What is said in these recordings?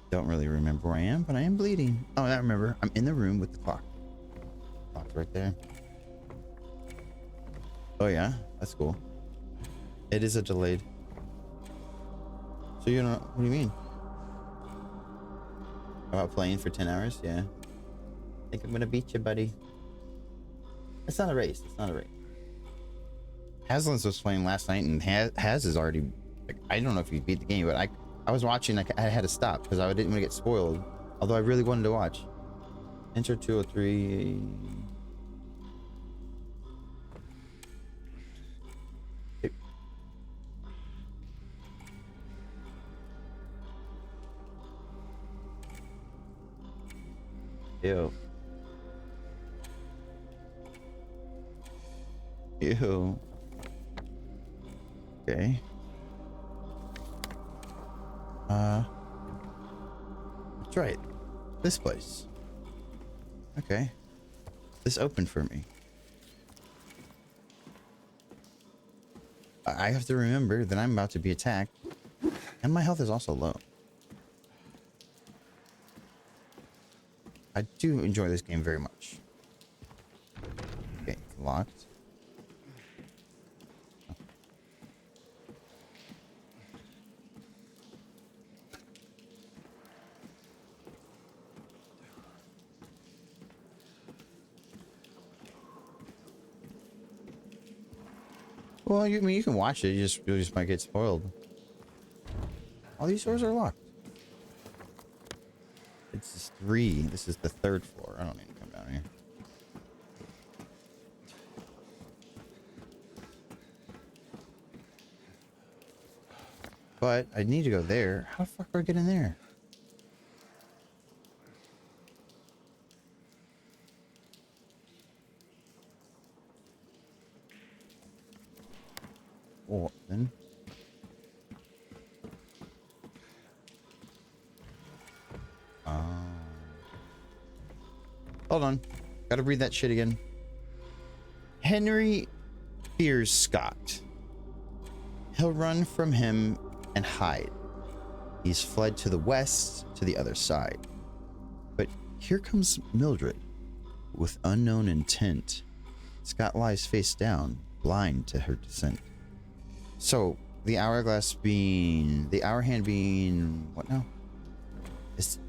Don't really remember where I am, but I am bleeding. Oh, I remember. I'm in the room with the clock. Clock's right there. Oh yeah, that's cool. It is a delayed. So you don't. What do you mean? About playing for 10 hours? Yeah. I think I'm gonna beat you, buddy. It's not a race. It's not a race. Haslands was playing last night, and Haz is already. Like, I don't know if he beat the game, but I was watching. I had to stop because I didn't want to get spoiled. Although I really wanted to watch. Enter 203. Ew. Ew. Okay. That's right. This place. Okay. This opened for me. I have to remember that I'm about to be attacked. And my health is also low. I do enjoy this game very much. Okay, locked. Well, I mean, you can watch it. You just might get spoiled. All these doors are locked. It's just 3. This is the 3rd floor. I don't need to come down here. But I need to go there. How the fuck do I get in there? Oh, then. Hold on. Gotta read that shit again. Henry fears Scott. He'll run from him and hide. He's fled to the west, to the other side. But here comes Mildred. With unknown intent, Scott lies face down, blind to her descent. So, the hourglass being... The hour hand being... What now? Is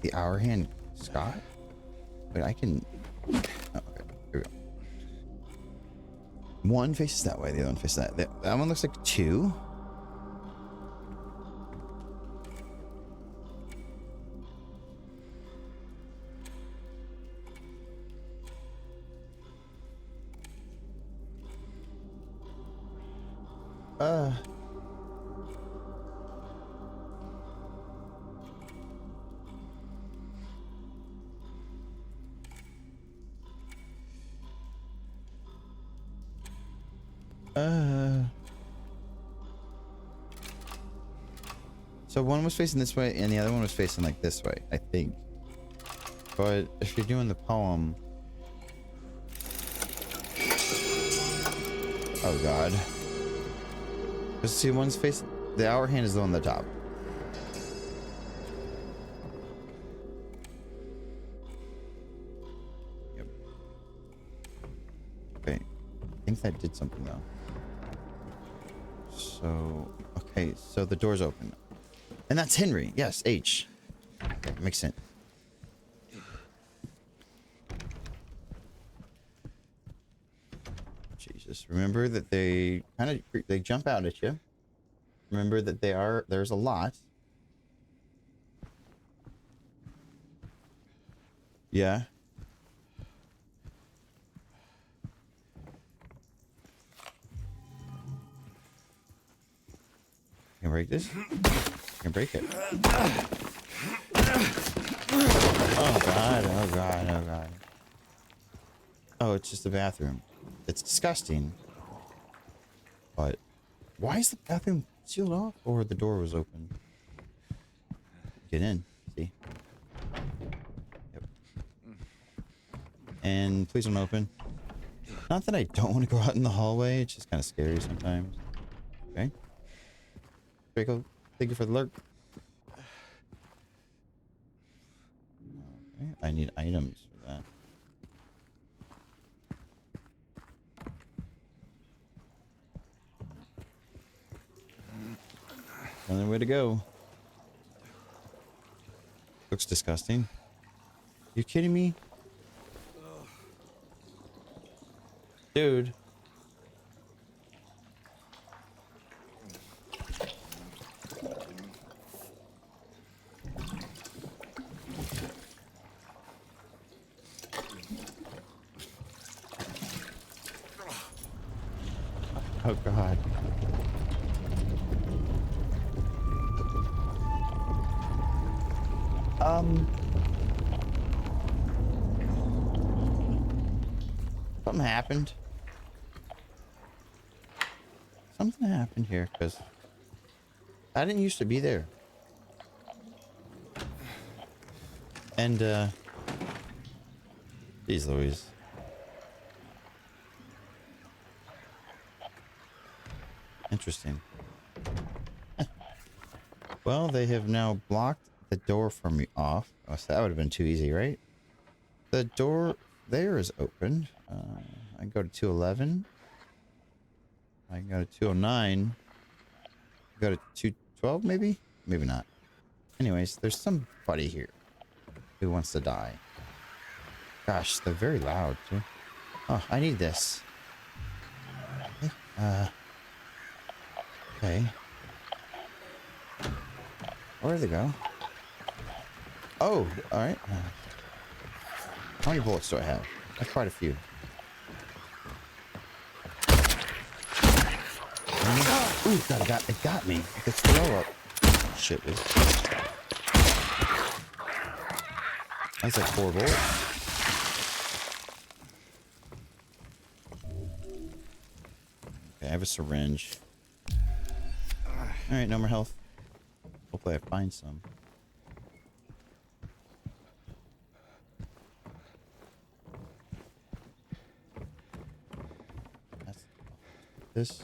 the hour hand Scott? Wait, I can... Oh, okay, here we go. One faces that way, the other one faces that. That one looks like 2. So one was facing this way and the other one was facing like this way, I think. But if you're doing the poem... Oh god. Because see, one's facing... The hour hand is the one on the top. Yep. Okay. I think that did something though. So... Okay, so the door's open. And that's Henry. Yes, H. Okay, makes sense. Jesus. Remember that they they jump out at you. Remember that there's a lot. Yeah. Can I break this? I can break it. Oh god, oh god, oh god. Oh, it's just a bathroom. It's disgusting. But why is the bathroom sealed off? Or the door was open? Get in, see? Yep. And please don't open. Not that I don't want to go out in the hallway, it's just kind of scary sometimes. Okay. Draco, thank you for the lurk. I need items for that. Another way to go. Looks disgusting. You kidding me? Dude. Oh God. Something happened. Something happened here, because I didn't used to be there. And, geez Louise. Interesting. Well, they have now blocked the door from me off. Oh, so that would have been too easy, right? The door there is open. I can go to 211. I can go to 209. Go to 212, maybe? Maybe not. Anyways, there's somebody here who wants to die. Gosh, they're very loud, too. Oh, I need this. Okay. Okay. Where'd they go? Oh, alright. How many bullets do I have? I have quite a few. Ooh, God, it got me. The throw up. Shit, dude. That's like 4 bullets. Okay, I have a syringe. Alright, no more health. Hopefully I find some. That's this.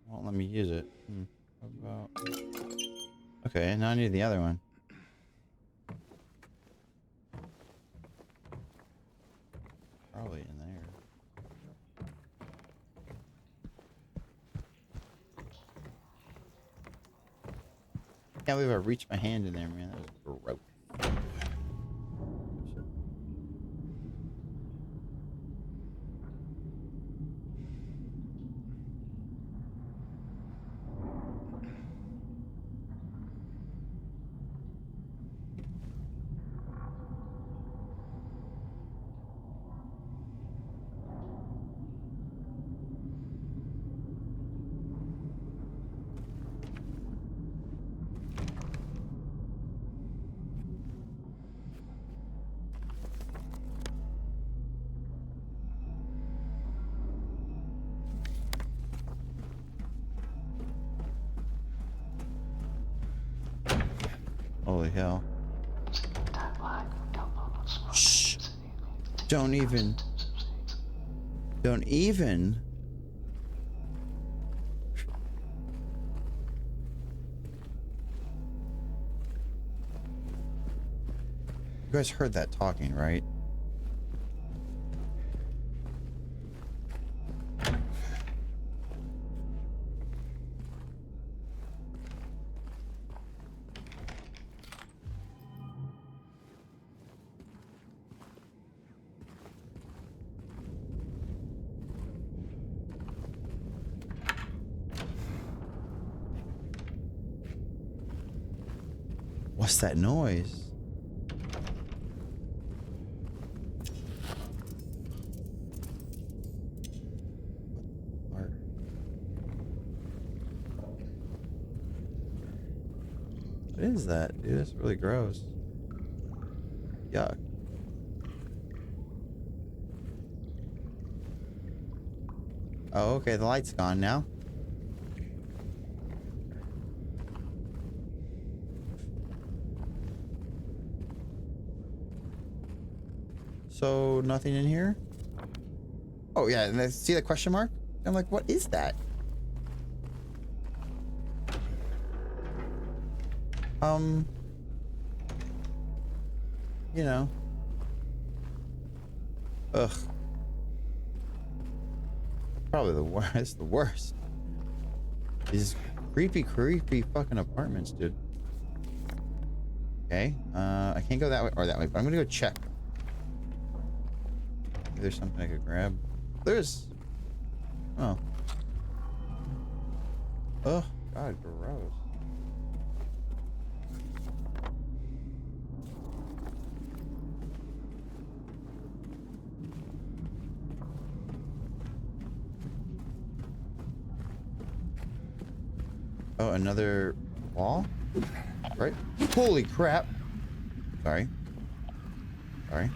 Won't let me use it. How about... Okay, now I need the other one. Probably in there. Can't believe I reached my hand in there, man. That was gross. Holy hell. Shh. Don't even. Don't even. You guys heard that talking, right? What's that noise? What is that? Dude, that's really gross. Yuck. Oh, okay, the light's gone now. So, nothing in here? Oh, yeah, and see the question mark? I'm like, what is that? Um, you know. Ugh. Probably the worst. The worst. These creepy fucking apartments, dude. Okay. I can't go that way or that way, but I'm gonna go check. Maybe there's something I could grab. There's. Oh. Oh God, gross. Oh, another wall? Right? Holy crap. Sorry. Sorry.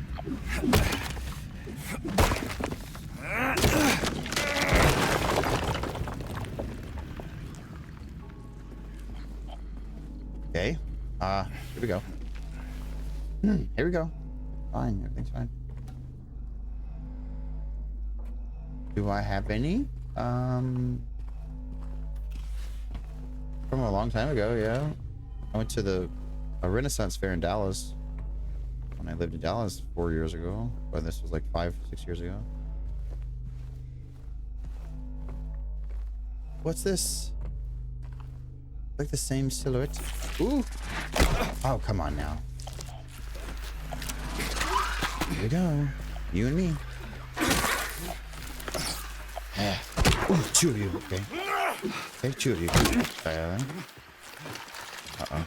Okay. Here we go. Here we go. Fine. Everything's fine. Do I have any? From a long time ago, yeah. I went to a Renaissance fair in Dallas when I lived in Dallas 4 years ago. Or this was like 5, 6 years ago. What's this? Like the same silhouette. Ooh. Oh, come on now. Here we go. You and me. Yeah. Ooh, 2 of you. Okay. Okay, 2 of you. Uh-oh.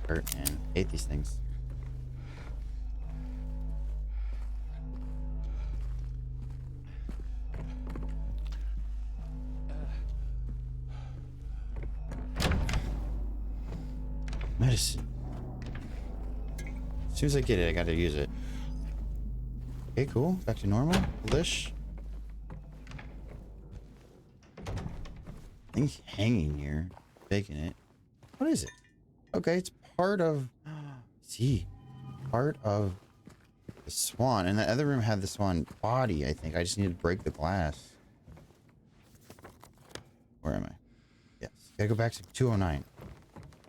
Hurt and hate these things. Medicine. As soon as I get it, I gotta use it. Okay, cool. Back to normal. Lish. Thing's hanging here. Taking it. What is it? Okay, it's part of... See. Part of the swan. And the other room had the swan body, I think. I just need to break the glass. Where am I? Yes. Gotta go back to 209.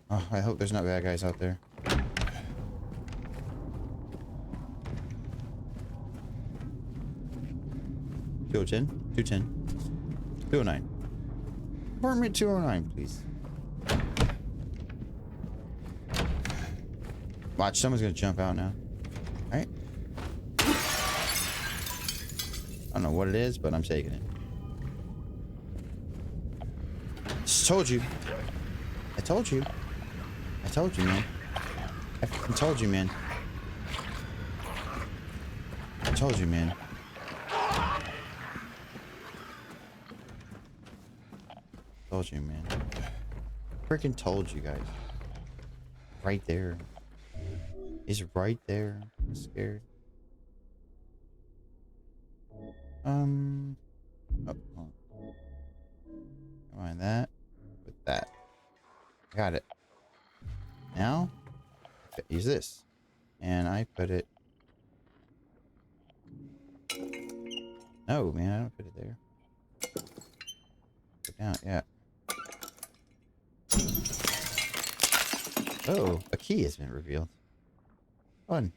Oh, I hope there's not bad guys out there. 210? 210. 209. Apartment 209, please. Watch, someone's gonna jump out now. Alright. I don't know what it is, but I'm taking it. Just told you. I told you. I told you, man. I fucking told you, man. I told you, man. Told you, man. Freaking told you guys. Right there. He's right there. I'm scared. Oh, hold on. Combine that with that. Got it. Now, use this. And I put it... No, man, I don't put it there. Put it down, yeah. Oh, a key has been revealed. Fun.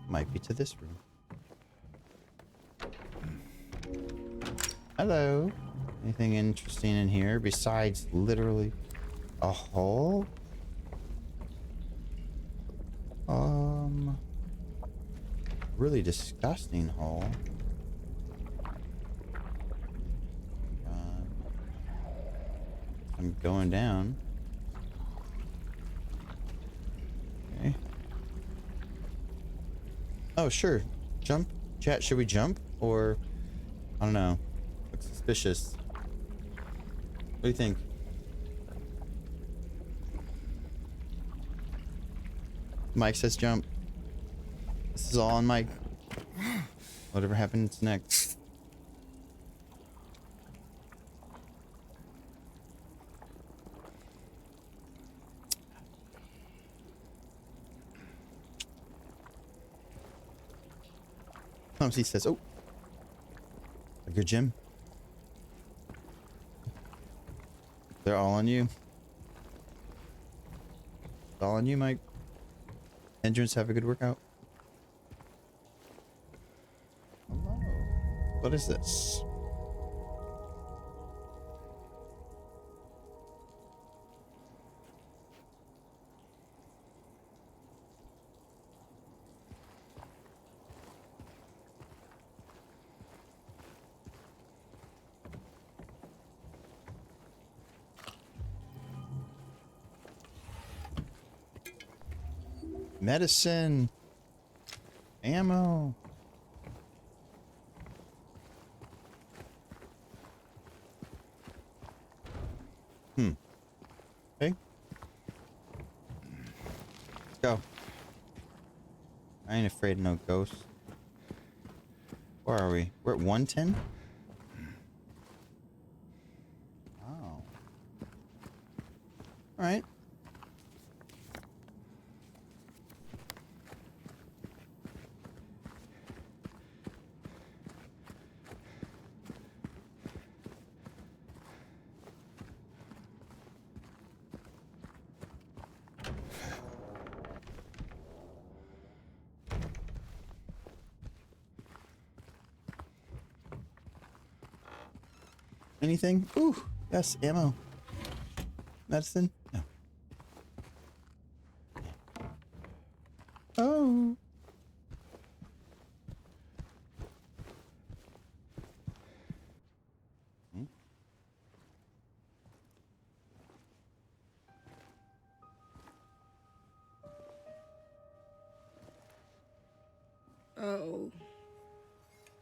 Might be to this room. Hello. Anything interesting in here besides literally a hole? Really disgusting hole. I'm going down. Okay. Oh, sure. Jump. Chat, should we jump? Or, I don't know. Looks suspicious. What do you think? Mike says jump. This is all on Mike. Whatever happens next. Sometimes he says, "Oh, a good gym." They're all on you. It's all on you, Mike. Entrance, have a good workout. Hello. What is this? Medicine. Ammo. Okay. Let's go. I ain't afraid of no ghosts. Where are we? We're at 110? Oh. Alright. Anything? Ooh, yes, ammo. Medicine? No. Oh. Hmm? Oh,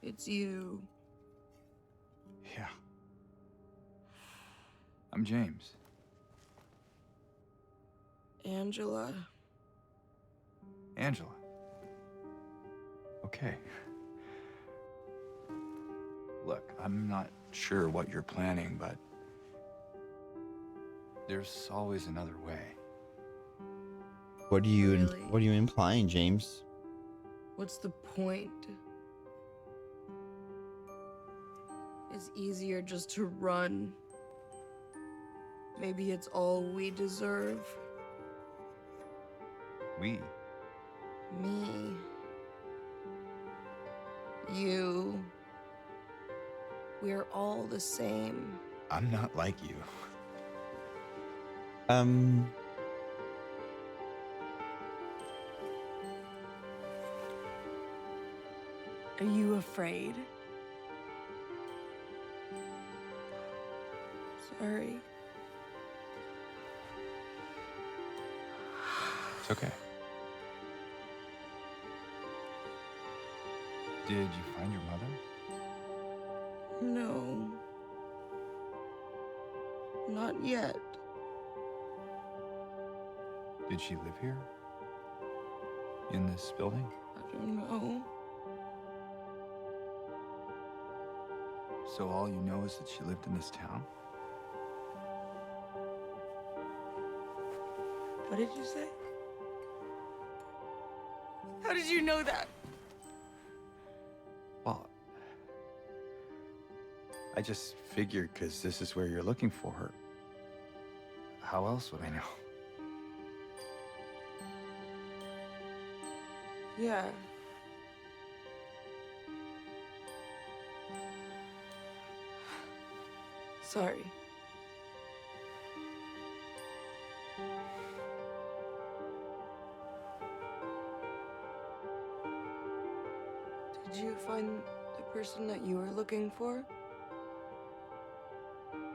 it's you. Yeah. I'm James. Angela. Angela. Okay. Look, I'm not sure what you're planning, but there's always another way. What are you Really? what are you implying, James? What's the point? It's easier just to run. Maybe it's all we deserve. We? Me. You. We're all the same. I'm not like you. Are you afraid? Sorry. It's okay. Did you find your mother? No. Not yet. Did she live here? In this building? I don't know. So all you know is that she lived in this town? What did you say? How did you know that? Well, I just figured because this is where you're looking for her. How else would I know? Yeah. Sorry. Did you find the person that you were looking for?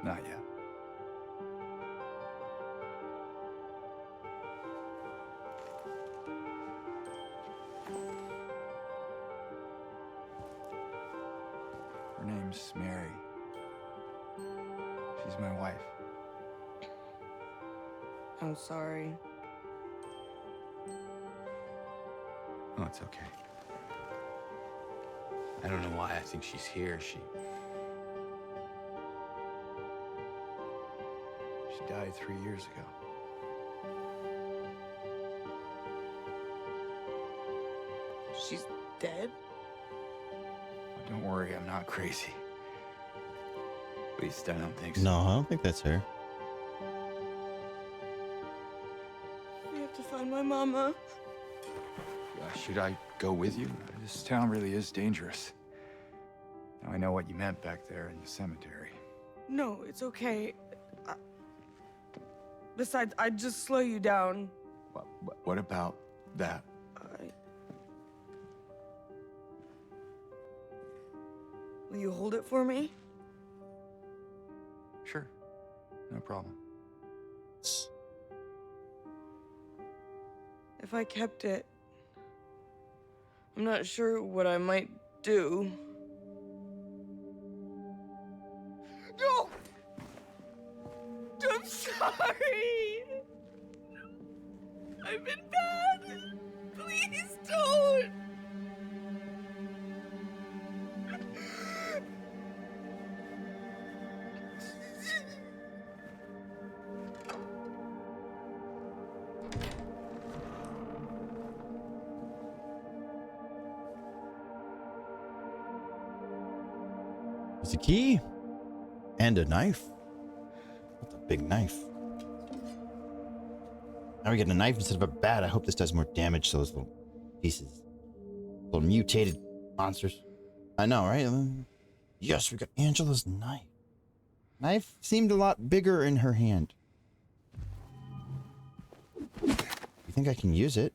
Not yet. Her name's Mary. She's my wife. I'm sorry. Oh, it's okay. I don't know why I think she's here. She died 3 years ago. She's dead? Don't worry, I'm not crazy. At least I don't think so. No, I don't think that's her. We have to find my mama. Should I go with you? This town really is dangerous. Now I know what you meant back there in the cemetery. No, it's okay. Besides, I'd just slow you down. What about that? Will you hold it for me? Sure, no problem. If I kept it, I'm not sure what I might do. No! I'm sorry! I've been bad! Please don't! There's a key and a knife. That's a big knife. Now we get a knife instead of a bat. I hope this does more damage to those little pieces. Little mutated monsters. I know, right? Yes, we got Angela's knife. Knife seemed a lot bigger in her hand. You think I can use it?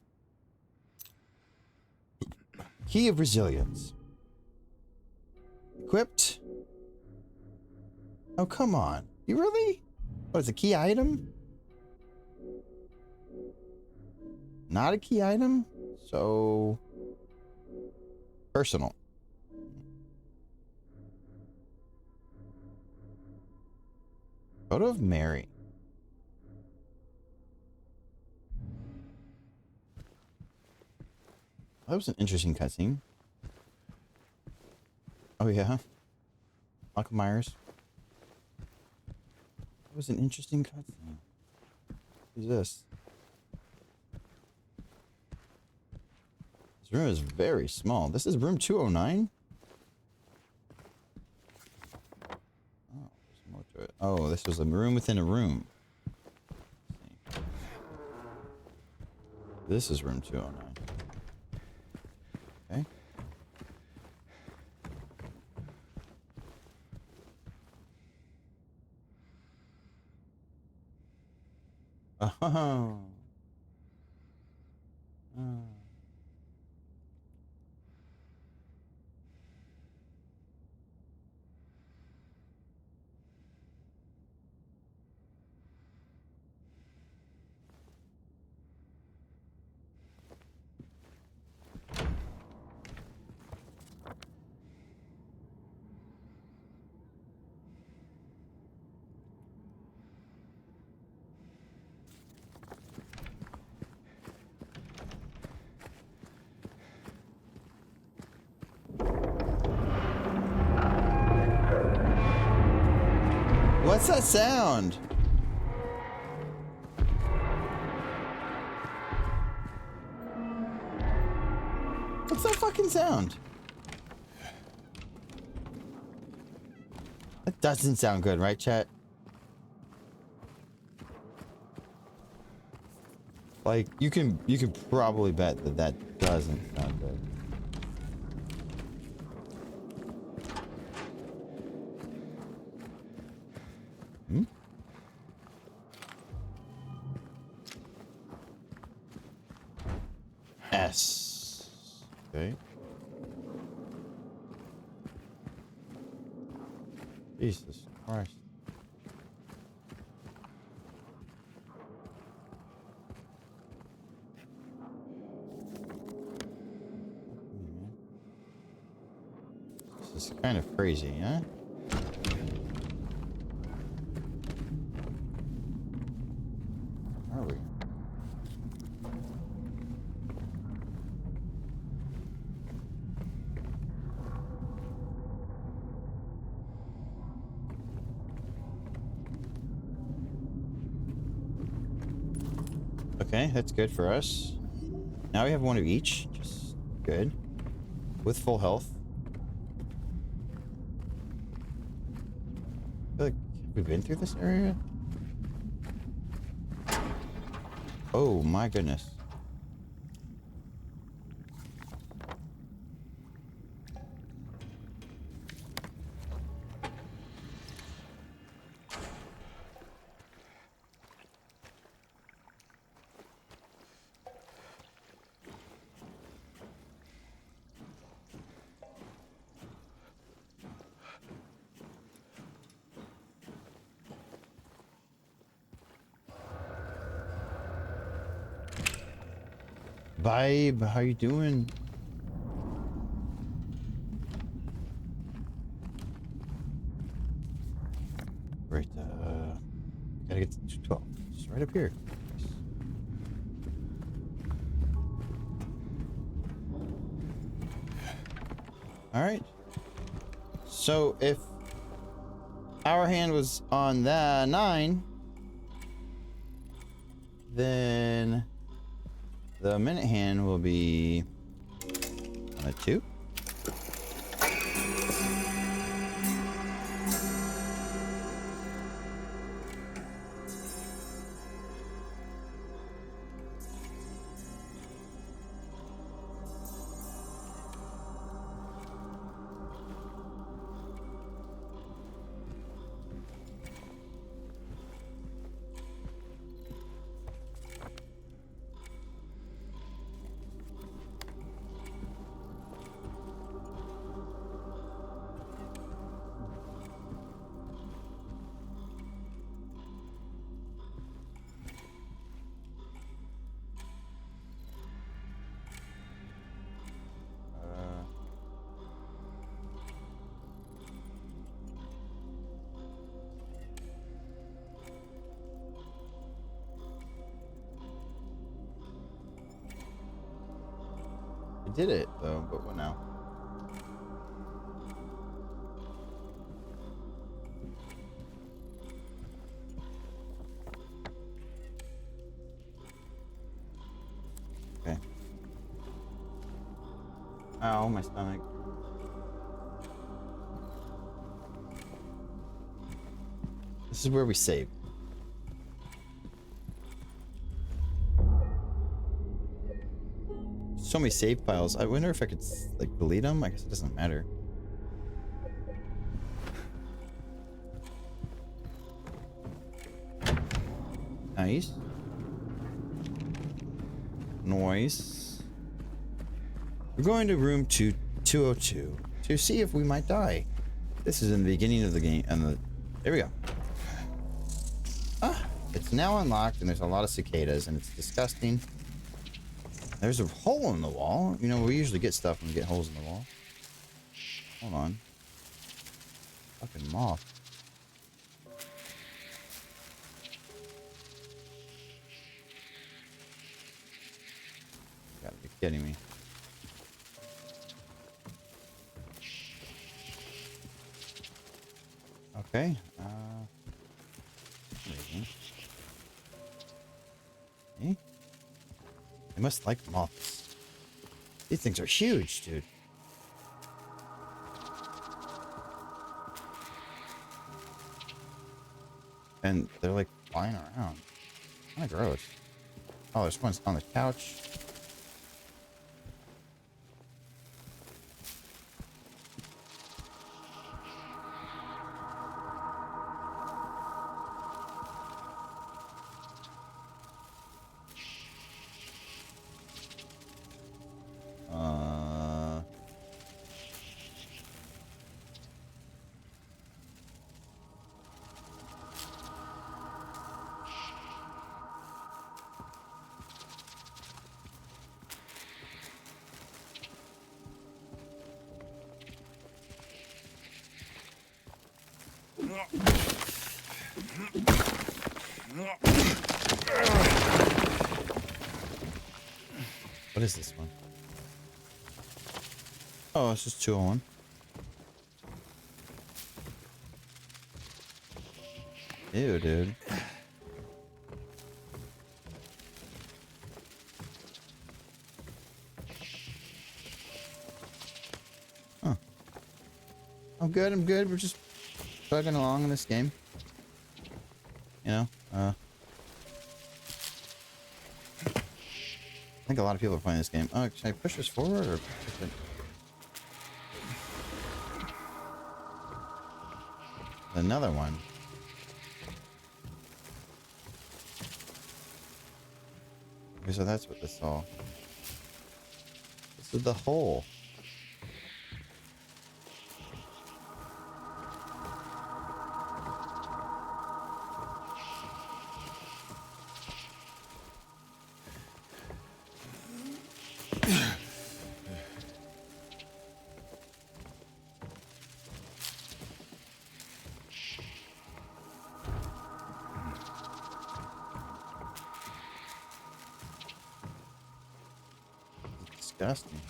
Key of Resilience. Equipped. Oh, come on. You really? What is a key item? Not a key item? So... personal. Photo of Mary. That was an interesting cutscene. Oh yeah. Michael Myers. That was an interesting cutscene. Who's this? This room is very small. This is room 209? Oh, there's more to it. Oh, this was a room within a room. Let's see. This is room 209. Okay. Oh. Oh. What's that sound? What's that fucking sound? That doesn't sound good, right, chat? Like, you can probably bet that that doesn't sound good. Hmm? S. Okay. Jesus Christ. This is kind of crazy, huh? Where are we? Okay, that's good for us. Now we have one of each. Just good. With full health. I feel like, have we been through this area? Oh my goodness. Vibe, how you doing? Right, gotta get to 212. Just right up here. Alright. So if our hand was on the 9, then the minute hand will be on a 2. I did it though, but what now? Okay. Ow, my stomach. This is where we save. So many save files. I wonder if I could like delete them. I guess it doesn't matter. Nice. Noise. We're going to room 202 to see if we might die. This is in the beginning of the game, and there we go. Ah, it's now unlocked, and there's a lot of cicadas, and it's disgusting. There's a hole in the wall. You know, we usually get stuff when we get holes in the wall. Hold on. Fucking moth. Gotta be kidding me. Okay. Eh? They must like moths. These things are huge, dude. And they're like flying around. Kind of gross. Oh, there's one on the couch. What is this one? Oh, it's just 201. Ew, dude. I'm good. I'm good. We're just bugging along in this game. You know, I think a lot of people are playing this game. Oh, should I push this forward or push it? Another one. Okay, so that's what this all. This is the hole. Disgusting.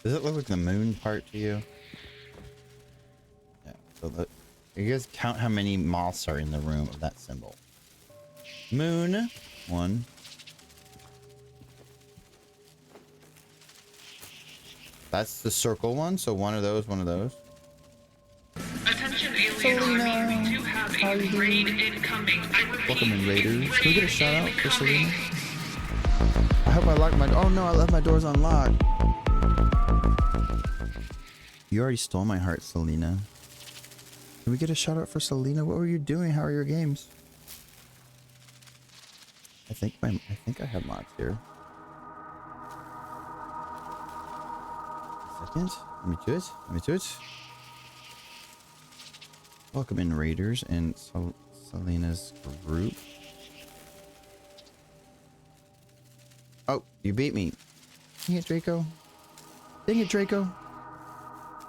Does it look like the moon part to you? Yeah. So the, you guys count how many moths are in the room of that symbol. Moon. 1. That's the circle one. So one of those, one of those. Attention alien army, we do have a raid incoming. I repeat, Welcome in, Raiders. Can we get a shout out for incoming. Selena? I hope I locked my. Oh no, I left my doors unlocked. You already stole my heart, Selena. Can we get a shout out for Selena? What were you doing? How are your games? I think I have mods here. Second. Let me do it. Let me do it. Welcome in, Raiders and Selena's group. Oh, you beat me. Dang it, Draco. Dang it, Draco.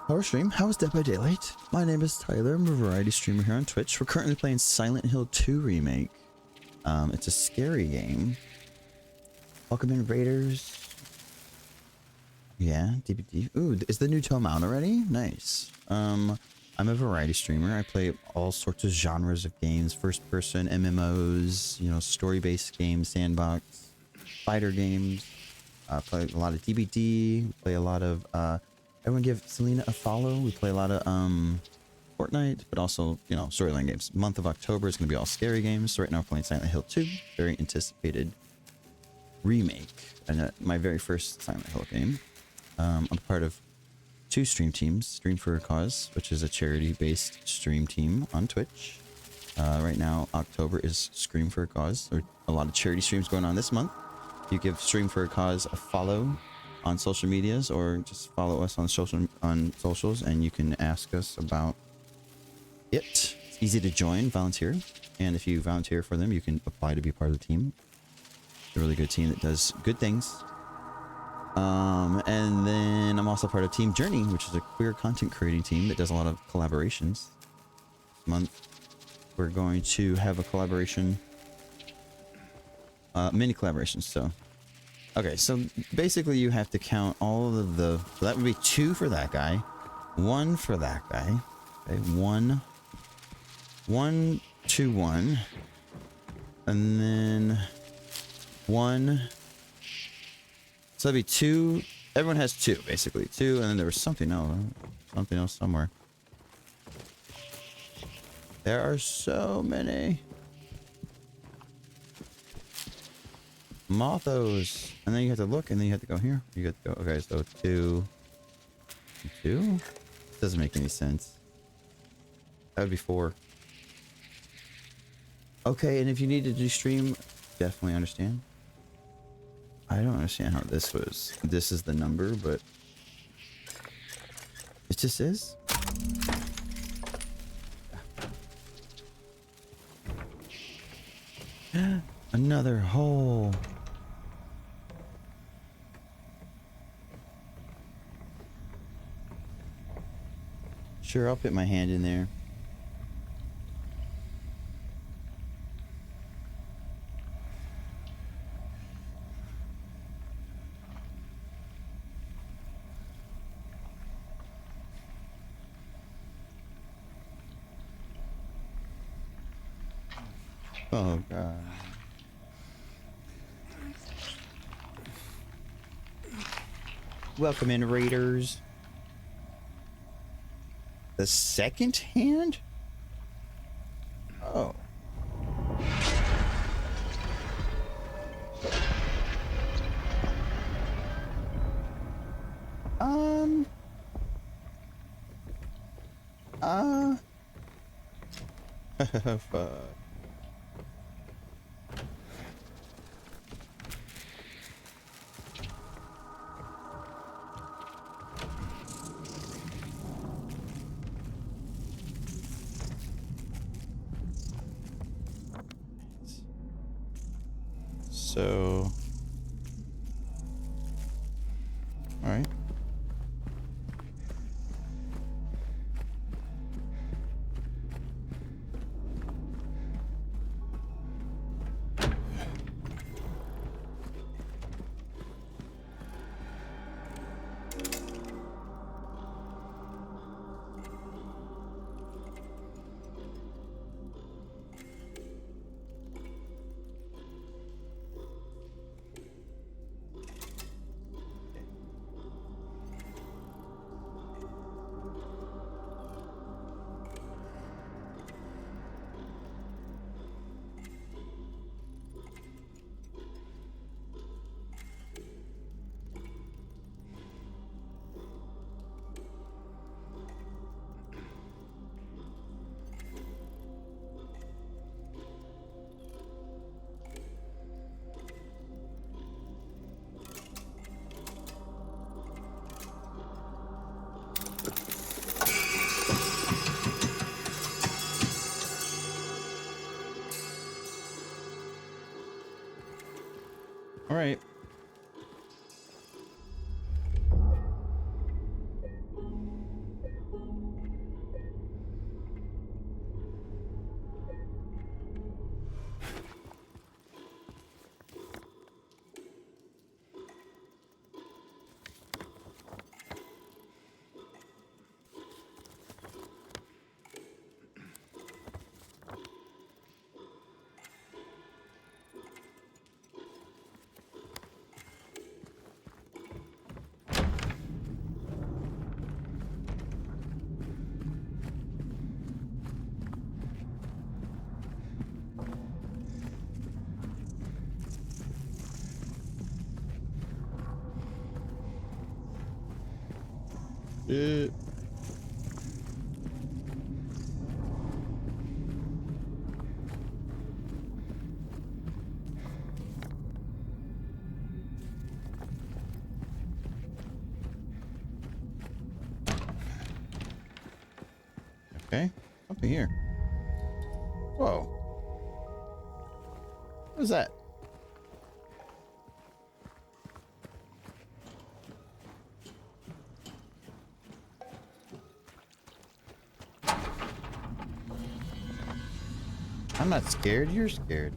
Our stream, how is Dead by Daylight? My name is Tyler. I'm a variety streamer here on Twitch. We're currently playing Silent Hill 2 Remake. It's a scary game. Welcome in, Raiders. Yeah, DBD. Ooh, is the new Tome out already? Nice. I'm a variety streamer. I play all sorts of genres of games. First person, MMOs, you know, story-based games, sandbox, fighter games. Play a lot of DBD. Play a lot of, everyone give Selena a follow. We play a lot of, Fortnite, but also, you know, storyline games. Month of October is going to be all scary games. So right now we're playing Silent Hill 2. Very anticipated remake. And my very first Silent Hill game. I'm part of 2 stream teams. Stream for a Cause, which is a charity-based stream team on Twitch. Right now, October is Scream for a Cause. There are a lot of charity streams going on this month. You give Stream for a Cause a follow on social medias, or just follow us on socials, and you can ask us about it. It's easy to join, volunteer, and if you volunteer for them, you can apply to be part of the team. It's a really good team that does good things. And then I'm also part of Team Journey, which is a queer content creating team that does a lot of collaborations. This month, we're going to have a collaboration, mini collaborations. So, okay, so basically you have to count all of the. So that would be 2 for that guy, 1 for that guy. Okay, 1, 1, 2, 1, and then 1. So that'd be 2. Everyone has 2, basically. 2, and then there was something else. Something else somewhere. There are so many. Mothos. And then you have to look, and then you have to go here. You have to go. Okay, so 2. 2? Doesn't make any sense. That would be 4. Okay, and if you need to do stream, definitely understand. I don't understand how this was. This is the number, but it just is. Another hole. Sure, I'll put my hand in there. Oh god. Welcome in, raiders. The second hand? Oh. Fuck. So, all right. All right. Okay, something here. Whoa. What is that? I'm not scared, you're scared.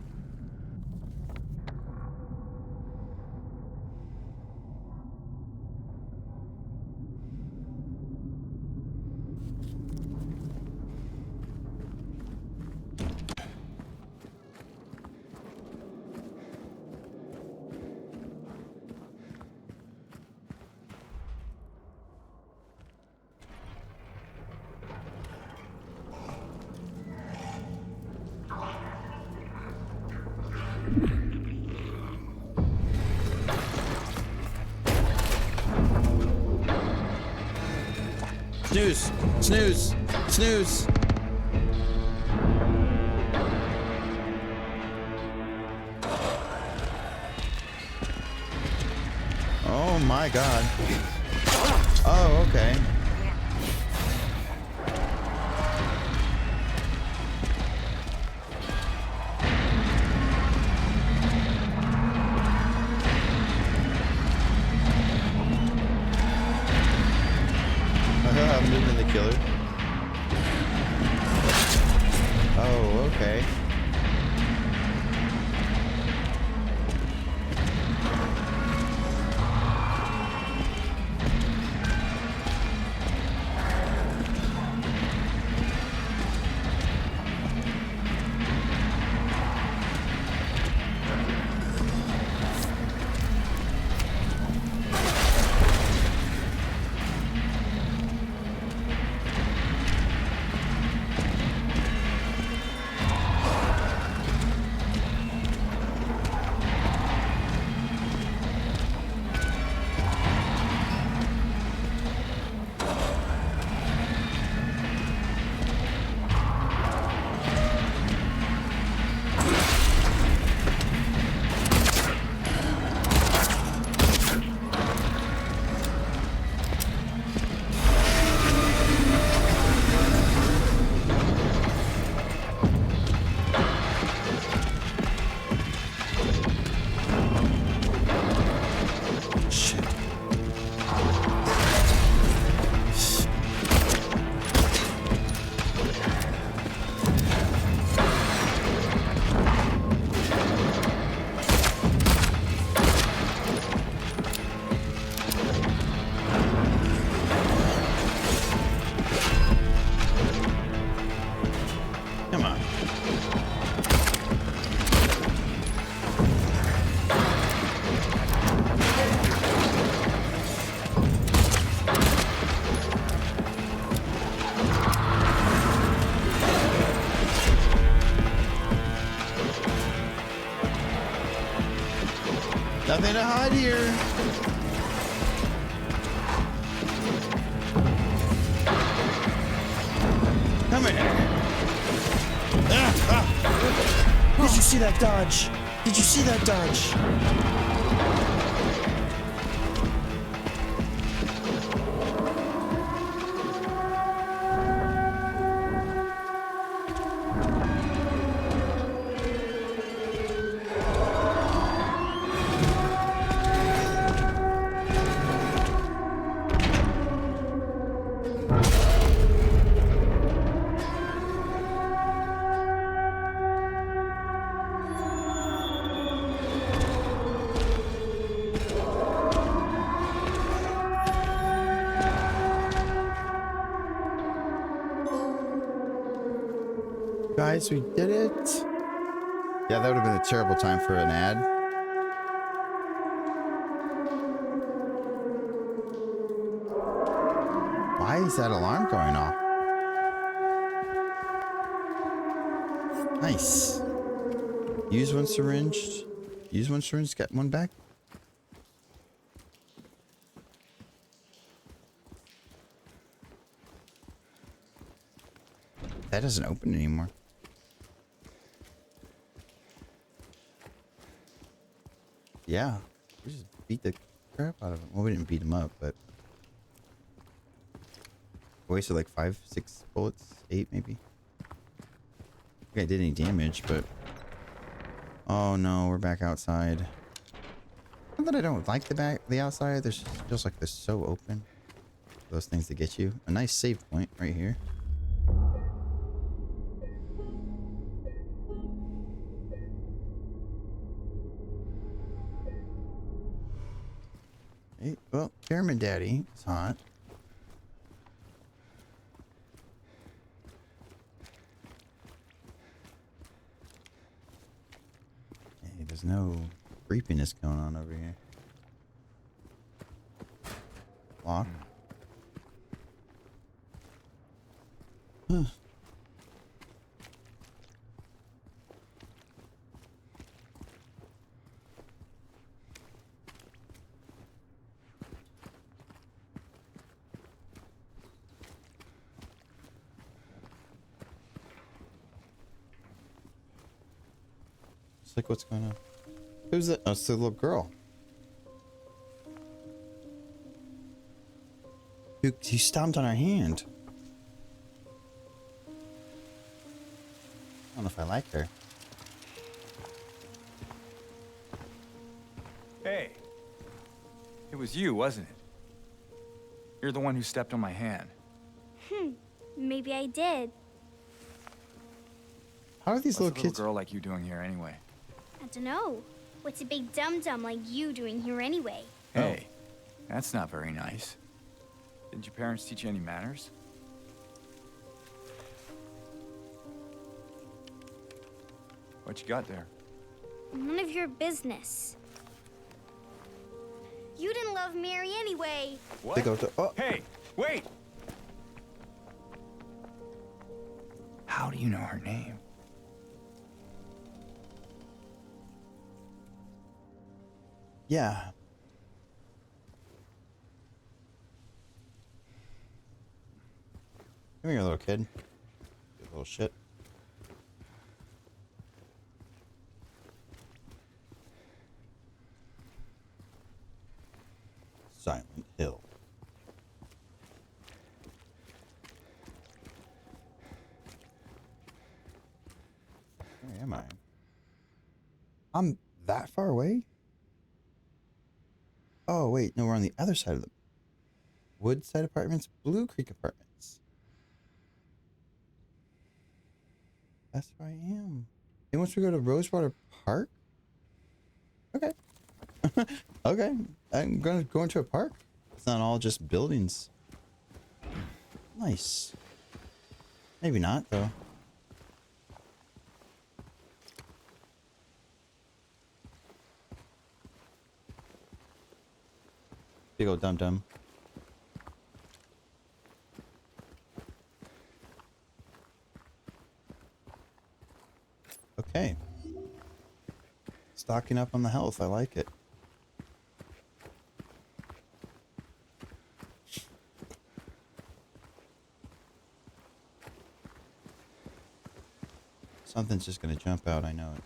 Snooze, snooze, snooze. Oh my god. Oh, okay. I'm moving the killer. Oh, okay. Nothing to hide here. Come here. Did you see that dodge? Did you see that dodge? Guys, we did it. Yeah, that would have been a terrible time for an ad. Why is that alarm going off? Nice. Use one syringe. Use one syringe, get one back. That doesn't open anymore. Yeah, we just beat the crap out of him. Well, we didn't beat him up, but wasted like 5, 6 bullets, 8 maybe. I think I did any damage, but oh no, we're back outside. Not that I don't like the outside. There's just like they're so open. Those things that get you. A nice save point right here. Hey, well, Pyramid Daddy is hot. Hey, there's no creepiness going on over here. Lock. Huh. It's like, what's going on? Who's that? Oh, it's the little girl. Who stomped on her hand. I don't know if I like her. Hey. It was you, wasn't it? You're the one who stepped on my hand. Maybe I did. How are these What's a little kids? girl like you doing here anyway? I don't know. What's a big dum-dum like you doing here anyway? Hey, that's not very nice. Didn't your parents teach you any manners? What you got there? None of your business. You didn't love Mary anyway. What? They go to, oh. Hey, wait! How do you know her name? Yeah. Come here, little kid. You little shit. Silent Hill. Where am I? I'm that far away? Oh, wait. No, we're on the other side of the Woodside Apartments, Blue Creek Apartments. That's where I am. And once we go to Rosewater Park? Okay. Okay. I'm going to go into a park. It's not all just buildings. Nice. Maybe not, though. Big old dum-dum. Okay. Stocking up on the health. I like it. Something's just gonna jump out, I know it.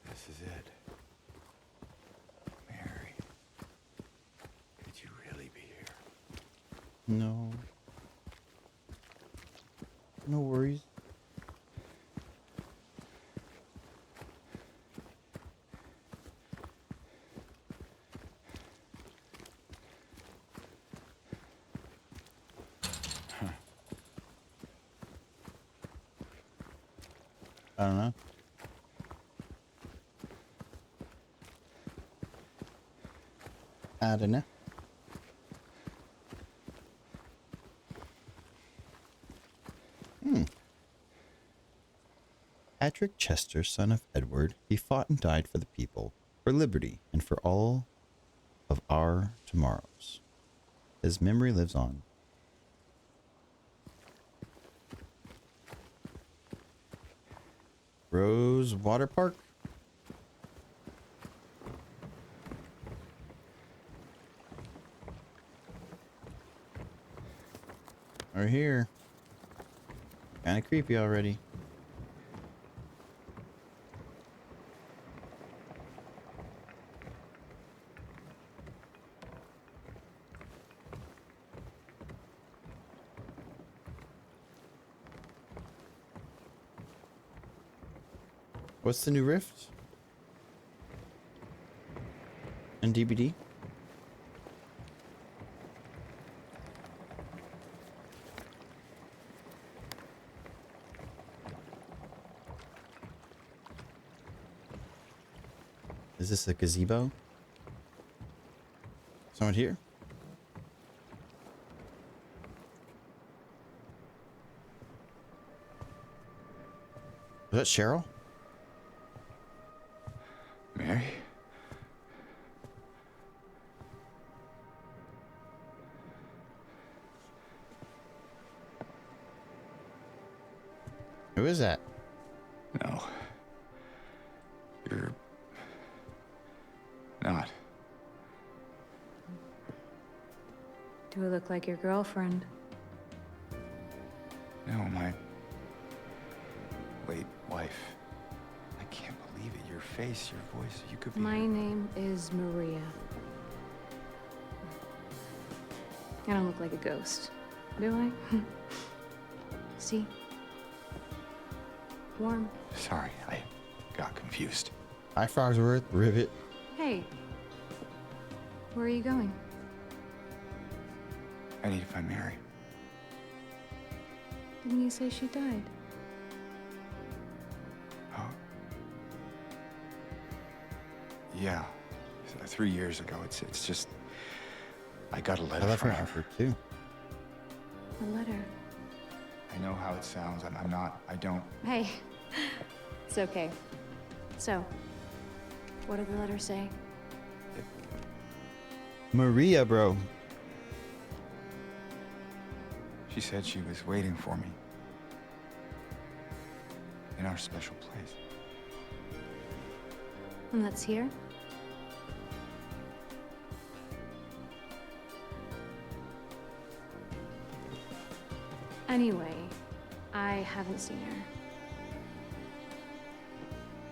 This is it. Mary. Could you really be here? No. No worries. I don't know. I don't know. Patrick Chester, son of Edward, he fought and died for the people, for liberty, and for all of our tomorrows. His memory lives on. Rose Water Park? We're here. Kinda creepy already. What's the new rift? And DBD? Is this a gazebo? Someone here? Is that Cheryl? Mary? Who is that? No. You're not. Do I look like your girlfriend? No, my late wife. I can't believe it. Your face, your voice. You could be. My name is Maria. I don't look like a ghost, do I? See? Warm. Sorry, I got confused. Hi, Frogsworth. Rivet. Hey. Where are you going? I need to find Mary. Didn't you say she died? Oh. Yeah. 3 years ago. It's just. I got a letter I left from her her. effort too. A letter. I know how it sounds. I'm not. I don't. Hey. It's okay. So, what did the letter say? Maria, bro. She said she was waiting for me. In our special place. And that's here? Anyway, I haven't seen her.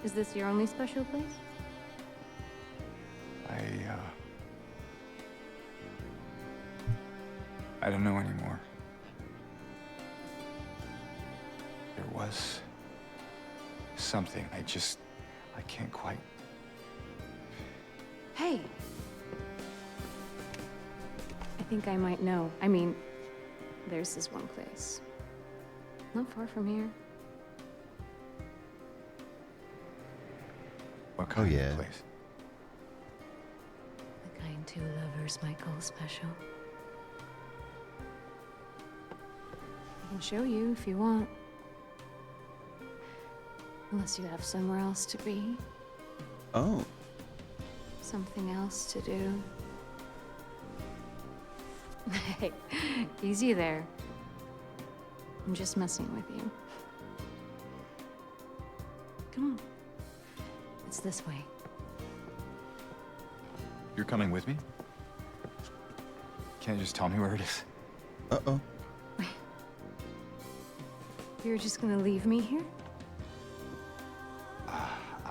Is this your only special place? I don't know anymore. There was something. I can't quite. Hey! I think I might know. I mean, there's this one place. Not far from here. What kind yeah. of place? The kind two lovers might call special. I can show you if you want. Unless you have somewhere else to be. Oh. Something else to do. Hey, easy there. I'm just messing with you. Come on. It's this way. You're coming with me? Can't you just tell me where it is? Uh-oh. You're just gonna leave me here?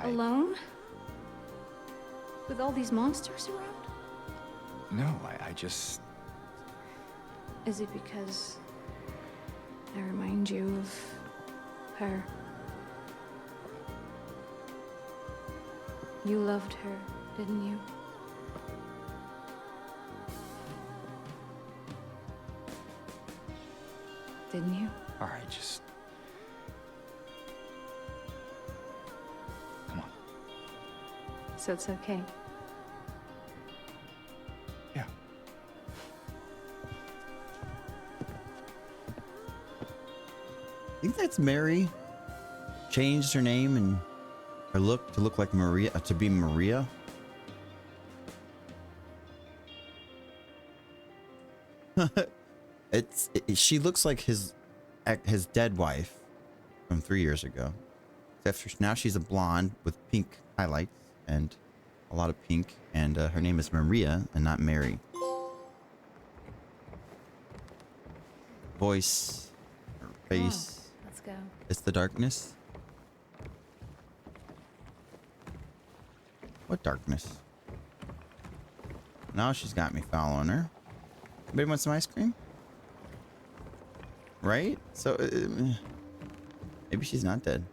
Alone? With all these monsters around? No, I just... Is it because I remind you of her? You loved her, didn't you? Didn't you? All right, just... Come on. So it's okay. Yeah. I think that's Mary. Changed her name and her look to look like Maria, to be Maria. She looks like his dead wife from 3 years ago. Except now she's a blonde with pink highlights and a lot of pink, and her name is Maria and not Mary. Voice, her face. Come on, let's go. It's the darkness. What darkness? Now she's got me following her. Anybody want some ice cream? Right? So, maybe she's not dead.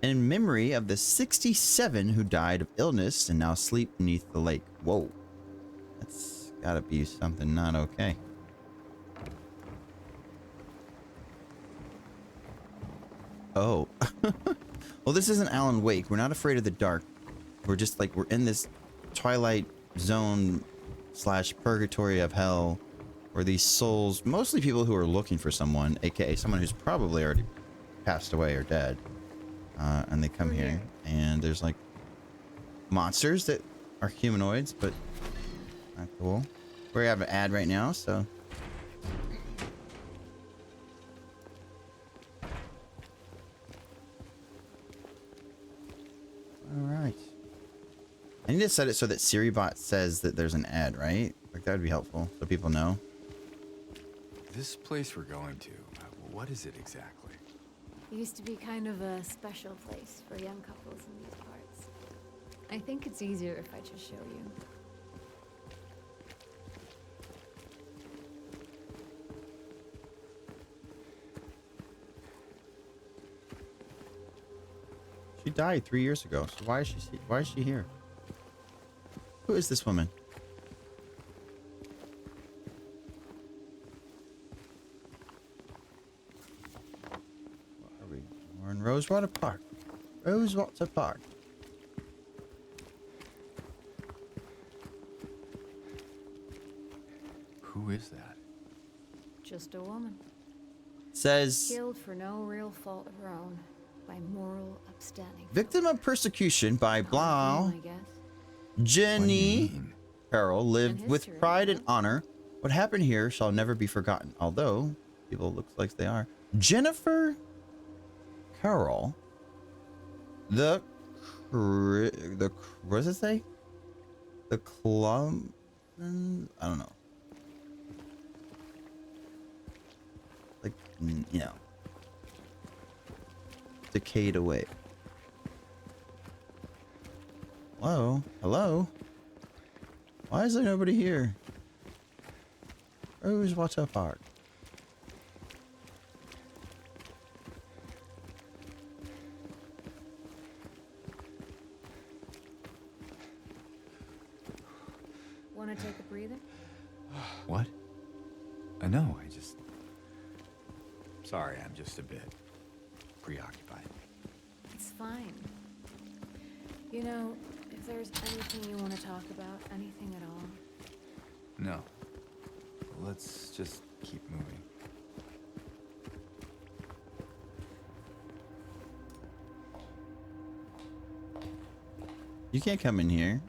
In memory of the 67 who died of illness and now sleep beneath the lake. Whoa. That's gotta be something not okay. Oh. Well, this isn't Alan Wake. We're not afraid of the dark. We're just like, we're in this Twilight Zone / purgatory of hell where these souls, mostly people who are looking for someone, aka someone who's probably already passed away or dead, and they come here and there's like monsters that are humanoids, but not cool. We have an ad right now, so all right. I need to set it so that SiriBot says that there's an ad, right? Like that would be helpful so people know. This place we're going to, what is it exactly? It used to be kind of a special place for young couples in these parts. I think it's easier if I just show you. She died 3 years ago, so why is she here? Who is this woman? Where are we? We're in Rosewater Park. Rosewater Park. Who is that? Just a woman. Says Killed for no real fault of her own by moral upstanding. victim of persecution by blah. I guess. Jenny mean? Carroll lived And with history, pride and yeah. honor. What happened here shall never be forgotten. Although people look like they are. Jennifer Carroll, what does it say? The club. I don't know. Like, you know, decayed away. Hello? Hello? Why is there nobody here? Rosewater Park. Want to take a breather? What? No, I just... Sorry, I'm just a bit preoccupied. It's fine. You know, if there's anything you want to talk about, anything at all, No. Let's just keep moving. You can't come in here.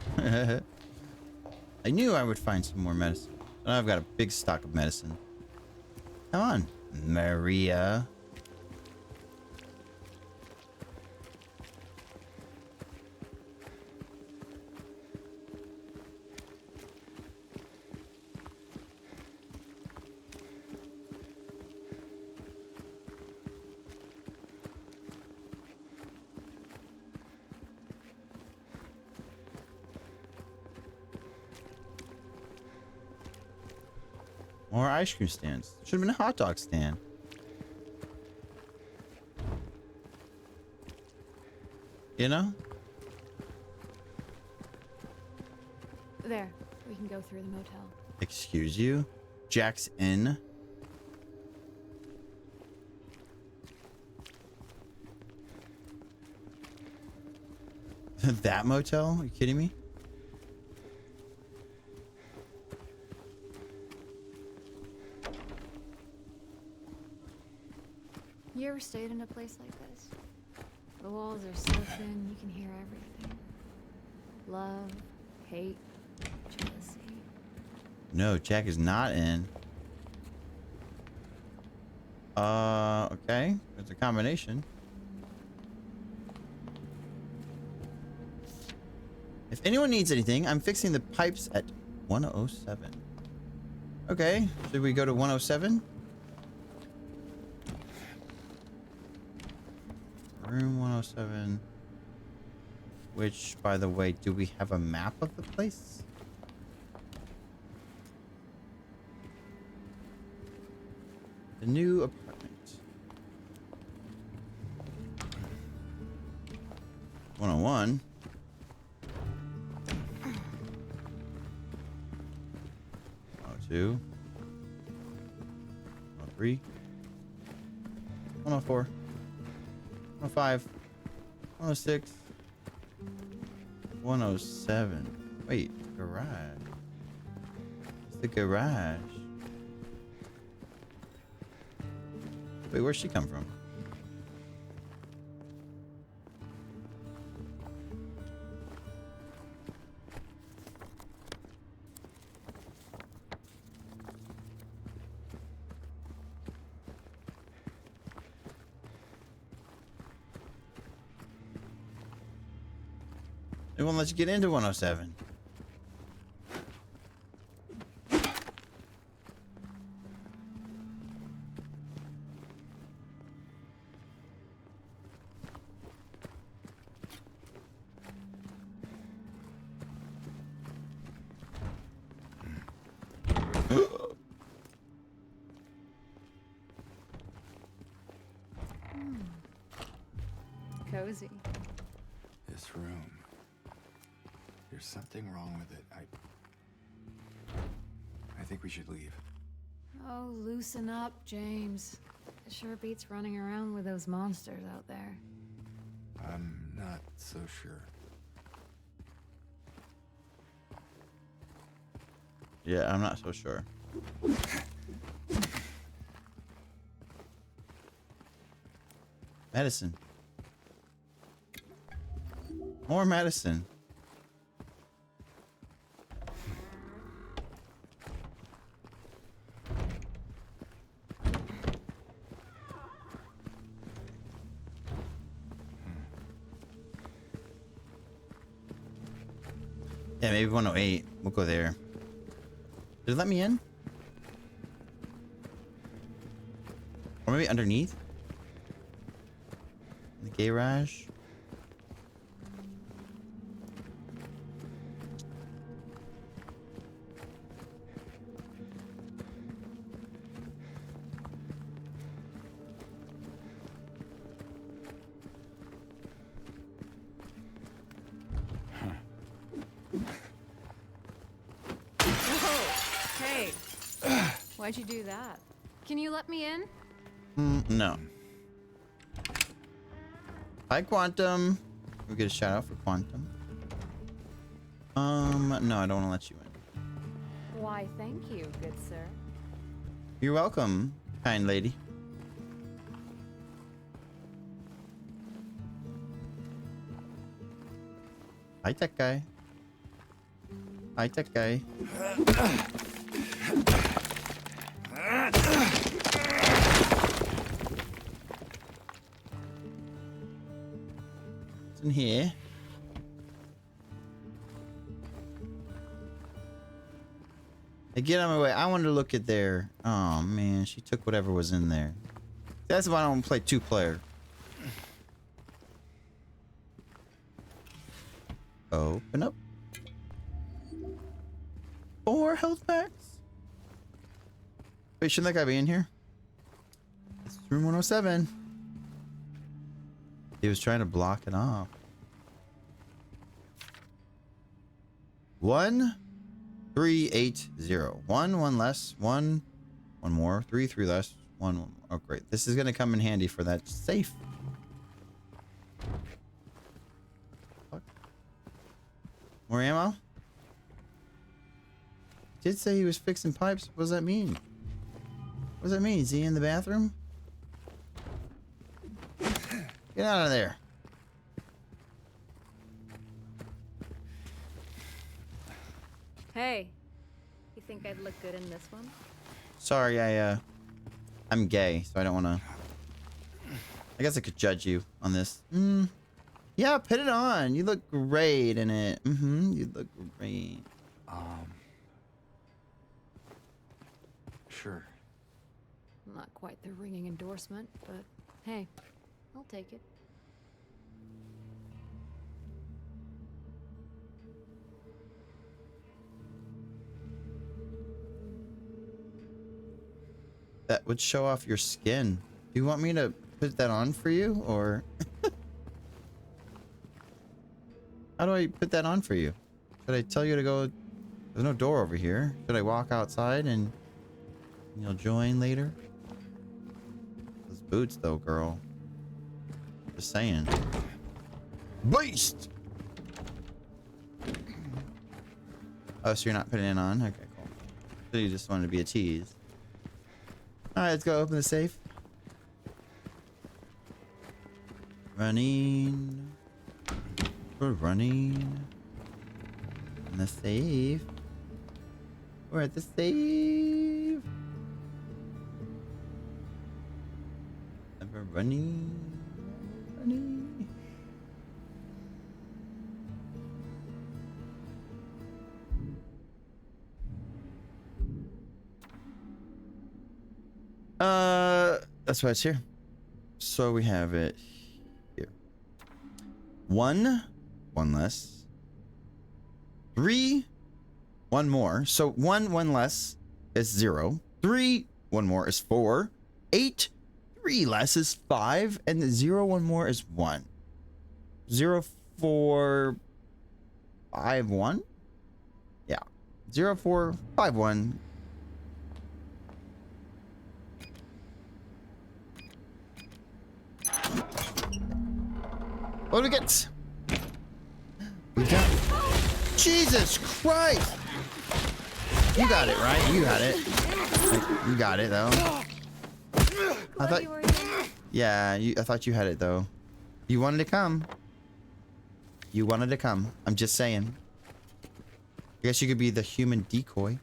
I knew I would find some more medicine. But I've got a big stock of medicine. Come on. Maria. More ice cream stands. Should have been a hot dog stand. You know? There, we can go through the motel. Excuse you? Jack's Inn? That motel? Are you kidding me? You ever stayed in a place like this? The walls are so thin, you can hear everything. Love, hate, jealousy. No, Jack is not in. Okay. It's a combination. If anyone needs anything, I'm fixing the pipes at 107. Okay. Should we go to 107? Room 107. Which, by the way, do we have a map of the place? The new apartment. 101. 102. 103. 104. 105. 106. 107. Wait, garage. It's the garage. Wait, where'd she come from? They won't let you get into 107. Cozy. This room. There's something wrong with it. I think we should leave. Oh, loosen up, James. It sure beats running around with those monsters out there. I'm not so sure. Yeah, I'm not so sure. Medicine. More medicine. Yeah, maybe 108. We'll go there. Did it let me in? Or maybe underneath? The garage? Hey, why'd you do that? Can you let me in? No. Hi, Quantum. We get a shout out for Quantum. No, I don't want to let you in. Why, thank you, good sir. You're welcome, kind lady. Hi, tech guy. Hi, tech guy. Nothing here. Hey, get out of my way. I wanted to look at there. Oh man, she took whatever was in there. That's why I don't play 2-player. Open up. 4 health packs. Wait, shouldn't that guy be in here? It's room 107. He was trying to block it off. 1380. 1 less. 1 more. 3 less. 1 more. Oh great. This is gonna come in handy for that safe. Fuck. More ammo? Did say he was fixing pipes. What does that mean? What does that mean? Is he in the bathroom? Get out of there. Hey, you think I'd look good in this one? Sorry, I'm gay, so I don't want to. I guess I could judge you on this. Yeah, put it on. You look great in it. You look great. Sure. Not quite the ringing endorsement, but hey, I'll take it. That would show off your skin. Do you want me to put that on for you, or how do I put that on for you? Should I tell you to go? There's no door over here. Should I walk outside and you'll join later? Those boots, though, girl. Just saying. Beast. Oh, so you're not putting it on? Okay, cool. So you just wanted to be a tease. Alright, let's go open the safe. Running. We're running. In the safe. We're at the safe. And we're running. Running. That's why it's here. So we have it here. 1 less. 3 1 more. So 1 less is 0. 3 1 more is 4. 8 3 less is 5, and 0 1 more is 1. 0 4 5 1. Yeah. 0 4 5 1. What do we get? We got. Jesus Christ! You got it, right? You got it. You got it, though. I thought. Yeah, I thought you had it, though. You wanted to come. You wanted to come. I'm just saying. I guess you could be the human decoy.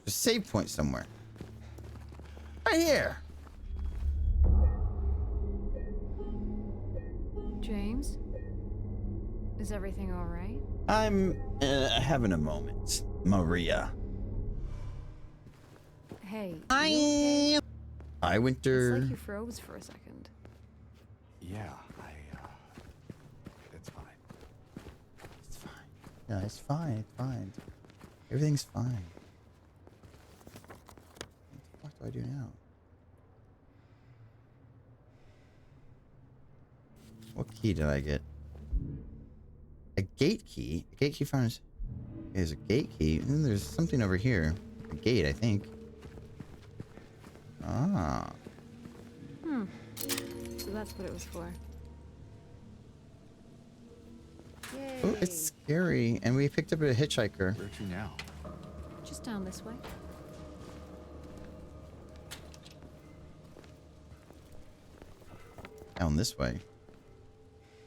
There's a save point somewhere. Right here. James? Is everything all right? I'm having a moment, Maria. Hey. Hi, It's Winter. like you froze for a second. Yeah, it's fine. It's fine. Yeah, it's fine. It's fine. Everything's fine. What the fuck do I do now? What key did I get? A gate key? A gate key found. There's a gate key. And then there's something over here. A gate, I think. Ah. So that's what it was for. Yay. Oh, it's scary. And we picked up a hitchhiker. Where to now? Just down this way. Down this way.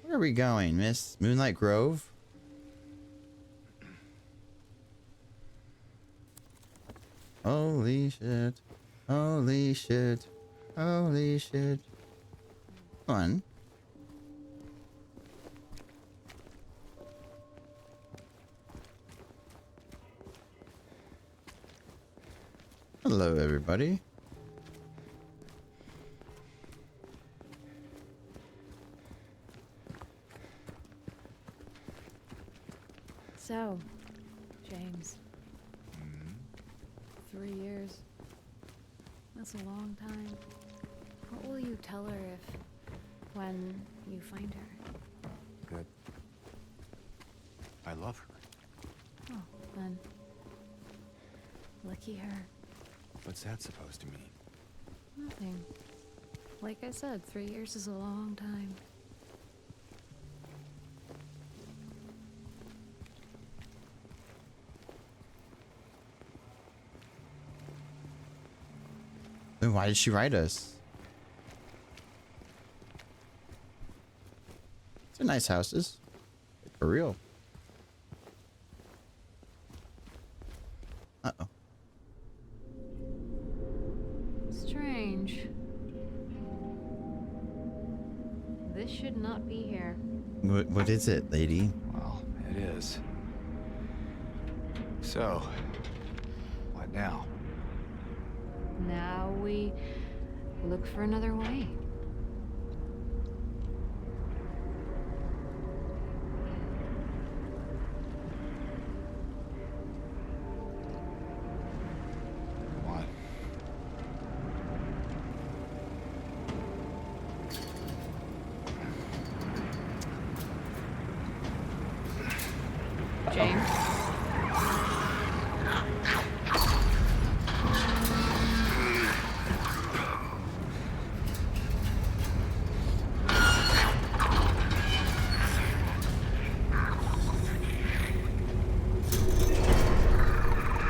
Where are we going, Miss? Moonlight Grove? Holy shit. Holy shit. Holy shit. Fun. Hello, everybody. So, James. 3 years. That's a long time. What will you tell her when you find her? Good. I love her. Oh, then. Lucky her. What's that supposed to mean? Nothing. Like I said, 3 years is a long time. Then why did she write us? They're nice houses. For real. Uh-oh. Strange. This should not be here. What is it, lady? Well, it is. So, what now? Now we look for another way. What? James?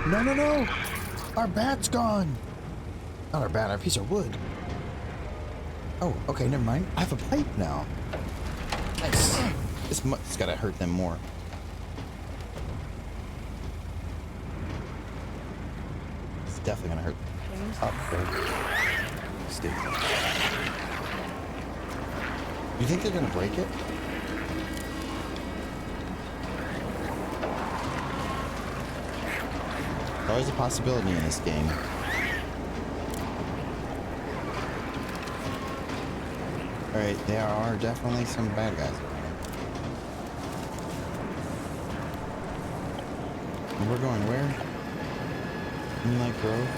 No, no, no! Our bat's gone! Not our bat, our piece of wood. Oh, okay, never mind. I have a pipe now. Nice. It's gotta hurt them more. It's definitely gonna hurt. James? Up there. Stay. You think they're gonna break it? Always a possibility in this game. Alright, there are definitely some bad guys around. And we're going where? Moonlight Grove?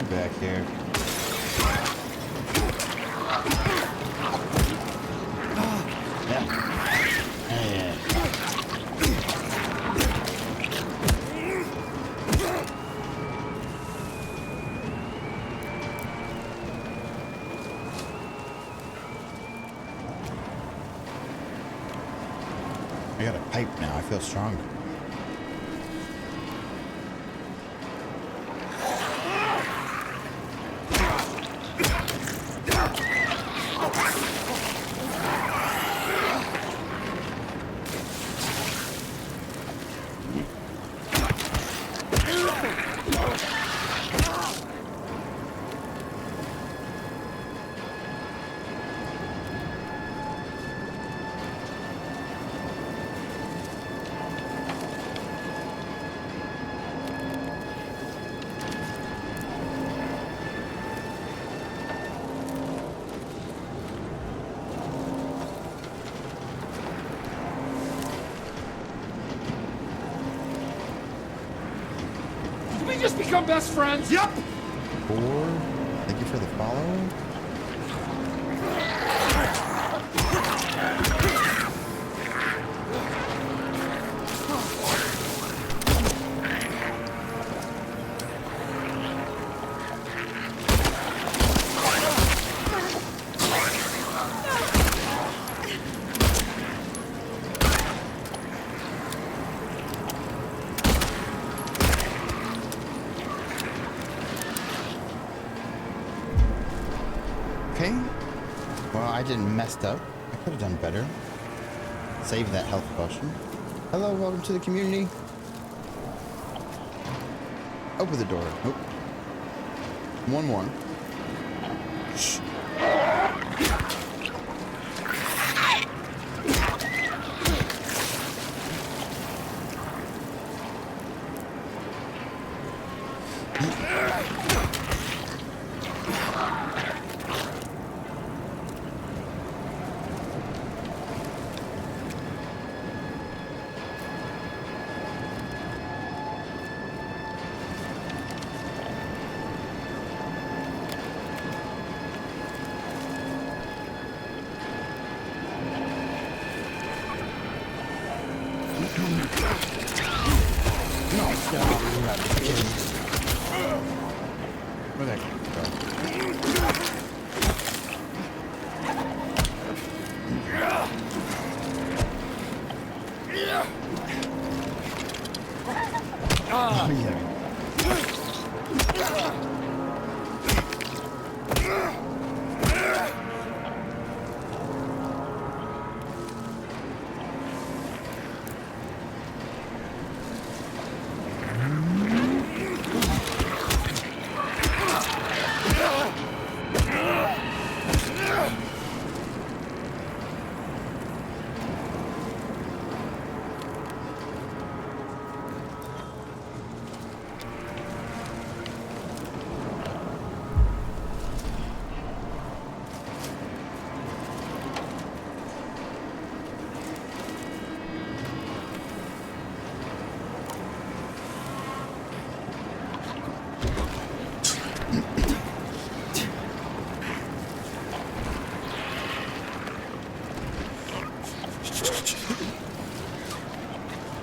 Back here. Yeah. I got a pipe now. I feel stronger. Did we just become best friends? Yep. 4. Thank you for the follow. I didn't messed up. I could have done better. Save that health potion. Hello, welcome to the community. Open the door. Nope. One more. Shh. Where that go? Oh, yeah.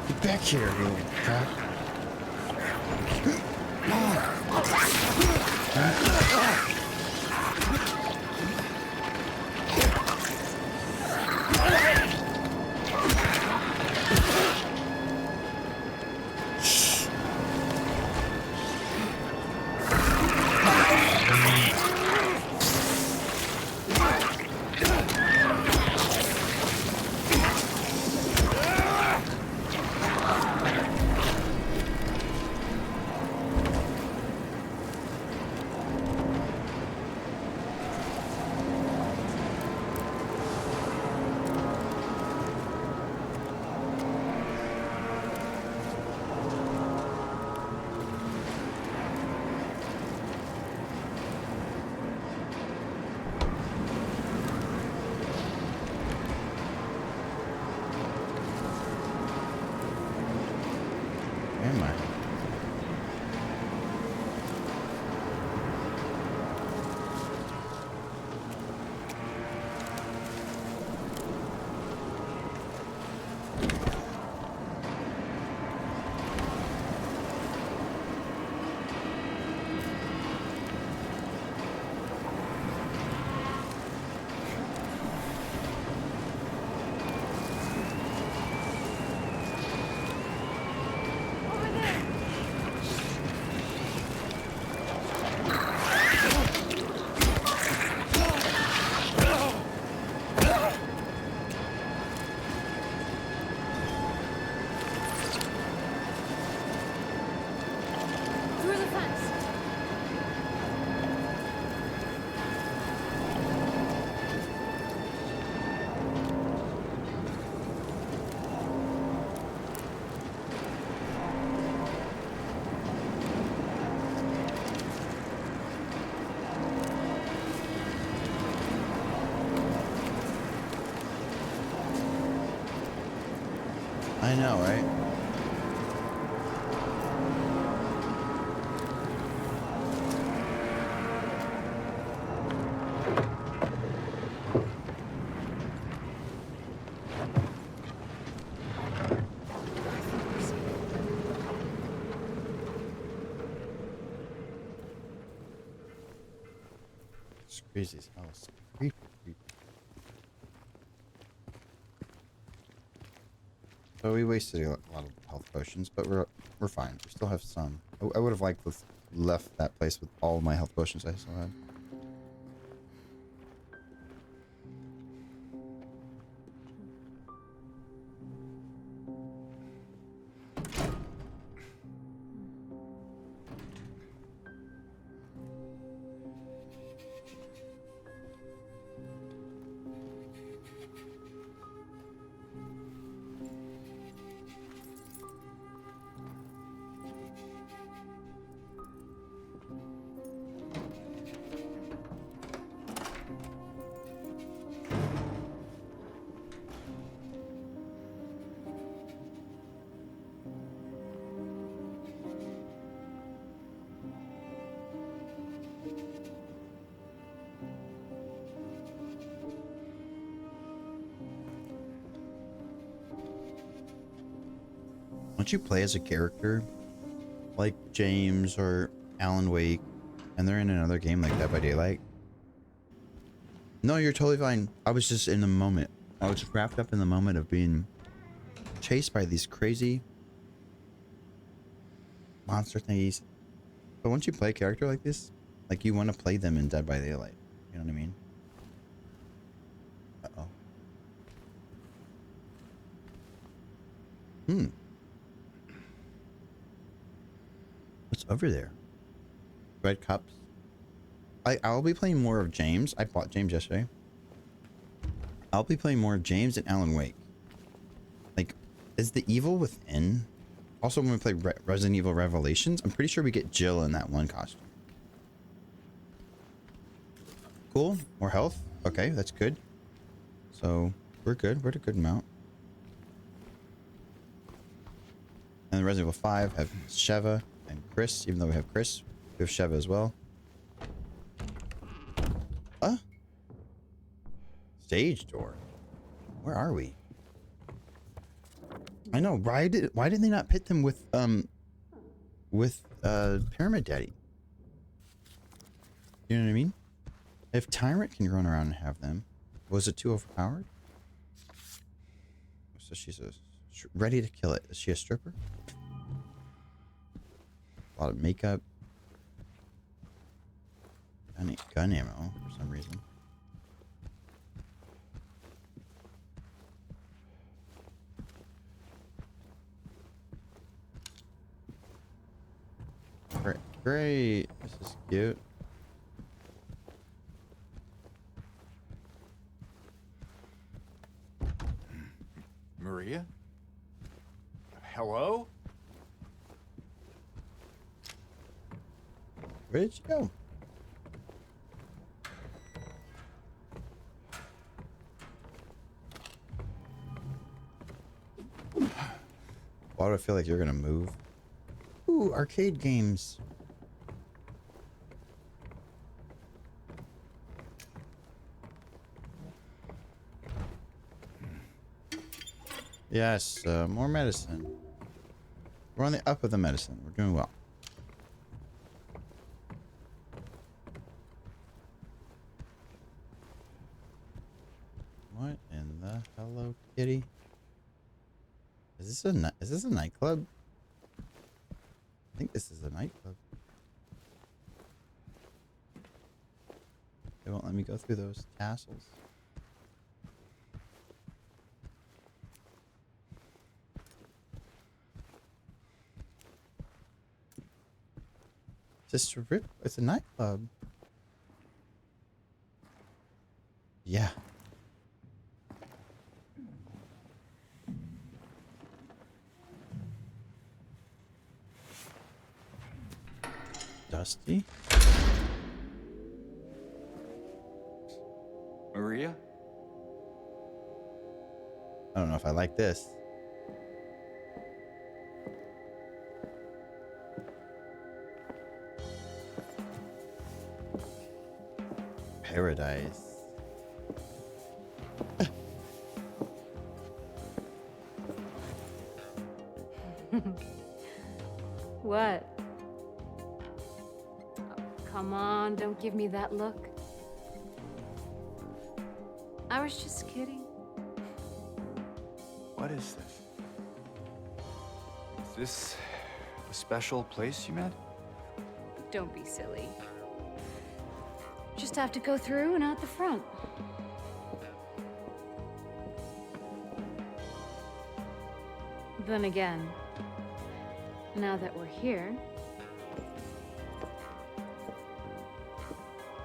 Get back here, you little crap. Where am I? Through the fence. I know, right? It's crazy as hell. It's creepy, creepy. So we wasted a lot of health potions, but we're fine. We still have some. I would have liked to have left that place with all my health potions I still had. once you play as a character like James or Alan Wake, and they're in another game like Dead by Daylight. No, you're totally fine. I was just in the moment. I was wrapped up in the moment of being chased by these crazy monster thingies. But once you play a character like this, like you want to play them in Dead by Daylight. You know what I mean? Uh-oh. What's over there? Red cups. I'll be playing more of James. I bought James yesterday. I'll be playing more of James and Alan Wake. Like, is the evil within? Also, when we play Resident Evil Revelations, I'm pretty sure we get Jill in that one costume. Cool. More health. Okay, that's good. So, we're good. We're at a good amount. And Resident Evil 5 have Sheva and Chris. Even though we have Chris, we have Sheva as well. Stage door. Where are we? I know. Why did they not pit them with Pyramid Daddy? You know what I mean? If Tyrant can run around and have them, was it too overpowered? So she's ready to kill it. Is she a stripper? A lot of makeup. Gun ammo for some reason. Great. This is cute. Maria? Hello? Where did she go? Why do I feel like you're gonna move? Ooh, arcade games. Yes, more medicine. We're on the up of the medicine. We're doing well. What in the Hello Kitty? Is this a nightclub? I think this is a nightclub. They won't let me go through those tassels. Just a rip. It's a nightclub. Yeah. Dusty. Maria? I don't know if I like this. Paradise. What? Oh, come on, don't give me that look. I was just kidding. What is this? Is this a special place you met? Don't be silly. Just have to go through and out the front. Then again, now that we're here,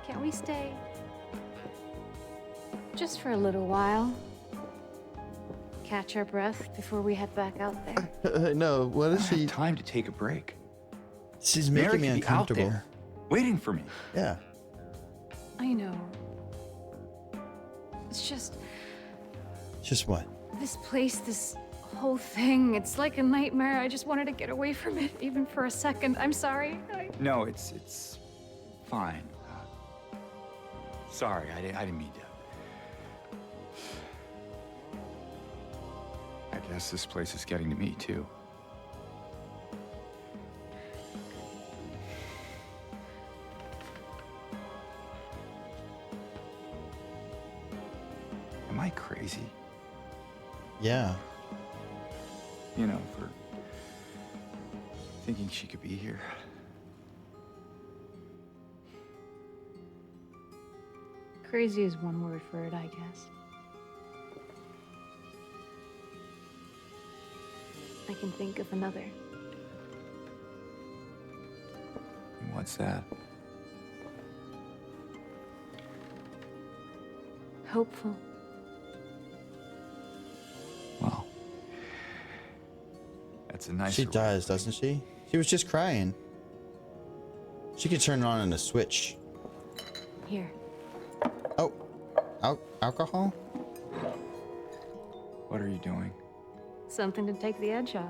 can't we stay? Just for a little while. Catch our breath before we head back out there. No, what is I don't she? have time to take a break. She's Mary making me could be out uncomfortable. there, waiting for me. Yeah. I know. It's just Just what? this place, this whole thing. It's like a nightmare. I just wanted to get away from it, even for a second. I'm sorry. No, it's fine. Sorry, I didn't mean to. I guess this place is getting to me too. Yeah. You know, for thinking she could be here. Crazy is one word for it, I guess. I can think of another. What's that? Hopeful. Well, that's a nice. She does, doesn't she? She was just crying. She could turn it on in a switch. Here. Oh, alcohol? What are you doing? Something to take the edge off.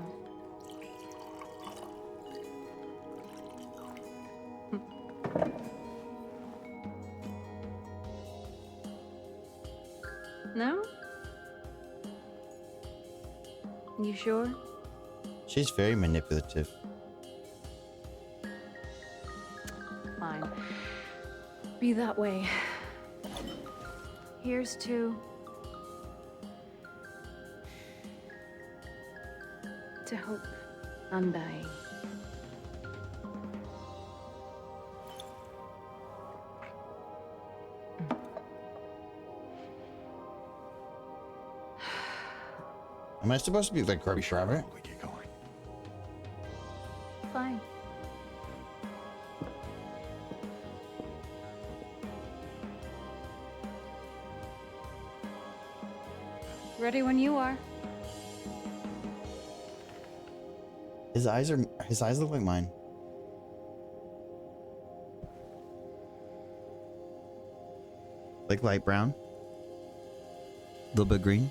No? You sure? She's very manipulative. Fine. Be that way. Here's to hope undying. Am I supposed to be like Garbage Rabbit? We get going. Fine. Ready when you are. His eyes look like mine. Like light brown. A little bit green.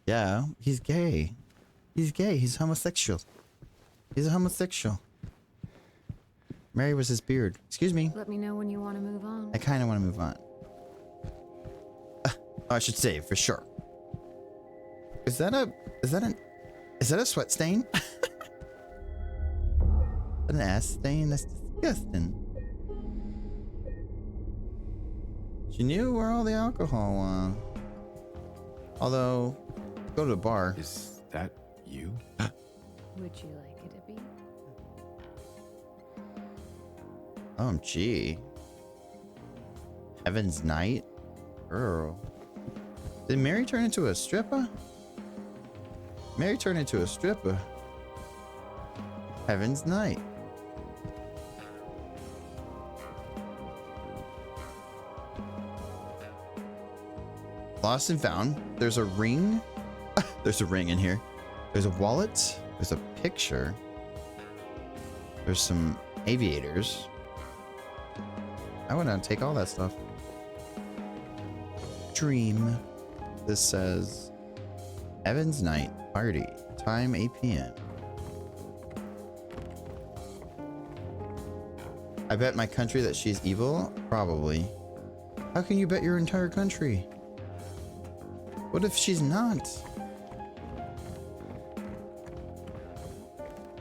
Yeah, he's gay. He's gay. He's homosexual. He's a homosexual. Mary was his beard. Excuse me. Let me know when you want to move on. I kind of want to move on. I should save for sure. Is that a sweat stain? An ass stain? That's disgusting. She knew where all the alcohol was. Although, go to the bar. Is that you? Would you like it to be? OMG. Heaven's Night? Girl. Did Mary turn into a stripper? Mary turned into a stripper. Heaven's Night. Lost and found. There's a ring. There's a ring in here. There's a wallet. There's a picture. There's some aviators. I want to take all that stuff. Dream. This says Heaven's Night party. Time 8 p.m. I bet my country that she's evil? Probably. How can you bet your entire country? What if she's not?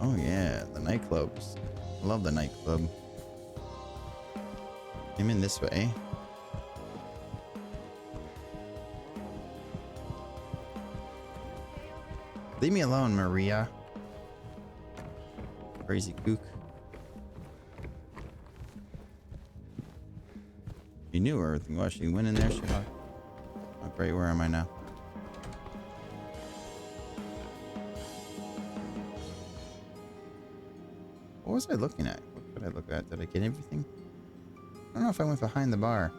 Oh yeah, the nightclubs. I love the nightclub. I'm in this way. Leave me alone, Maria. Crazy kook. She knew where everything was. She went in there. She looked. Oh, great. Where am I now? What was I looking at? What did I look at? Did I get everything? I don't know if I went behind the bar.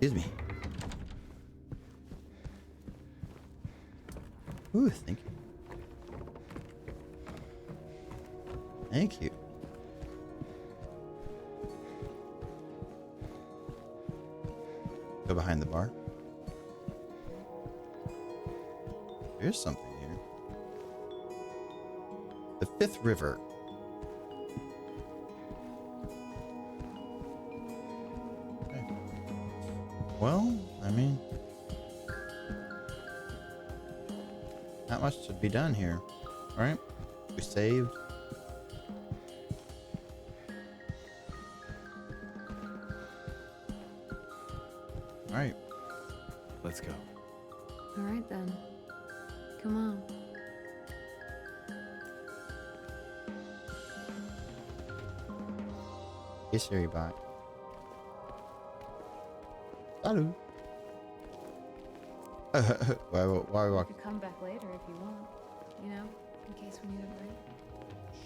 Excuse me. Ooh, thank you. Thank you. Go behind the bar. There's something here. The Fifth River. Okay. Well, I mean, not much to be done here. Alright. We saved. Alright. Let's go. All right then. Come on. Hey Siri bot. Hello. why You walk? could come back later if you want. You know, in case we need a break.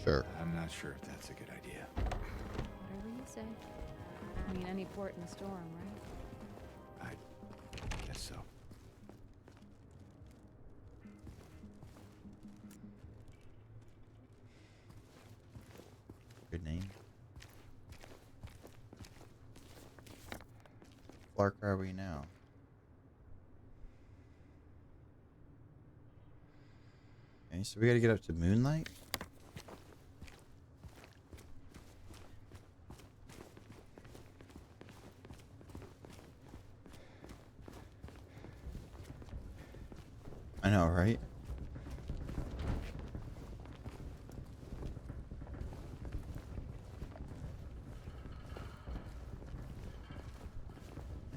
Sure. I'm not sure if that's a good idea. Whatever you say. I mean, any port in a storm, right? I guess so. Good name. Clark, are we now? Okay, so we gotta get up to Moonlight. I know, right?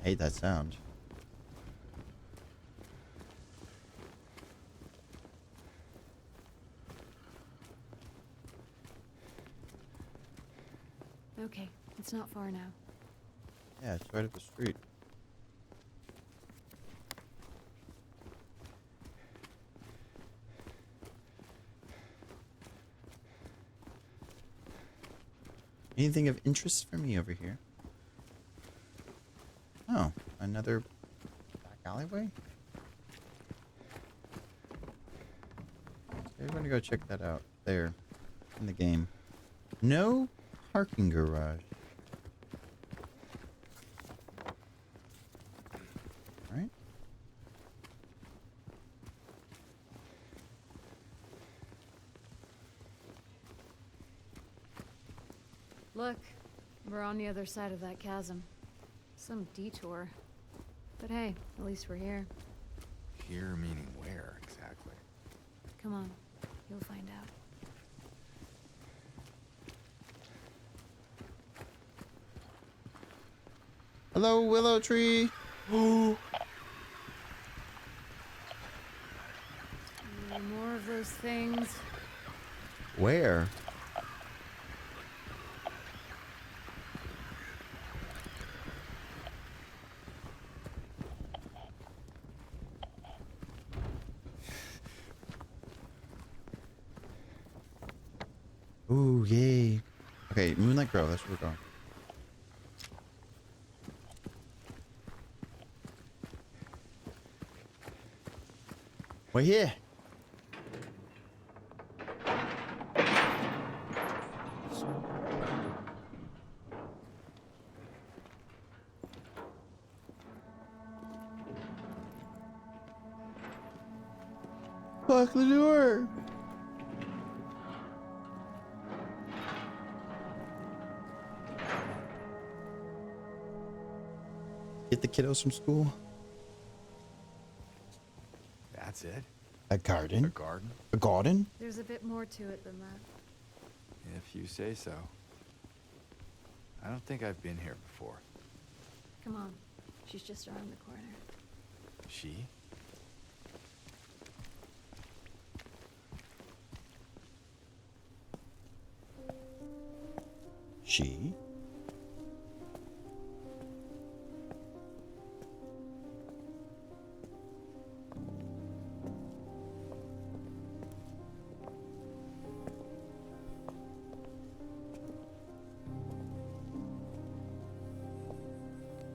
I hate that sound. Okay, it's not far now. Yeah, it's right up the street. Anything of interest for me over here? Oh, another back alleyway? We're gonna go check that out there in the game. No parking garage. Right? Look, we're on the other side of that chasm. Some detour. But hey, at least we're here. Here meaning where exactly? Come on, you'll find out. Hello, willow tree. More of those things. Where? Ooh, yay. Okay, Moonlight Grove, that's where we're going. We're here. Lock the door. Get the kiddos from school. That's it? A A garden? garden? A garden? There's a bit more to it than that. If you say so. I don't think I've been here before. Come on, she's just around the corner. She? She?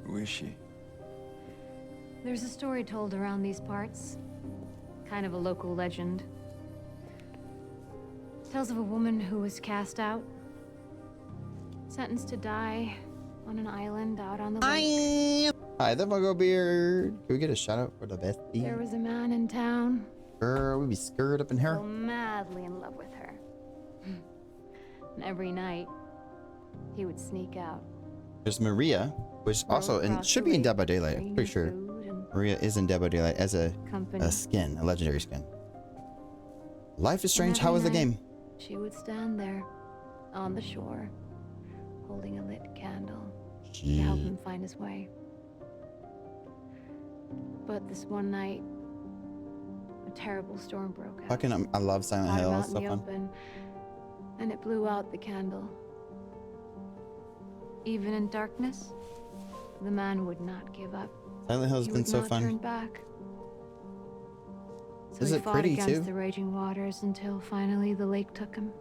Who is she? There's a story told around these parts. Kind of a local legend. Tells of a woman who was cast out. Sentenced to die on an island out on the lake. Hi, the Muggle Beard. Can we get a shout out for the bestie? There was a man in town. Girl, we be scared up in here. Fell madly in love with her. And every night, he would sneak out. There's Maria, which also should be in Dead by Daylight. I'm pretty sure Maria is in Dead by Daylight as a skin, a legendary skin. Life is strange. And How was the every game? night, She would stand there, on the shore, holding a lit candle to help him find his way. But this one night, a terrible storm broke out. Fucking, I love Silent Brought him Hill. out It's in so the fun. open, and it blew out the candle. Even in darkness, the man would not give up. Silent Hill has He been would so not fun. turn back. So Is he it fought pretty, against too? the raging waters until finally the lake took him.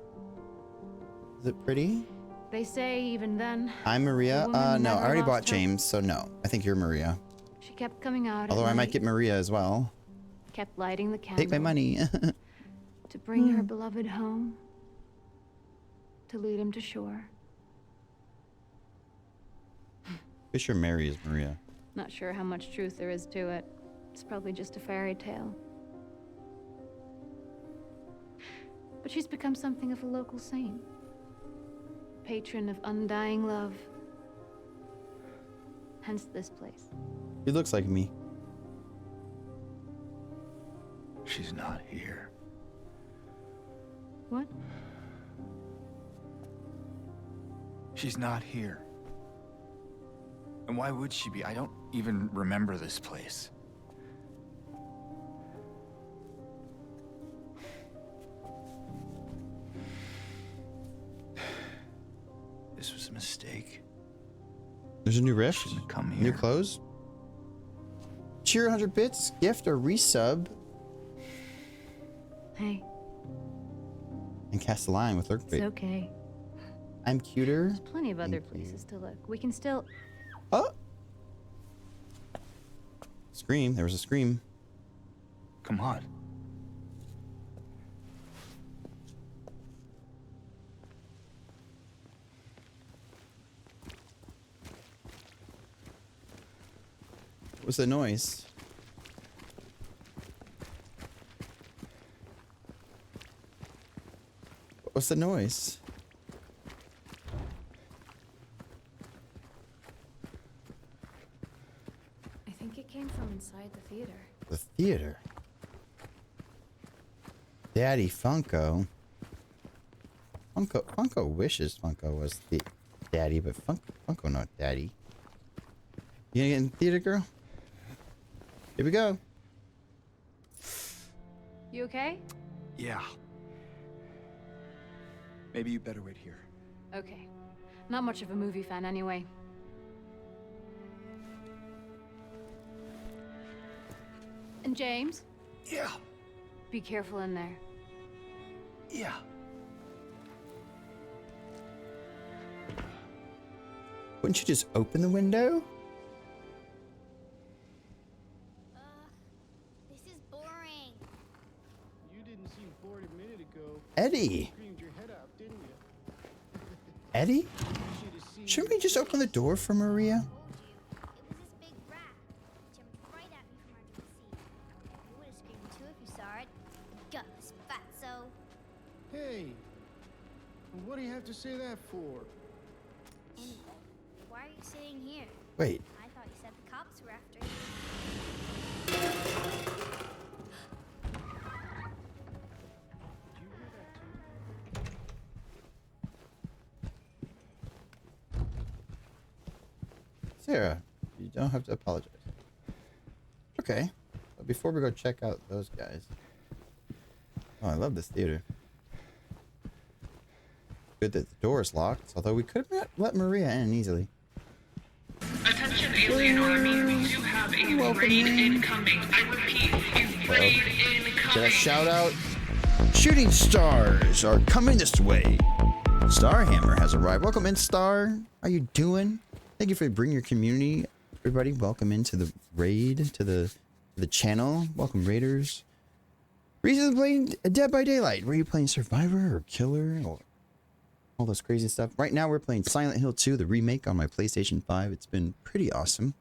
Is it pretty? They say even then, I'm Maria. The woman No, I never already lost bought hope. James, so no. I think you're Maria. she kept coming out. Although at I might night, get Maria as well. kept lighting the candle Take my money. to bring her beloved home, to lead him to shore. Fisher Mary is Maria. Not sure how much truth there is to it. It's probably just a fairy tale. But she's become something of a local saint. Patron of undying love. Hence this place. He looks like me. She's not here. What? She's not here. And why would she be? I don't even remember this place. This was a mistake. There's a new rift. Shouldn't have come New here. clothes. Cheer 100 bits, gift or resub, Hey, and cast a line with Lurk it's Bait. okay. I'm cuter. There's plenty of other Thank you. places to look. We can still... Oh! Scream. There was a scream. Come on. What was the noise? What was the noise? I think it came from inside the theater. The theater. Daddy Funko. Funko wishes Funko was the daddy, but Funko not daddy. You gonna get in the theater, girl? Here we go. You okay? Yeah. Maybe you better wait here. Okay. Not much of a movie fan anyway. And James, Yeah. be careful in there. Yeah. Wouldn't you just open the window? This is boring. You didn't seem bored a minute ago. Eddie. Screamed your head off, didn't you? Eddie? You should have seen Shouldn't we just open the door for Maria? Told you. It was this big rat. It jumped right at me from under the seat. You would have screamed too if you saw it. Guts, fatso. Hey, what do you have to say that for? Anyway, why are you sitting here? Wait, I thought you said the cops were after you. Did you hear that too? Sarah, you don't have to apologize. Okay, but before we go check out those guys. Oh, I love this theater. Good that the door is locked, although we could not let Maria in easily. Attention alien army, we do have a raid incoming. I repeat, a raid incoming. Should I shout out? Shooting stars are coming this way. Starhammer has arrived. Welcome in, Star. How you doing? Thank you for bringing your community. Everybody, welcome into the raid, to the channel. Welcome, Raiders. Recently playing Dead by Daylight. Were you playing Survivor or Killer or all those crazy stuff? Right now, we're playing Silent Hill 2, the remake on my PlayStation 5. It's been pretty awesome.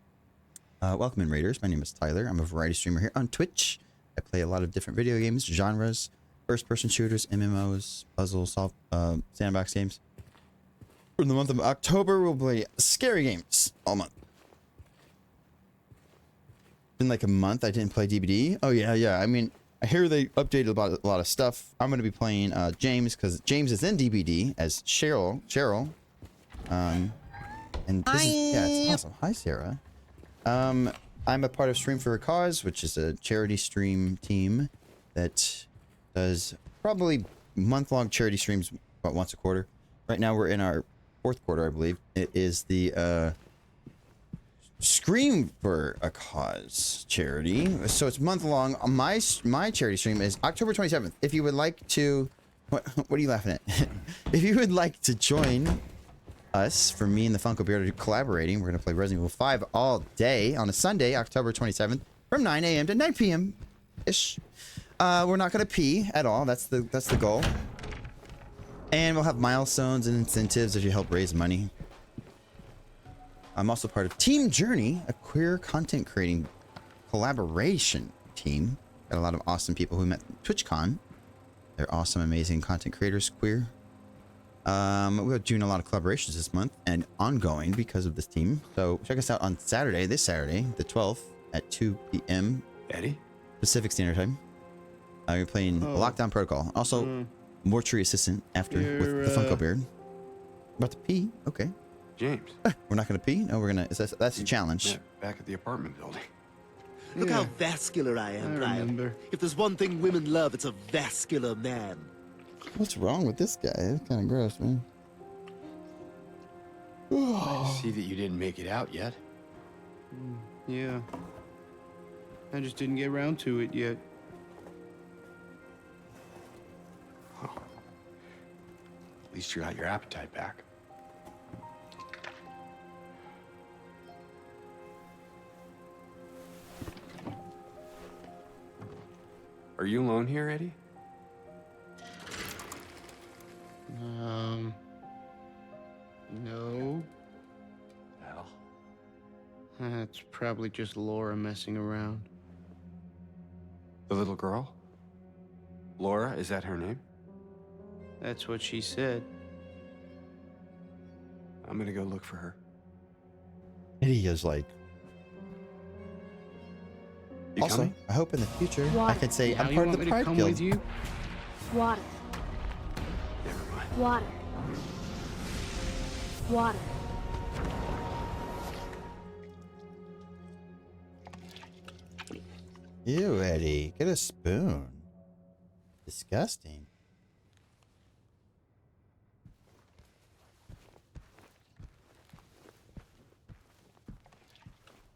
Welcome in, Raiders. My name is Tyler. I'm a variety streamer here on Twitch. I play a lot of different video games, genres, first-person shooters, MMOs, puzzles, sandbox games. For the month of October, we'll play scary games all month. Been like a month I didn't play DBD. Oh yeah. I mean, I hear they updated about a lot of stuff. I'm gonna be playing James because James is in DBD as Cheryl. And this is, yeah, it's awesome. Hi, Sarah. I'm a part of Stream for a Cause, which is a charity stream team that does probably month-long charity streams about once a quarter. Right now we're in our 4th quarter, I believe. It is the Scream for a Cause charity. So it's month-long. My charity stream is October 27th. If you would like to... What are you laughing at? If you would like to join us, for me and the Funko Beard collaborating, we're going to play Resident Evil 5 all day on a Sunday, October 27th, from 9 a.m. to 9 p.m. ish. We're not going to pee at all. That's the goal. And we'll have milestones and incentives if you help raise money. I'm also part of Team Journey, a queer content creating collaboration team. Got a lot of awesome people who met at TwitchCon. They're awesome, amazing content creators, queer. We're doing a lot of collaborations this month and ongoing because of this team. So check us out on Saturday, this Saturday, the 12th at 2 p.m. Eddie? Pacific Standard Time. We're playing Lockdown Protocol. Also, Mortuary Assistant after with the Funko Beard. About to pee? Okay. James. We're not going to pee? No, we're going to... That's a challenge. Yeah, back at the apartment building. Look how vascular I am, Kyle. remember. If there's one thing women love, it's a vascular man. What's wrong with this guy? It's kind of gross, man. I see that you didn't make it out yet. Yeah. I just didn't get around to it yet. At least you got your appetite back. Are you alone here, Eddie? No. Well, That's probably just Laura messing around. the little girl? Laura, is that her name? That's what she said. I'm gonna go look for her. Eddie is like... You also, coming? I hope in the future I Water. can say Now I'm you part of want the me to Pride come Guild. with you? Water. Never mind. Water. Water. Ew, Eddie. Get a spoon. Disgusting.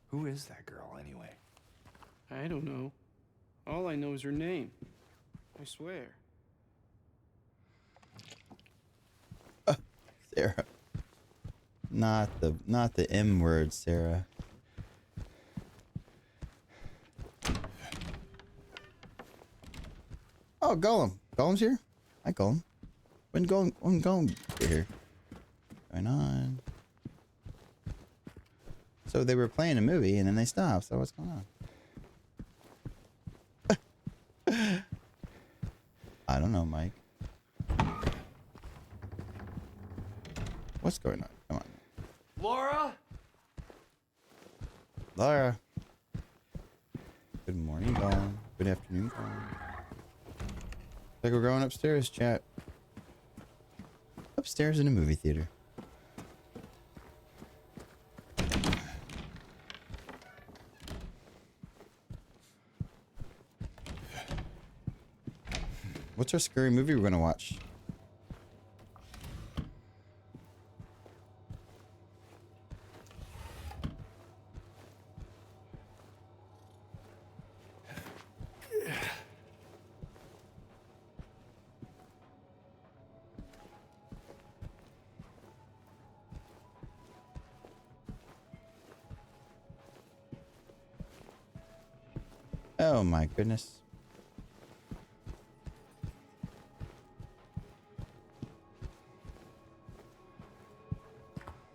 Who is that girl, anyway? I don't know. All I know is her name. I swear. Sarah. Not the M word, Sarah. Oh, Gollum. Gollum's here? Hi, Gollum. When Gollum get here? What's going on? So they were playing a movie and then they stopped. So what's going on? I don't know, Mike. What's going on? Come on. Laura? Laura. Good morning, Gollum. Good afternoon, Gollum. Like we're going upstairs, chat. Upstairs in a movie theater. What's our scary movie we're gonna watch? Oh my goodness.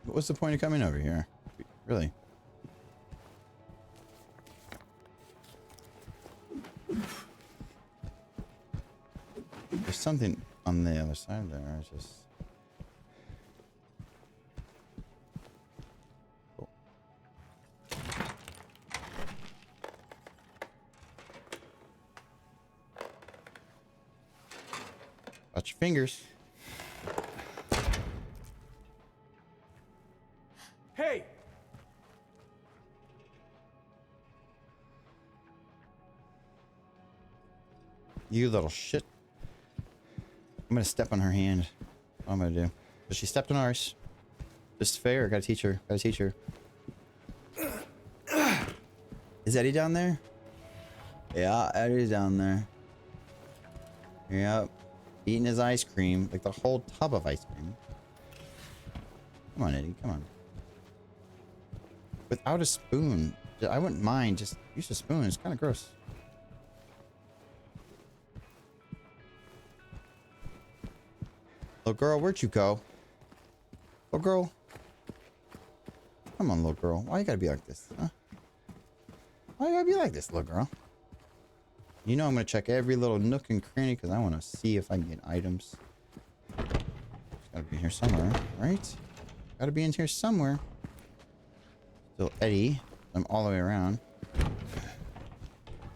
What's the point of coming over here? Really? There's something on the other side there. It's just... Cool. Watch your fingers. Hey! You little shit. I'm gonna step on her hand. What I'm gonna do. But she stepped on ours. Just fair. Gotta teach her. Gotta teach her. Is Eddie down there? Yeah, Eddie's down there. Yep. Eating his ice cream. Like the whole tub of ice cream. Come on, Eddie. Come on. Without a spoon. I wouldn't mind. Just use a spoon. It's kind of gross. Little girl, where'd you go? Little girl. Come on, little girl. Why you gotta be like this, huh? Why you gotta be like this, little girl? You know I'm gonna check every little nook and cranny because I want to see if I can get items. It's gotta be here somewhere, right? Gotta be in here somewhere. Still Eddie. I'm all the way around.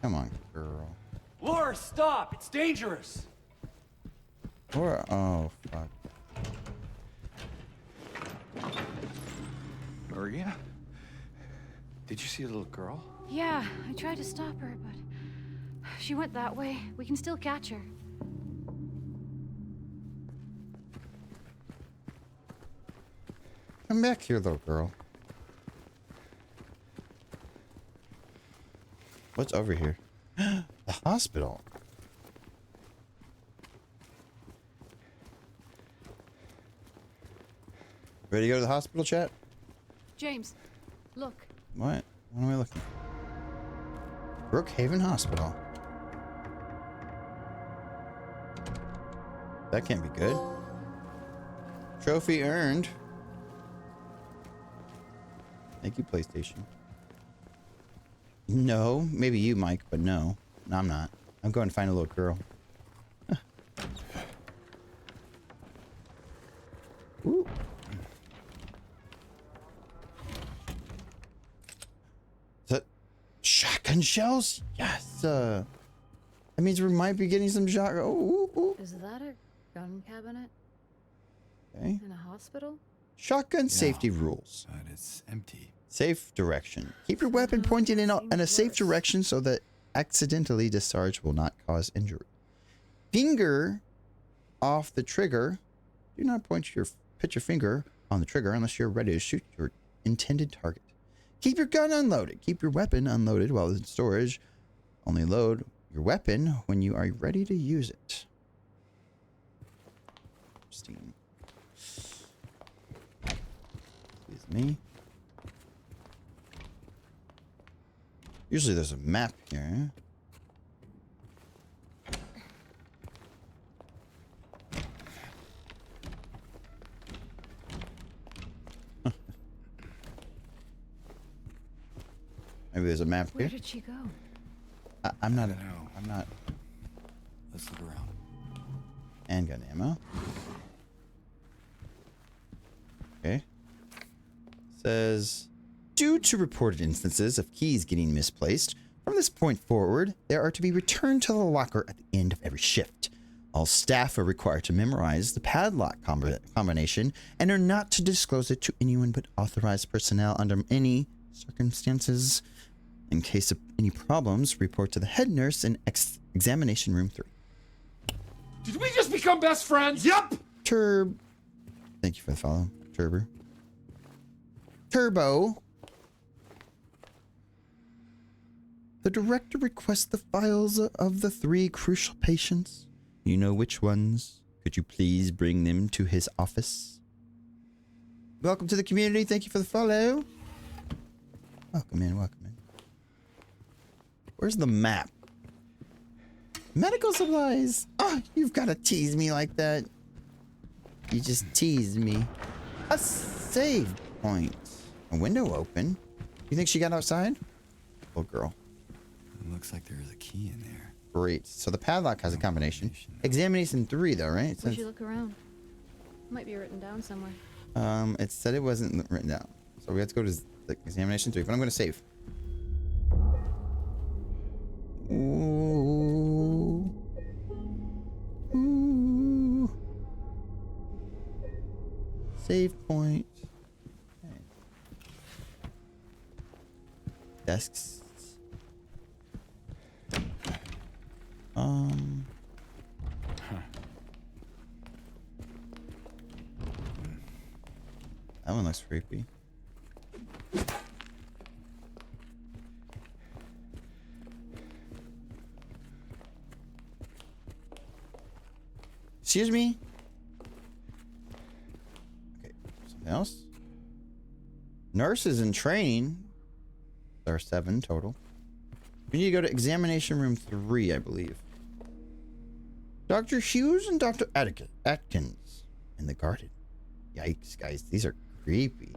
Come on, girl. Laura, stop! It's dangerous! Or oh fuck. Maria? Did you see a little girl? Yeah, I tried to stop her, but she went that way. We can still catch her. Come back here, little girl. What's over here? The hospital. Ready to go to the hospital, chat? James, look. What? What am I looking at? Brookhaven Hospital. That can't be good. Trophy earned. Thank you, PlayStation. No, maybe you, Mike, but no. No, I'm not. I'm going to find a little girl. Ooh. Is that shotgun shells? Yes. That means we might be getting some shotgun. Oh, ooh, ooh. Is that a gun cabinet Okay. in a hospital? Shotgun safety rules. But it's empty. Safe direction. Keep your weapon pointed in a safe direction so that accidentally discharge will not cause injury. Finger off the trigger. Do not put your finger on the trigger unless you're ready to shoot your intended target. Keep your gun unloaded. Keep your weapon unloaded while in storage. Only load your weapon when you are ready to use it. Steam. Excuse me. Usually there's a map here. Maybe there's a map Where here. did she go? I'm not. I don't know. I'm not. Let's look around. Handgun ammo. Okay. Says, due to reported instances of keys getting misplaced, from this point forward, they are to be returned to the locker at the end of every shift. All staff are required to memorize the padlock combination and are not to disclose it to anyone but authorized personnel under any circumstances. In case of any problems, report to the head nurse in examination room 3. Did we just become best friends? Yup! Turb. Thank you for the follow, Turbo. Turbo. The director requests the files of the 3 crucial patients. You know which ones. Could you please bring them to his office? Welcome to the community. Thank you for the follow. Welcome in, welcome in. Where's the map? Medical supplies. Oh, you've got to tease me like that. You just teased me. A save point. A window open. You think she got outside? Oh, girl. It looks like there is a key in there. Great. So the padlock has a combination. Examination 3, though, right? We should look around. Might be written down somewhere. It said it wasn't written down. So we have to go to the examination 3, but I'm going to save. Ooh. Ooh. Save point. Okay. Desks. That one looks creepy. Excuse me? Okay, something else? Nurses in training. There are 7 total. We need to go to examination room 3, I believe. Dr. Hughes and Dr. Atkins in the garden. Yikes, guys. These are creepy.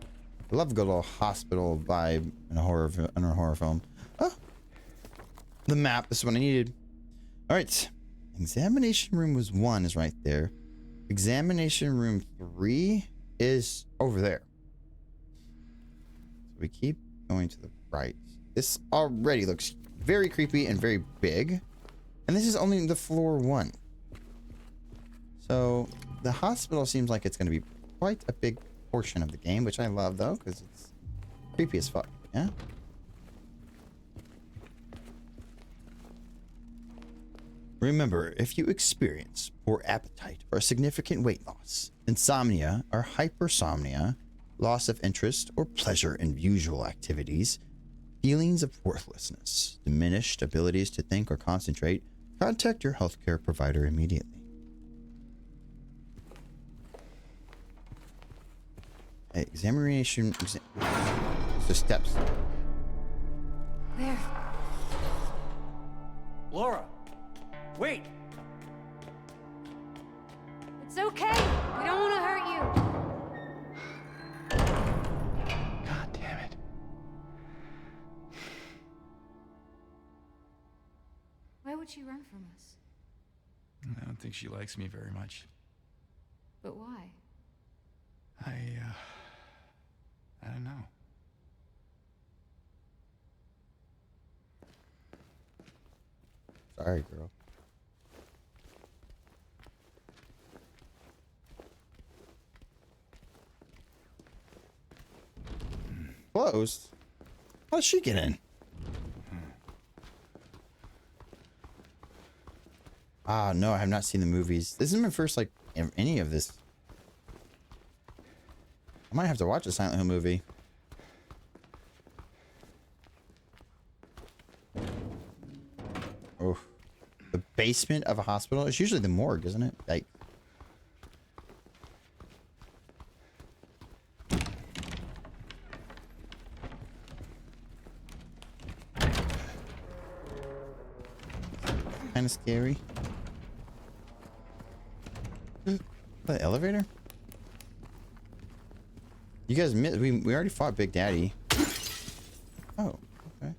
I love a good little hospital vibe in a horror film. Oh, the map. This is what I needed. All right. Examination room was 1 is right there. Examination room 3 is over there. So we keep going to the right. This already looks very creepy and very big. And this is only the floor 1. So the hospital seems like it's going to be quite a big portion of the game, which I love though, because it's creepy as fuck. Yeah. Remember, if you experience poor appetite or significant weight loss, insomnia or hypersomnia, loss of interest or pleasure in usual activities, feelings of worthlessness, diminished abilities to think or concentrate, contact your healthcare provider immediately. Examination. The steps. There. Laura, wait. It's okay. We don't want to hurt you. God damn it. Why would she run from us? I don't think she likes me very much. But why? I don't know. Sorry, girl. Closed? How did she get in? Ah, no, I have not seen the movies. This is my first, like, any of this. I might have to watch a Silent Hill movie. Oh, the basement of a hospital? It's usually the morgue, isn't it? Like, kind of scary. The elevator? You guys missed. We already fought Big Daddy. Oh, okay.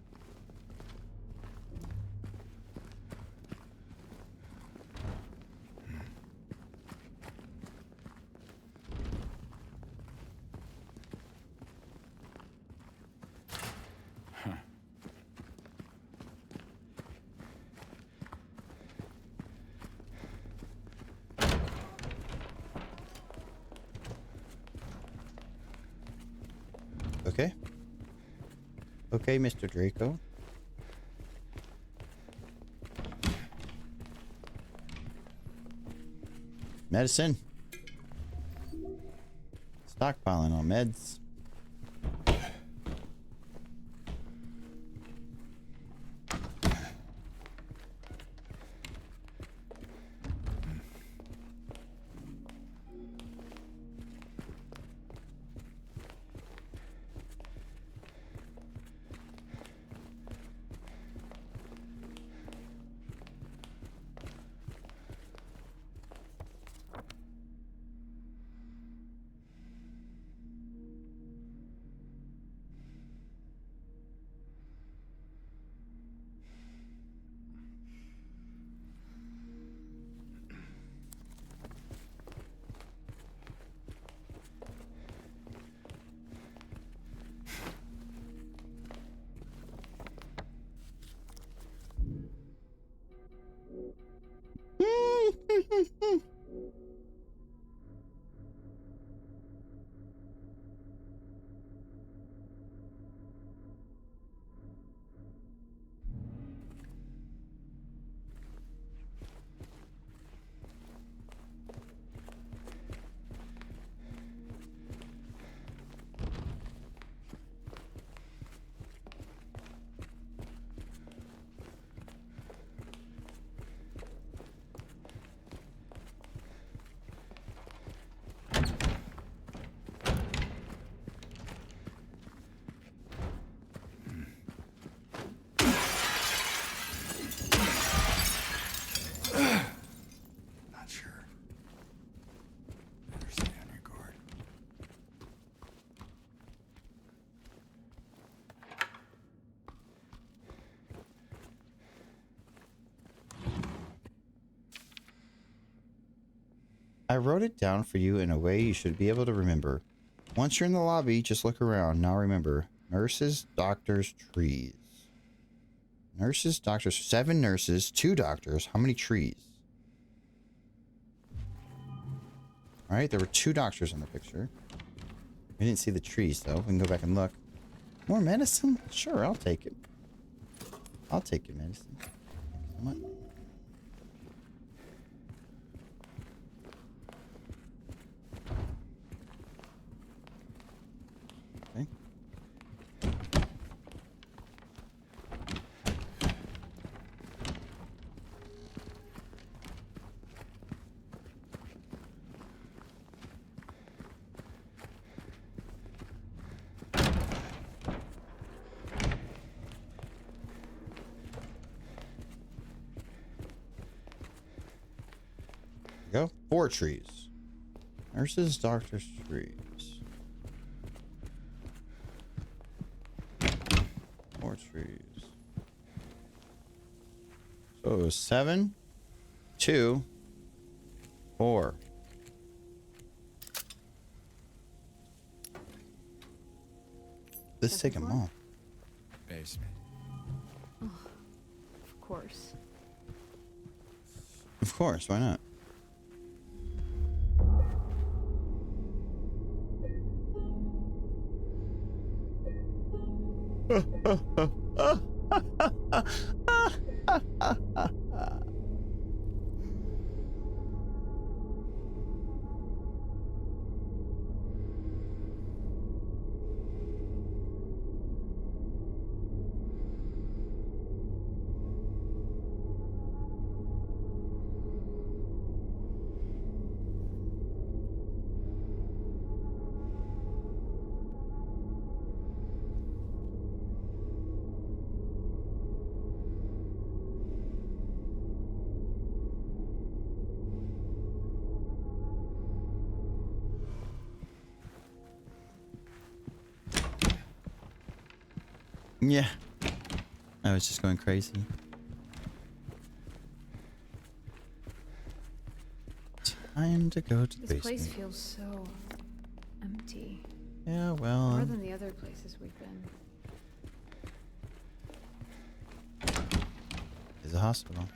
Okay. Okay, Mr. Draco. Medicine. Stockpiling on meds. I wrote it down for you in a way you should be able to remember. Once you're in the lobby, just look around. Now remember, nurses, doctors, trees. Nurses, doctors, 7 nurses, 2 doctors. How many trees? All right, there were 2 doctors in the picture. We didn't see the trees, though. We can go back and look. More medicine? Sure, I'll take it. I'll take your medicine. Thank you so much. Go. 4 trees. Nurses, doctors, trees. 4 trees. So 7, 2, 4. Let's take them all. Basement. Of course. Of course, why not? Yeah. I was just going crazy. Time to go to the This place basement. feels so empty. Yeah, well. More than the other places we've been. It's a hospital.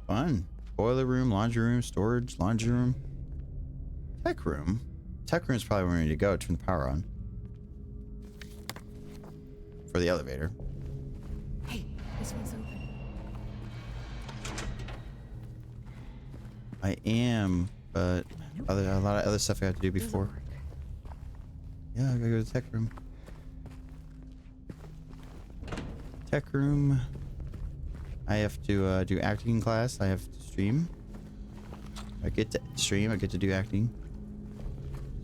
Fun. Boiler room, laundry room, storage, laundry room. Tech room. Tech room is probably where we need to go. Turn the power on. For the elevator. Hey, this one's open. I am, but a lot of other stuff I have to do Doesn't before. work. Yeah, I gotta go to the tech room. Tech room. I have to do acting class. I have to stream. I get to stream. I get to do acting.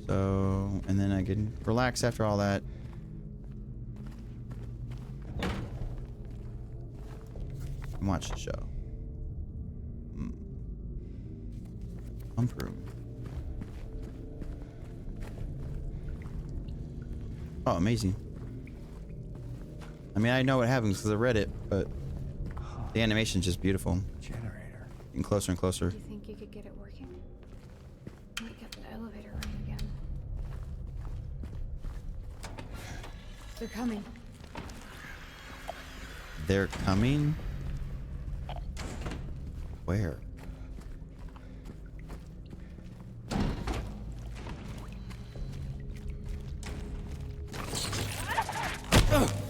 So, and then I can relax after all that. And watch the show. Pump room. Oh, amazing. I mean, I know what happens because I read it, but the animation's just beautiful. Generator. Getting closer and closer. Do you think you could get it working? Might get the elevator running again. They're coming. They're coming? Where?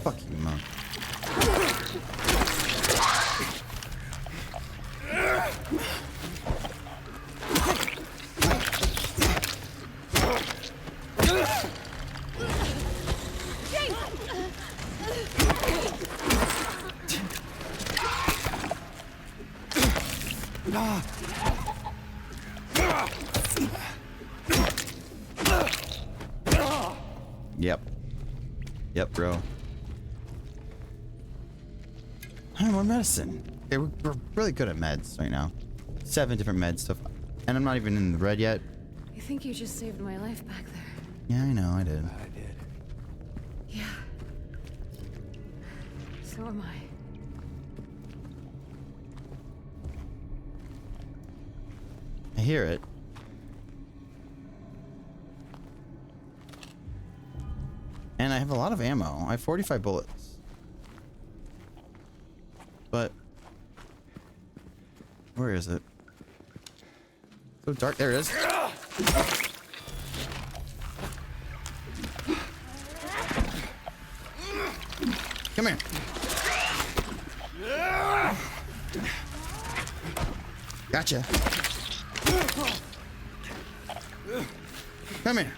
Fuck you, Mom. Yep. Yep, bro. More medicine. Okay, we're really good at meds right now. 7 different meds so far. And I'm not even in the red yet. I think you just saved my life back there. Yeah, I know, I did. I did. Yeah. So am I. I hear it. And I have a lot of ammo. I have 45 bullets. But where is it? So dark. There it is. Come here. Gotcha. Come here.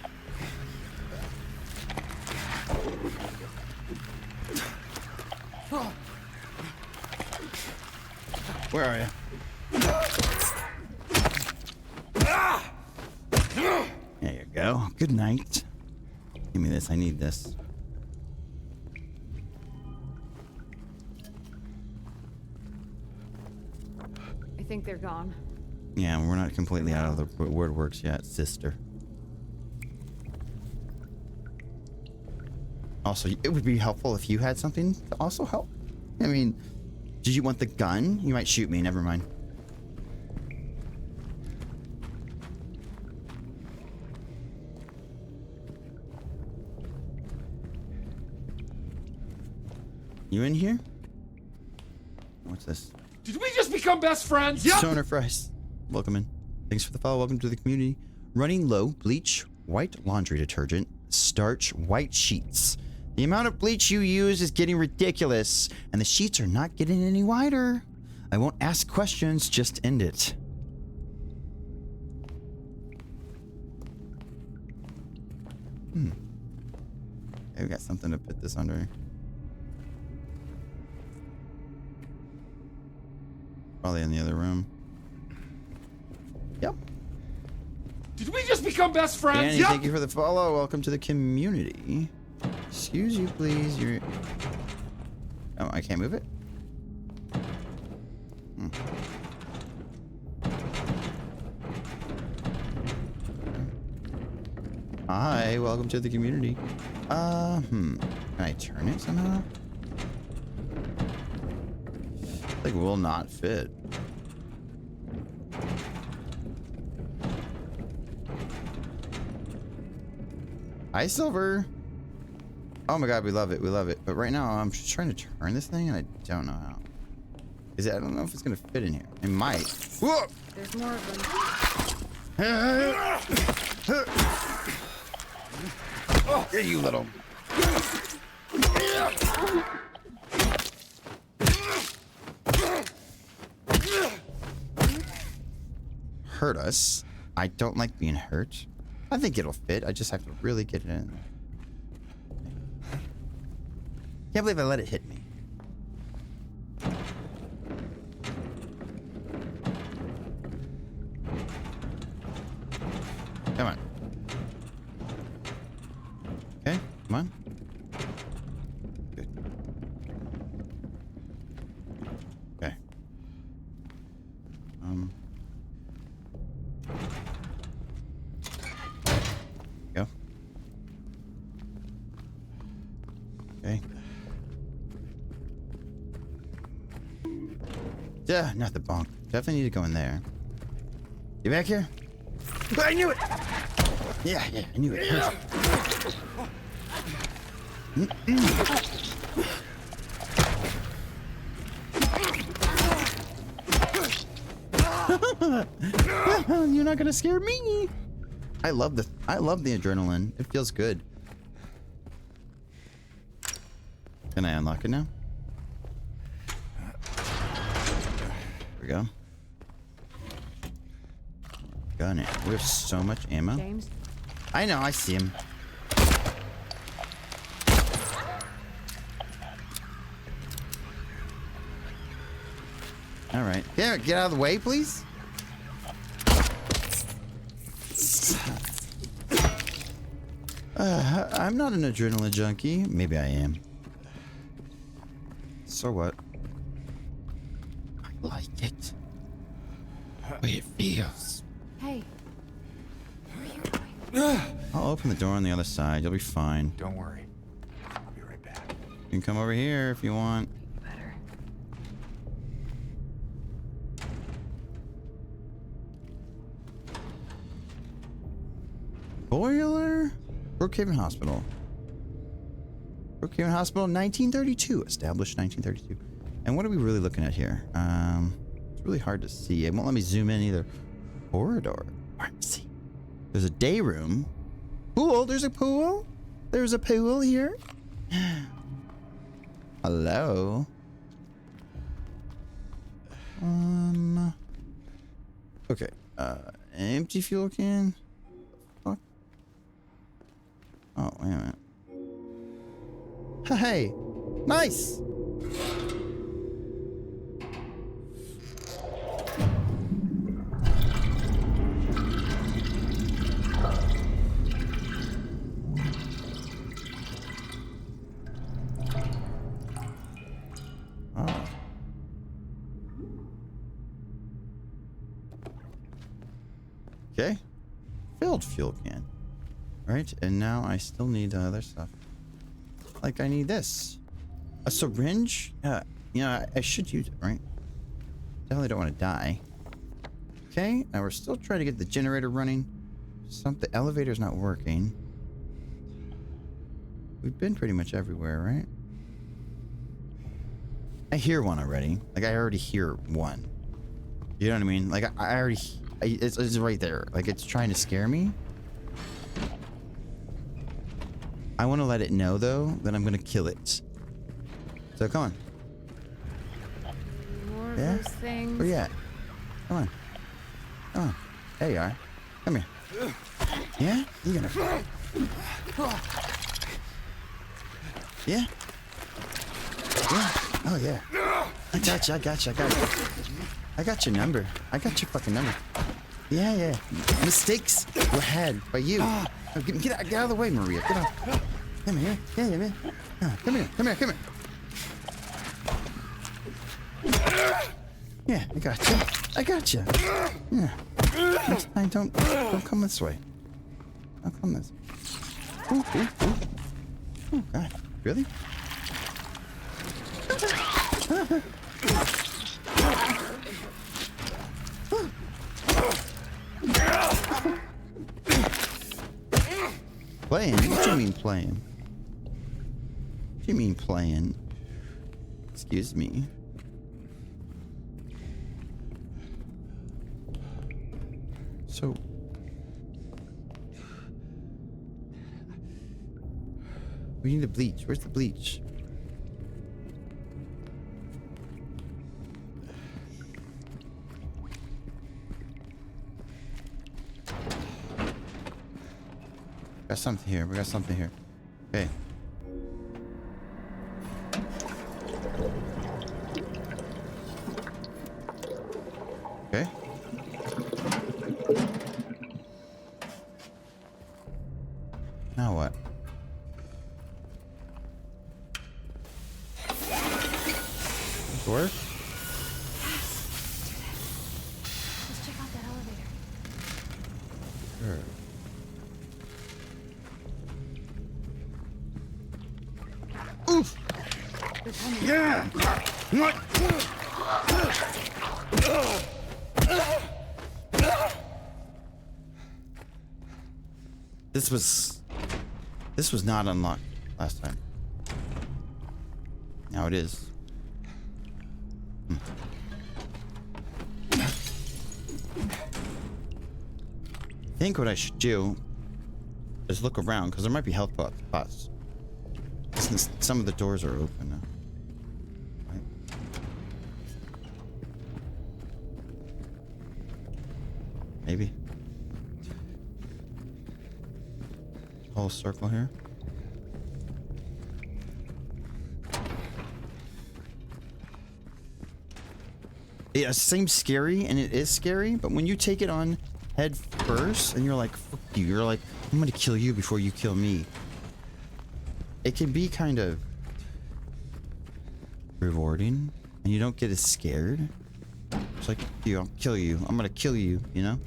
Where are you? There you go. Good night. Give me this. I need this. I think they're gone. Yeah, we're not completely out of the word works yet, sister. Also, it would be helpful if you had something to also help. I mean, did you want the gun? You might shoot me. Never mind. You in here? What's this? Did we just become best friends? Stoner Fries. Welcome in. Thanks for the follow. Welcome to the community. Running low, bleach, white laundry detergent, starch, white sheets. The amount of bleach you use is getting ridiculous, and the sheets are not getting any whiter. I won't ask questions, just end it. Okay, we got something to put this under. Probably in the other room. Yep. Did we just become best friends? Danny, thank you for the follow. Welcome to the community. Excuse you, please. You're... Oh, I can't move it? Hi, welcome to the community. Can I turn it somehow? Like, will not fit. Hi, Silver. Oh my god, we love it. We love it. But right now, I'm just trying to turn this thing, and I don't know how. Is it? I don't know if it's gonna fit in here. It might. Whoa! There's more of them. Here, you little. Hurt us. I don't like being hurt. I think it'll fit. I just have to really get it in. Can't believe I let it hit me. Come on. Okay, come on. Good. Okay. Go. Okay. Yeah, not the bonk. Definitely need to go in there. You back here? I knew it! Yeah, I knew it. You're not gonna scare me. I love the adrenaline. It feels good. Can I unlock it now? There we go. Gun it. We have so much ammo. James? I know, I see him. All right. Yeah, get out of the way, please. I'm not an adrenaline junkie. Maybe I am. So what? I like it. The way it feels. Hey. I'll open the door on the other side. You'll be fine. Don't worry. I'll be right back. You can come over here if you want. Better. Boiler? Brookhaven Hospital. Brookhaven Hospital, 1932. Established 1932. And what are we really looking at here? It's really hard to see. It won't let me zoom in either. Corridor. Alright, let's see. There's a day room. Pool. There's a pool. There's a pool here. Hello. Okay. Empty fuel can. Fuck. Oh, wait a minute. Hey, nice. Oh. Okay. Filled fuel can. All right, and now I still need other stuff. Like I need this. A syringe? You know, I should use it, right? Definitely don't want to die. Okay, now we're still trying to get the generator running. The elevator's not working. We've been pretty much everywhere, right? I hear one already. Like I already hear one. You know what I mean? Like I already, it's right there. Like it's trying to scare me. I want to let it know though that I'm gonna kill it. So come on. More Yeah? of those things. Where you at? Come on. Come on. There you are. Come here. Yeah? You gonna... Yeah? Yeah? Oh yeah. I got you, I got you, I got you. I got your number. I got your fucking number. Yeah, yeah. Mistakes were had by you. Oh, get out of the way, Maria. Get out. Come here. Yeah, yeah, man. Come here. Come here. Come here. Yeah, I got you. I got you. Yeah. Next time, don't come this way. Don't come this way. Ooh, ooh, ooh. Oh, God. Really? Playing? What do you mean playing? What do you mean playing? Excuse me. So... we need the bleach. Where's the bleach? Got something here. We got something here. Okay. Okay. Now what? Door? Let's check out that elevator. Sure. Oof! Yeah! What? This was not unlocked last time. Now it is. I think what I should do is look around because there might be health pots. Since some of the doors are open now. Right. Maybe. Whole circle here. It seems scary, and it is scary, but when you take it on head first, and you're like, fuck you, you're like, I'm gonna kill you before you kill me. It can be kind of rewarding, and you don't get as scared. It's like, I'll kill you. I'm gonna kill you, you know?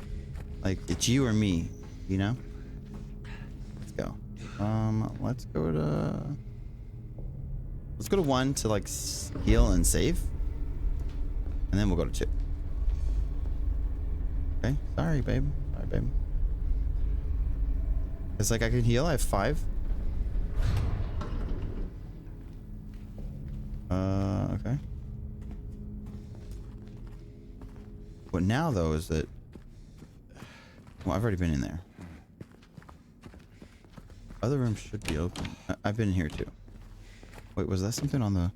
Like, it's you or me, you know? Let's go to 1 to like heal and save. And then we'll go to 2. Okay, sorry, babe. Sorry, babe. It's like I can heal. I have 5. Okay. What now though is that? Well, I've already been in there. Other rooms should be open. I've been in here too. Wait, was that something on the?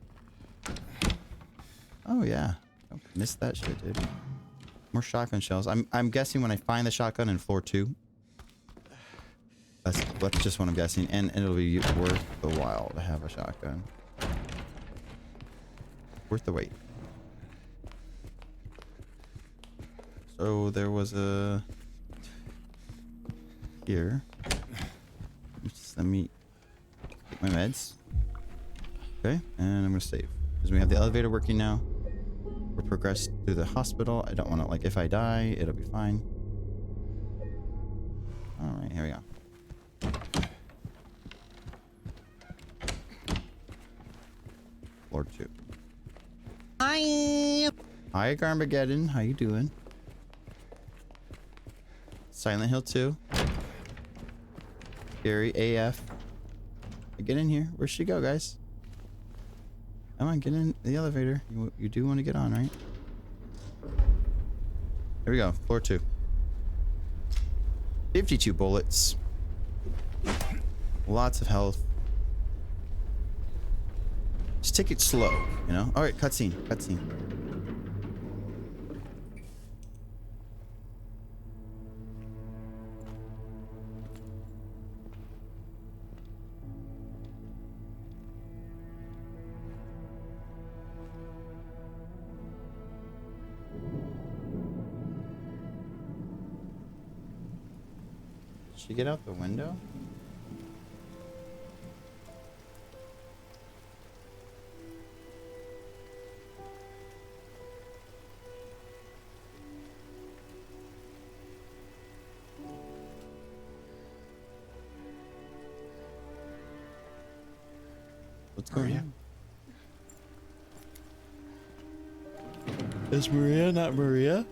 Oh yeah, I missed that shit, dude. More shotgun shells. I'm guessing when I find the shotgun in floor 2. That's just what I'm guessing, and it'll be worth the while to have a shotgun. Worth the wait. So there was a here. Just let me get my meds. Okay, and I'm gonna save because we have the elevator working now. We're progressed through the hospital. I don't want to, like, if I die, it'll be fine. All right, here we go. Floor 2. Hi, Garmageddon. How you doing? Silent Hill 2. Scary AF. Get in here. Where'd she go, guys? Come on, get in the elevator. You do want to get on, right? Here we go. Floor 2. 52 bullets. Lots of health. Just take it slow, you know? Alright, cutscene. Cutscene. Did she get out the window? What's going on? Is Maria not Maria?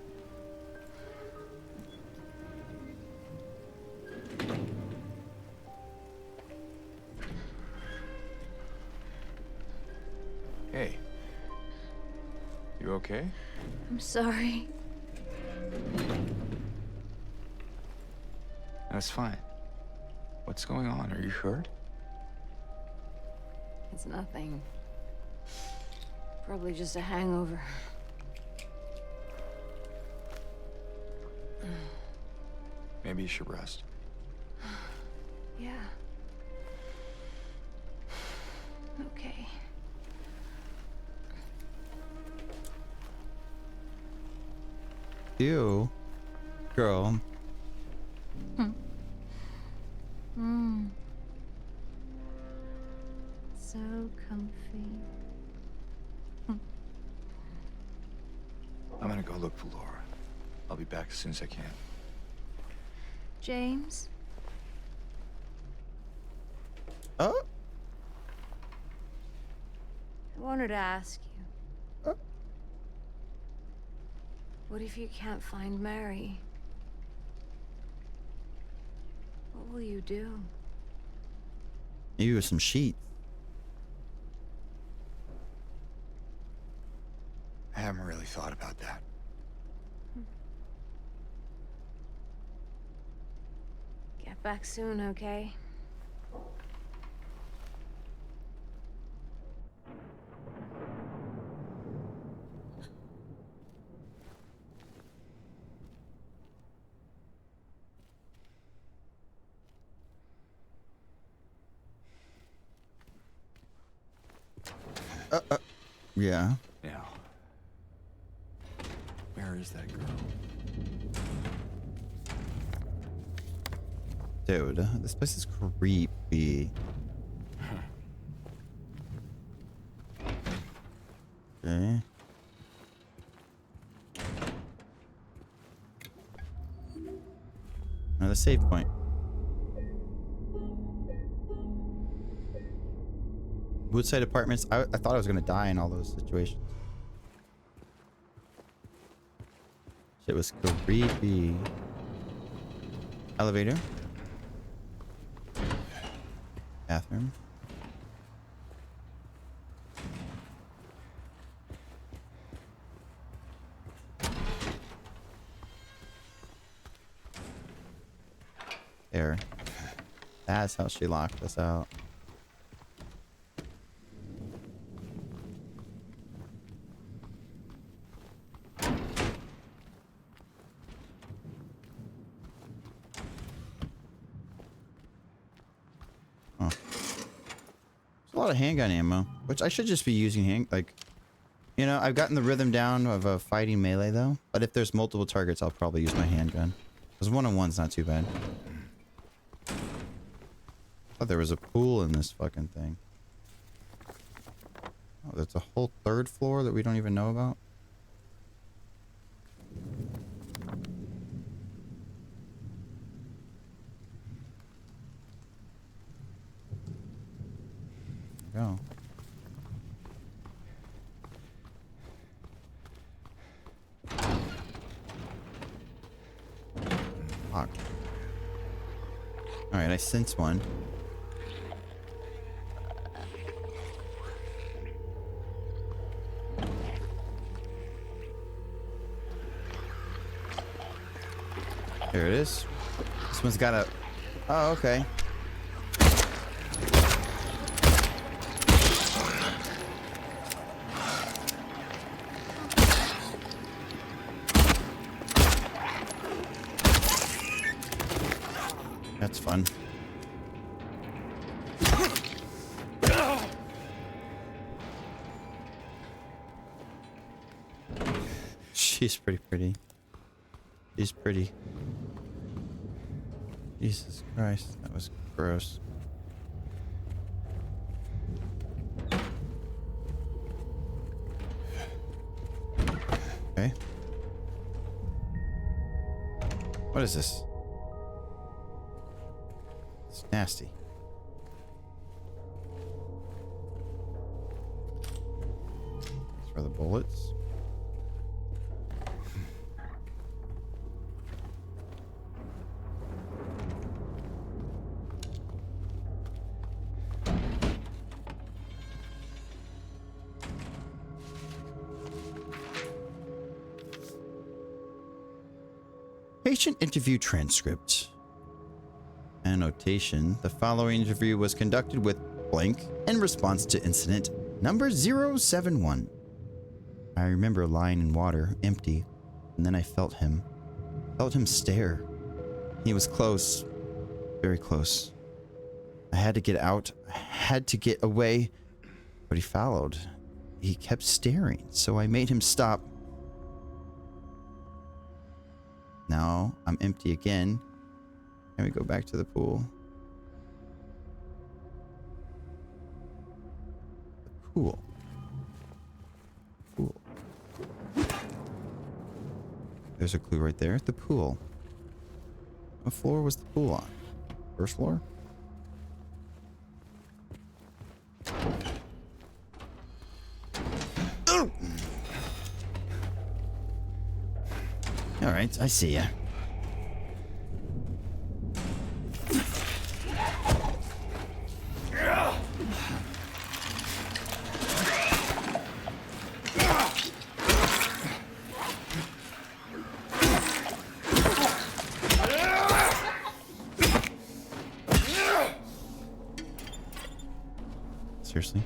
Hey. You okay? I'm sorry. That's fine. What's going on? Are you hurt? It's nothing. Probably just a hangover. Maybe you should rest. Yeah. Okay. You, girl. So comfy. I'm gonna go look for Laura. I'll be back as soon as I can. James? Oh. I wanted to ask you. What if you can't find Mary? What will you do? Maybe with some sheets. I haven't really thought about that. Get back soon, okay? Yeah. Now, where is that girl? Dude, this place is creepy. Okay. Another save point. Woodside Apartments. I thought I was gonna die in all those situations. Shit was creepy. Elevator. Bathroom. There. That's how she locked us out. Oh. There's a lot of handgun ammo, which I should just be using you know, I've gotten the rhythm down of a fighting melee though, but if there's multiple targets, I'll probably use my handgun. Because one-on-one's not too bad. I thought there was a pool in this fucking thing. Oh, there's a whole third floor that we don't even know about. There we go. Fuck. Alright, I sense one. There it is. This one's got a... Oh, okay. That's fun. She's pretty pretty. She's pretty. Jesus Christ, that was gross. Okay. What is this? It's nasty. It's for the bullets. Patient interview transcript. Annotation. The following interview was conducted with blank in response to incident number 071. I remember lying in water, empty, and then I felt him stare. He was close, very close. I had to get out, I had to get away, but he followed. He kept staring, so I made him stop. Now I'm empty again. Can we go back to the pool? The pool. Pool. There's a clue right there. The pool. What floor was the pool on? First floor? Oh! All right, I see ya. Seriously?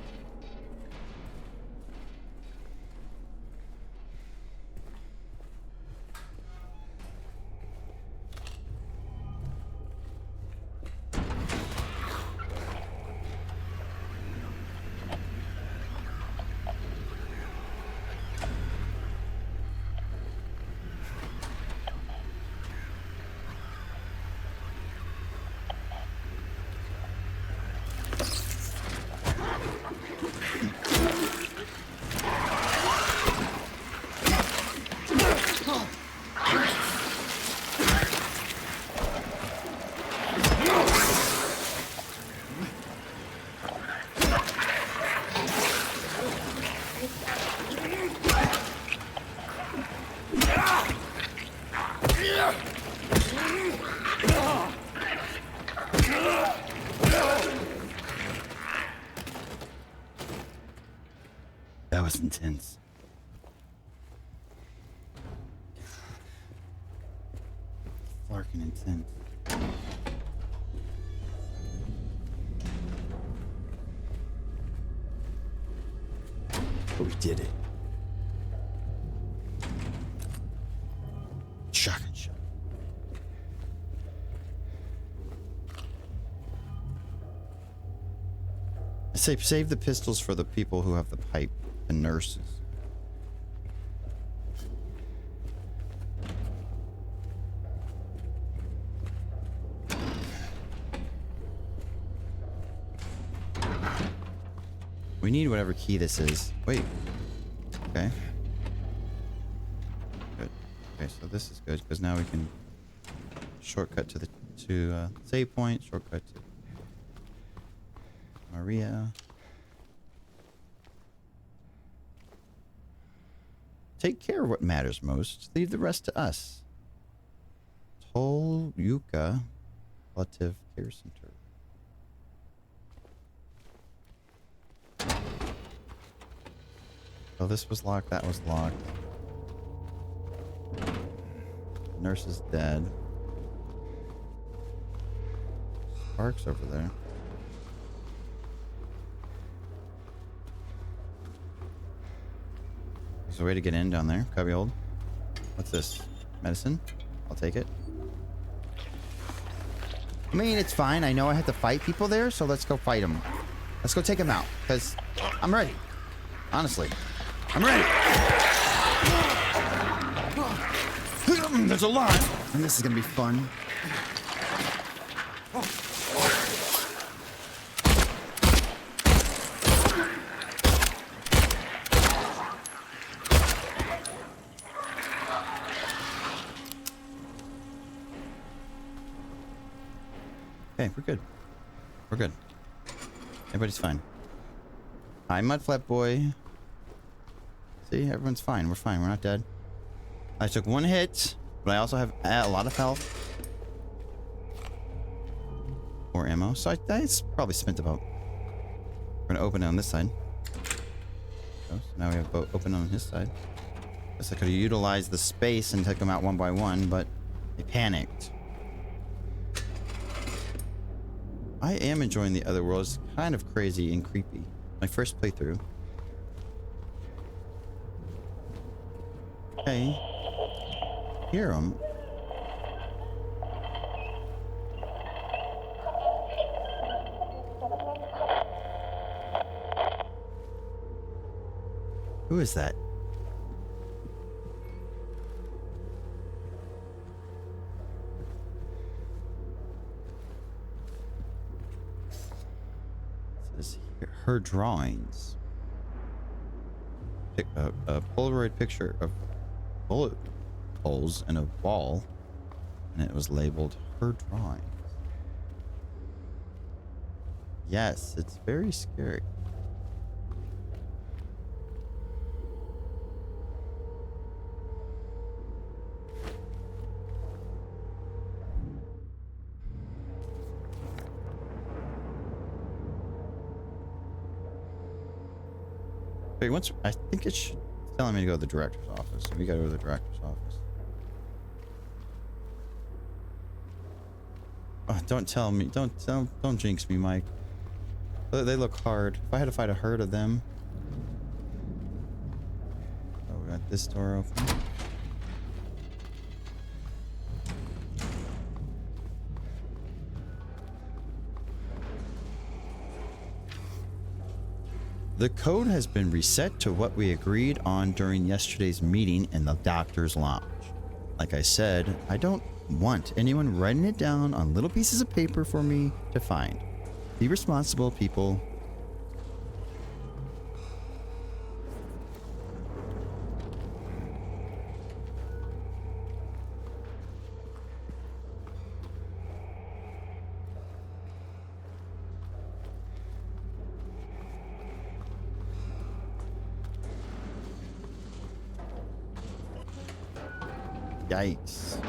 is intense. Fucking intense. But we did it. Shotgun shot. I say save the pistols for the people who have the pipe, the nurses. We need whatever key this is. Wait. Okay. Good. Okay, so this is good because now we can shortcut to the save point. Shortcut to Maria. Take care of what matters most. Leave the rest to us. Toluca Palliative Care Center. So this was locked, that was locked. Nurse is dead. Sparks over there. There's a way to get in down there. Cubby hold. What's this? Medicine? I'll take it. I mean, it's fine. I know I have to fight people there, so let's go fight them. Let's go take them out, because I'm ready. Honestly. I'm ready. There's a lot. And this is going to be fun. Okay, we're good. We're good. Everybody's fine. Hi, Mudflap Boy. See, everyone's fine. We're fine. We're not dead. I took one hit, but I also have a lot of health. More ammo. So I probably spent about... We're going to open it on this side. So now we have open on his side. Guess I could have utilized the space and took them out one by one, but they panicked. I am enjoying the other world. It's kind of crazy and creepy. My first playthrough. Okay. Hear him. Who is that? It says here, her drawings. A Polaroid picture of bullet holes in a wall, and it was labeled her drawings. Yes, it's very scary. Wait, I think it should telling me to go to the director's office. We gotta go to the director's office. Oh, don't tell me. Don't jinx me, Mike. They look hard. If I had to fight a herd of them. Oh, we got this door open. The code has been reset to what we agreed on during yesterday's meeting in the doctor's lounge. Like I said, I don't want anyone writing it down on little pieces of paper for me to find. Be responsible, people. Yikes.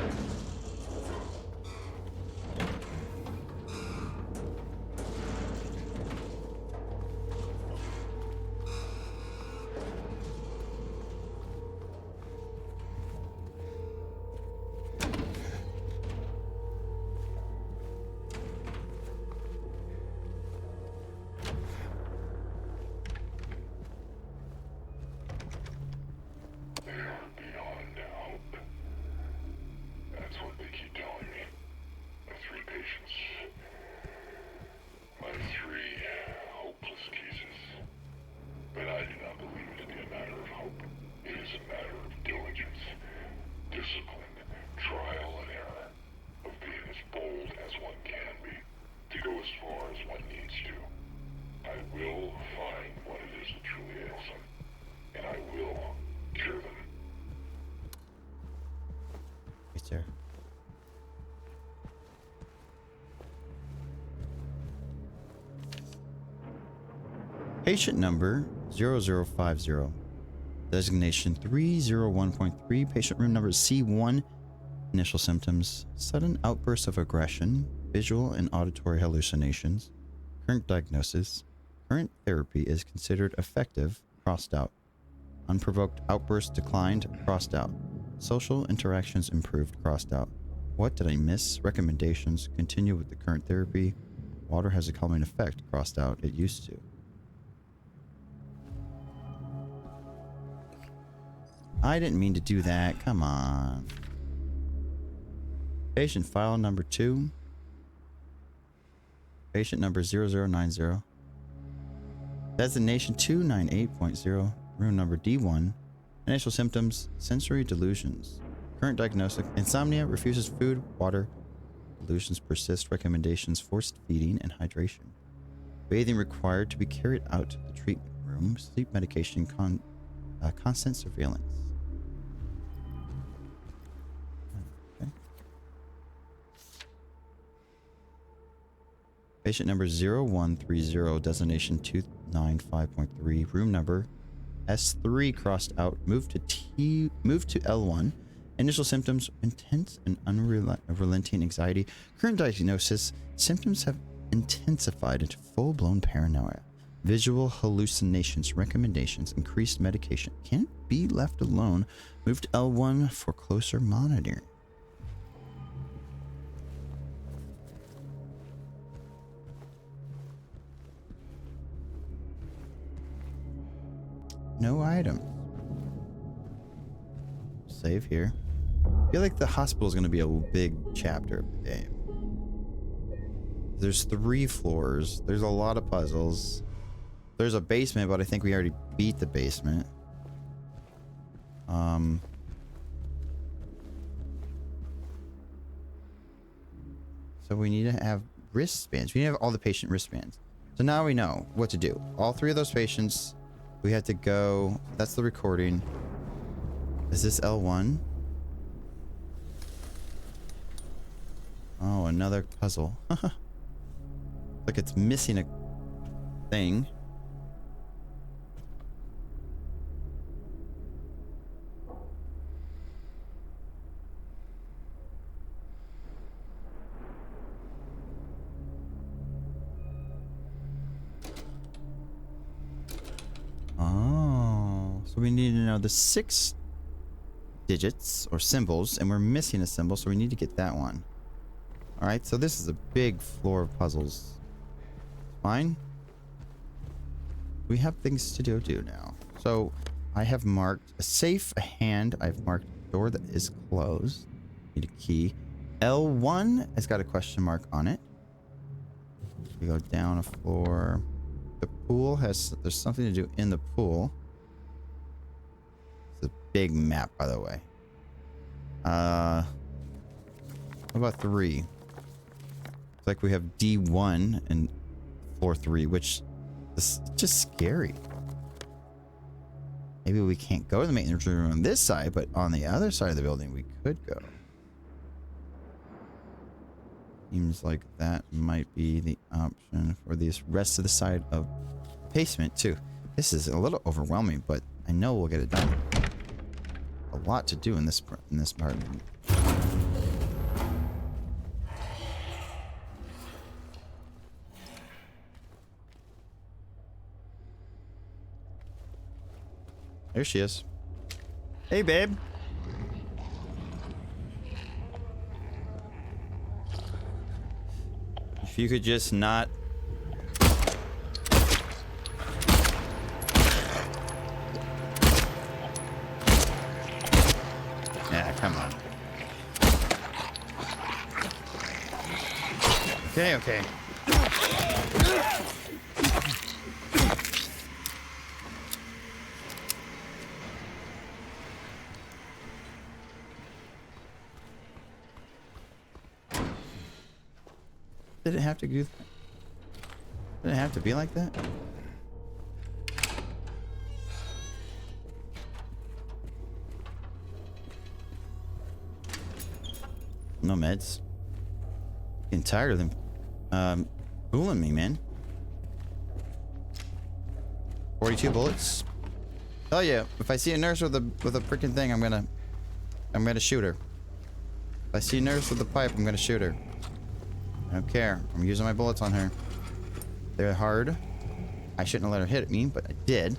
Patient number 0050. Designation 301.3. Patient room number C1. Initial symptoms: sudden outbursts of aggression, visual and auditory hallucinations. Current diagnosis: current therapy is considered effective, crossed out. Unprovoked outbursts declined, crossed out. Social interactions improved, crossed out. What did I miss? Recommendations: continue with the current therapy. Water has a calming effect, crossed out. It used to. I didn't mean to do that. Come on. Patient file number 2. Patient number 0090. Designation 298.0. Room number D1. Initial symptoms: sensory delusions. Current diagnosis: insomnia, refuses food, water. Delusions persist. Recommendations: forced feeding and hydration. Bathing required to be carried out to the treatment room. Sleep medication, constant surveillance. Okay. Patient number 0130, designation 295.3, room number S3, crossed out. Move to L1. Initial symptoms: intense and unrelenting anxiety. Current diagnosis: symptoms have intensified into full-blown paranoia. Visual hallucinations. Recommendations: increased medication. Can't be left alone. Move to L1 for closer monitoring. No item. Save here. I feel like the hospital is going to be a big chapter of the game. There's 3 floors. There's a lot of puzzles. There's a basement, but I think we already beat the basement. So we need to have wristbands. We need to have all the patient wristbands. So now we know what to do. All 3 of those patients, we have to go. That's the recording. Is this L1? Oh, another puzzle. Like it's missing a thing. Oh, so we need to know the 6 digits or symbols, and we're missing a symbol, so we need to get that one. All right, so this is a big floor of puzzles. Fine. We have things to do now. So I have marked a safe, a hand. I've marked a door that is closed. Need a key. L1 has got a question mark on it. We go down a floor. The pool has, there's something to do in the pool. It's a big map, by the way. What about 3? It's like we have D1 and floor 3, which is just scary. Maybe we can't go to the maintenance room on this side, but on the other side of the building we could go. Seems like that might be the option for the rest of the side of the basement too. This is a little overwhelming, but I know we'll get it done. A lot to do in this part. There she is. Hey, babe. If you could just not... Yeah, come on. Okay, okay. Did it have to do that? Did it have to be like that? No meds. Getting tired of them fooling me, man. 42 bullets. Oh yeah, if I see a nurse with a freaking thing, I'm gonna shoot her. If I see a nurse with a pipe, I'm gonna shoot her. I don't care. I'm using my bullets on her. They're hard. I shouldn't have let her hit me, but I did.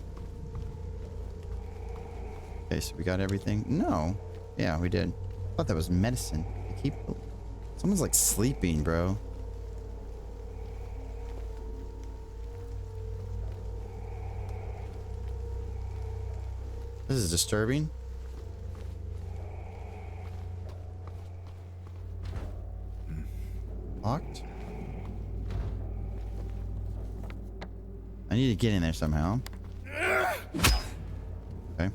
Okay, so we got everything. No. Yeah, we did. I thought that was medicine. I keep... Someone's like sleeping, bro. This is disturbing. Locked? I need to get in there somehow. Okay.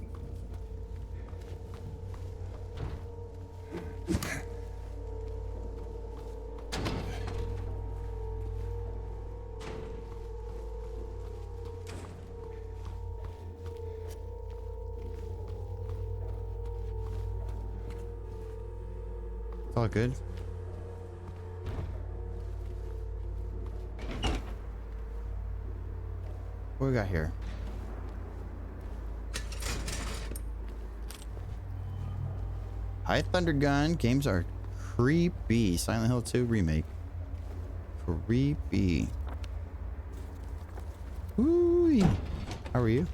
It's all good. What we got here? High Thunder Gun. Games are creepy. Silent Hill 2 remake. Creepy. Ooh. How are you?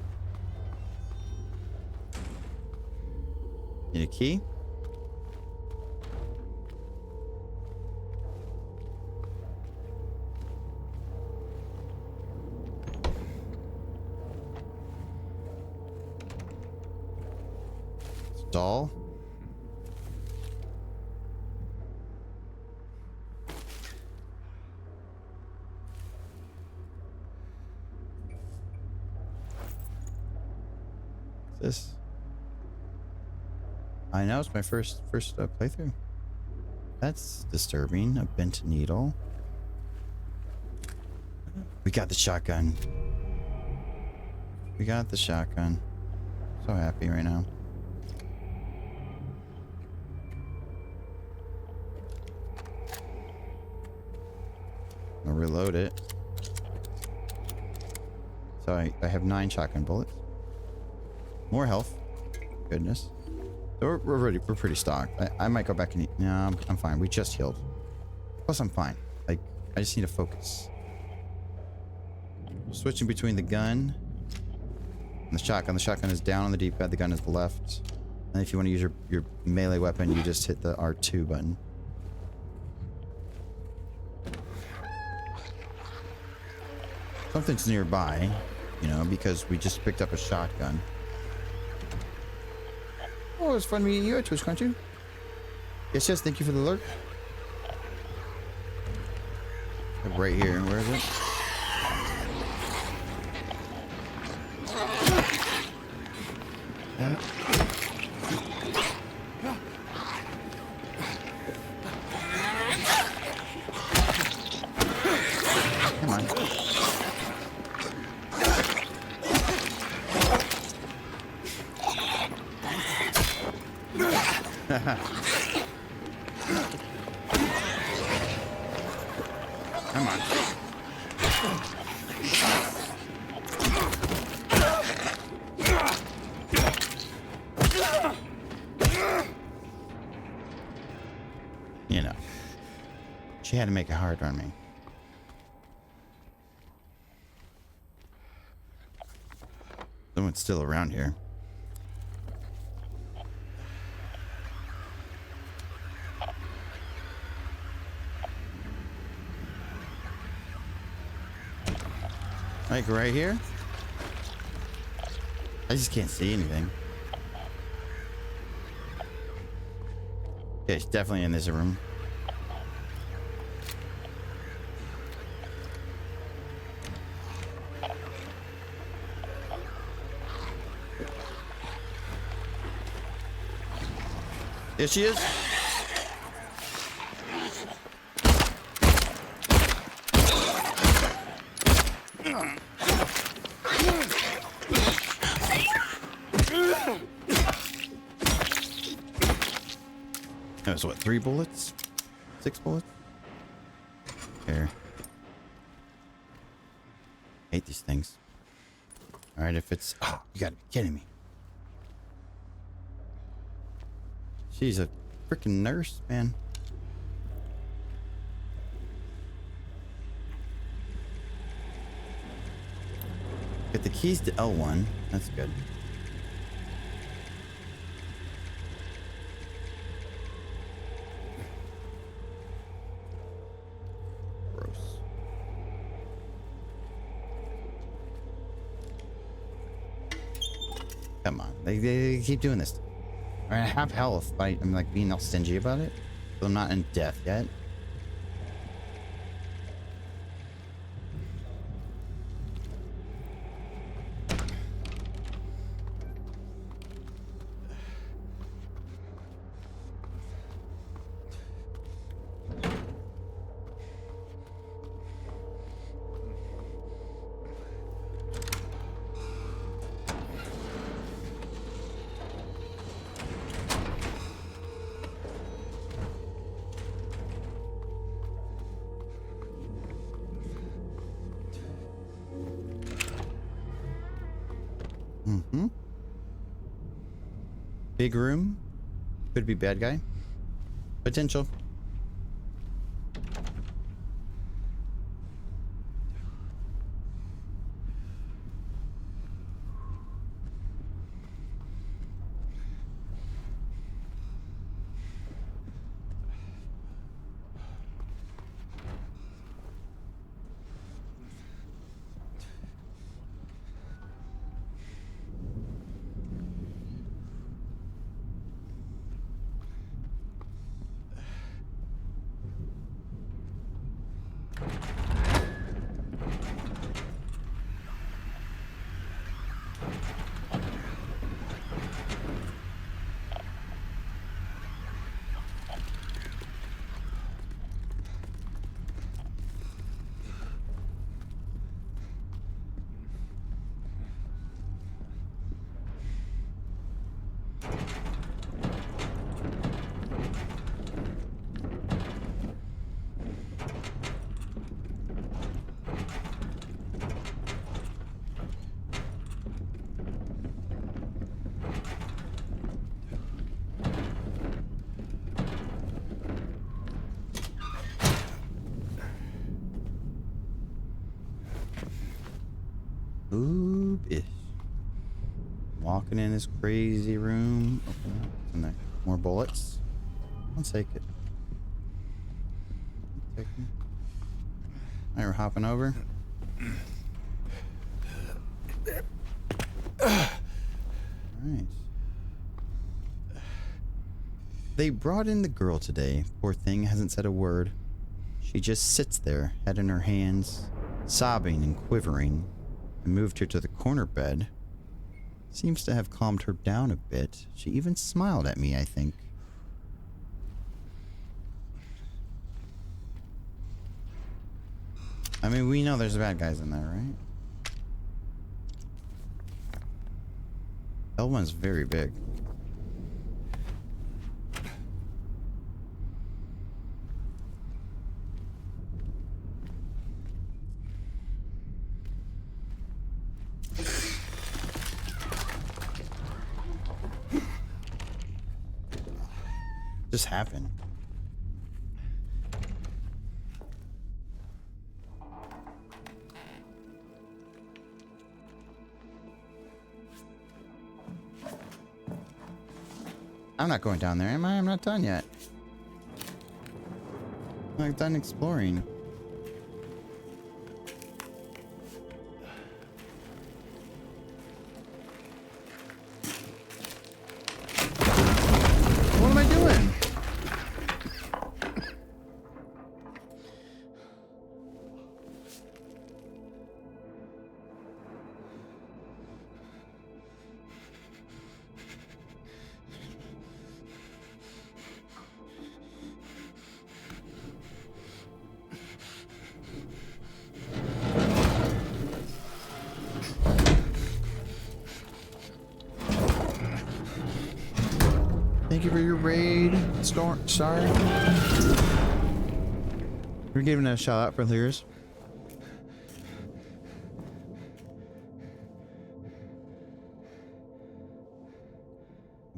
Need a key? Doll. This. I know it's my first playthrough. That's disturbing. A bent needle. We got the shotgun. We got the shotgun. So happy right now. I'll reload it. So I have 9 shotgun bullets. More health. Goodness. So we're pretty stocked. I might go back and eat. No, I'm fine. We just healed. Plus I'm fine. Like, I just need to focus. Switching between the gun and the shotgun. The shotgun is down on the D-pad. The gun is the left. And if you want to use your melee weapon, you just hit the R2 button. Something's nearby, you know, because we just picked up a shotgun. Oh, it's fun meeting you at Twitch Country. Yes, yes, thank you for the alert. Right here, where is it? Come on. Come on. You know, she had to make it hard on me. Someone's still around here. Like right here? I just can't see anything. Yeah, it's definitely in this room. There she is. That was what, 3 bullets? 6 bullets? Here. Hate these things. All right, if it's... Oh, you gotta be kidding me. She's a freaking nurse, man. Get the keys to L1. That's good. Gross. Come on. They keep doing this. I have health, but I'm like being all stingy about it. So I'm not in death yet. Mm-hmm. Big room. Could be bad guy. Potential. Ooh, bitch. Walking in this crazy room. Okay, and there. More bullets. I'll take it. Take it. Alright, we're hopping over. Alright. They brought in the girl today. Poor thing hasn't said a word. She just sits there, head in her hands, sobbing and quivering. I moved her to the corner bed. Seems to have calmed her down a bit. She even smiled at me, I think. I mean, we know there's bad guys in there, right? L1's very big. Just happened. I'm not going down there, am I? I'm not done yet. I'm not done exploring. What am I doing? Thank you for your raid, Sorry. We're giving a shout out for Lears.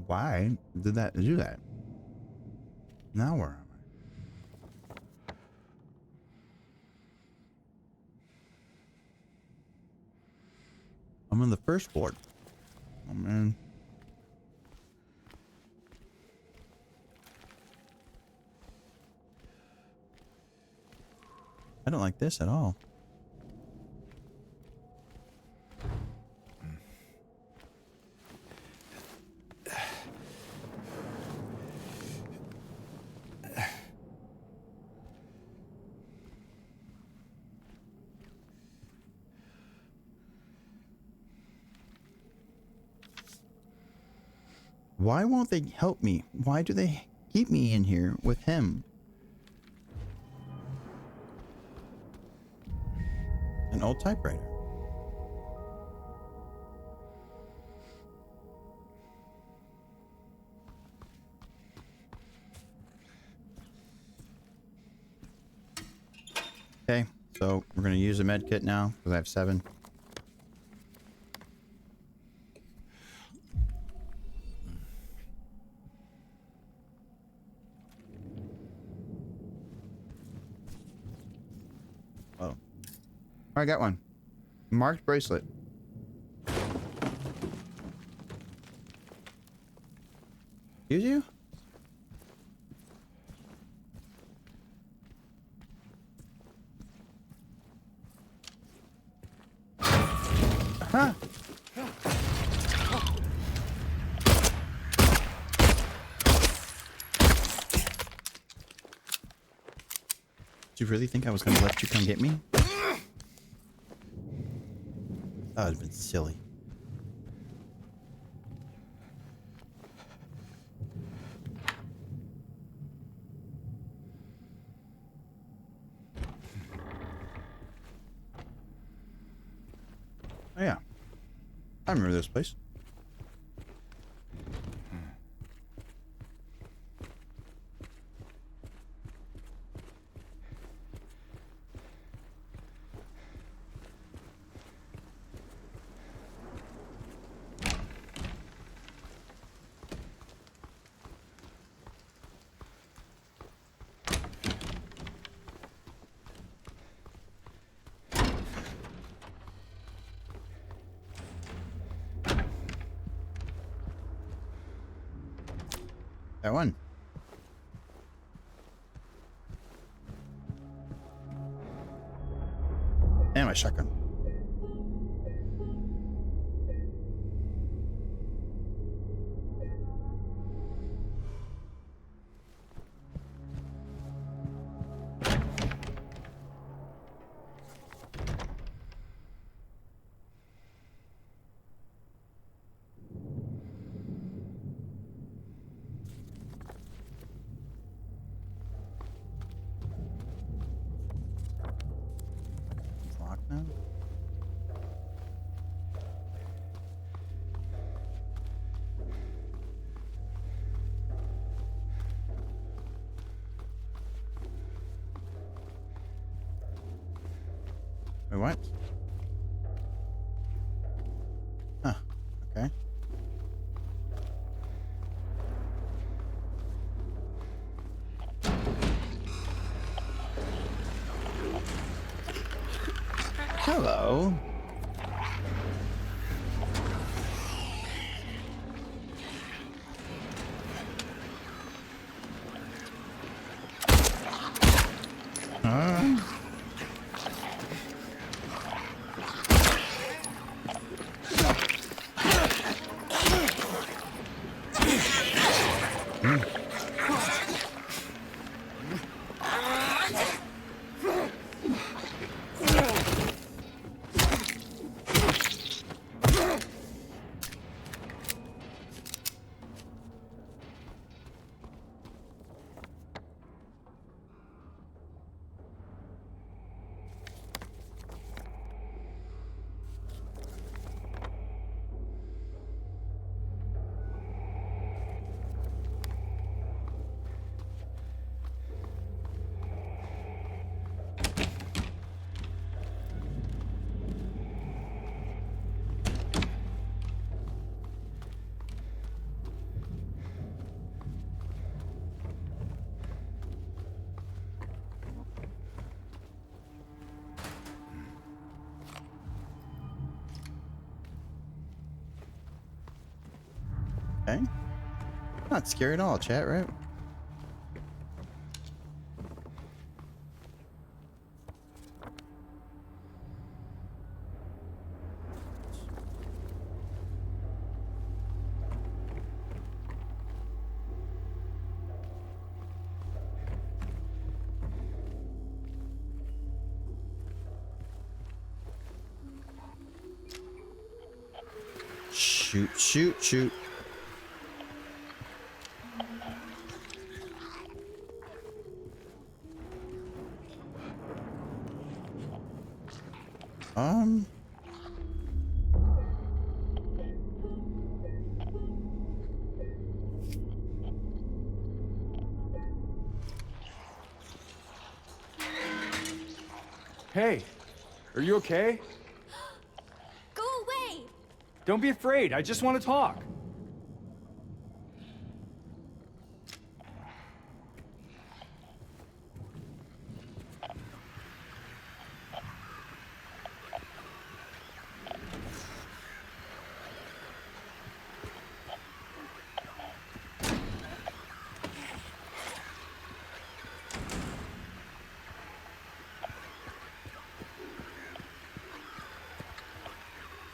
Why did that do that? Now where am I? I'm on the first floor. Oh man. I don't like this at all. Why won't they help me? Why do they keep me in here with him? An old typewriter. Okay, so we're gonna use a med kit now because I have 7. Oh, I got one. Marked bracelet. Excuse you? Huh? Do you really think I was gonna let you come get me? That would have been silly. Oh yeah. I remember this place. That one. And my shotgun. It's locked now. Wait, what? Huh. Okay. Hello. Okay. Not scary at all, chat, right? Shoot, shoot, shoot. Hey, are you okay? Go away! Don't be afraid. I just want to talk.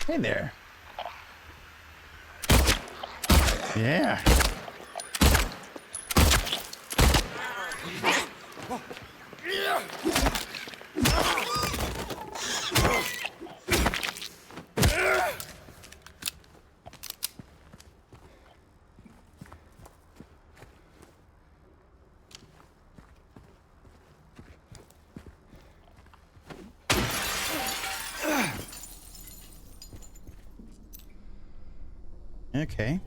Hey there. Yeah. Okay.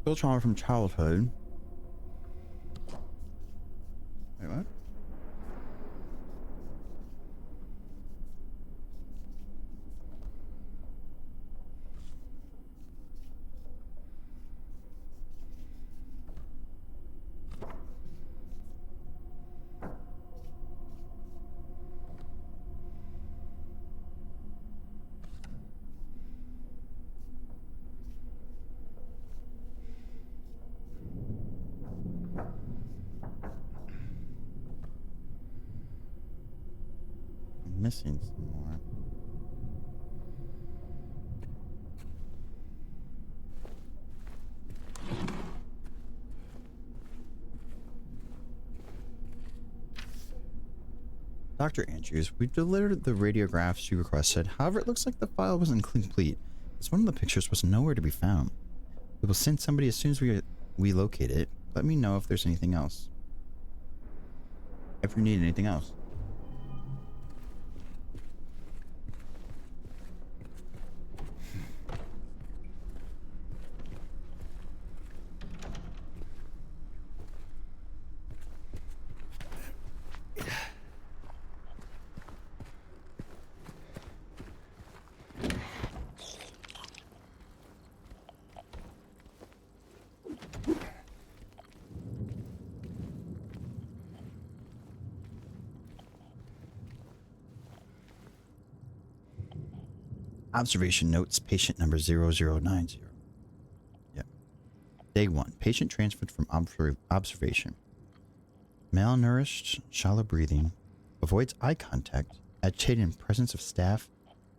Still trauma from childhood. Wait, what? I'm missing some more. Dr. Andrews, we've delivered the radiographs you requested. However, it looks like the file was incomplete, as one of the pictures was nowhere to be found. We will send somebody as soon as we locate it. Let me know if there's anything else. If you need anything else. Observation notes, patient number 0090. Yep. Day 1. Patient transferred from observation. Malnourished, shallow breathing, avoids eye contact, agitated in presence of staff,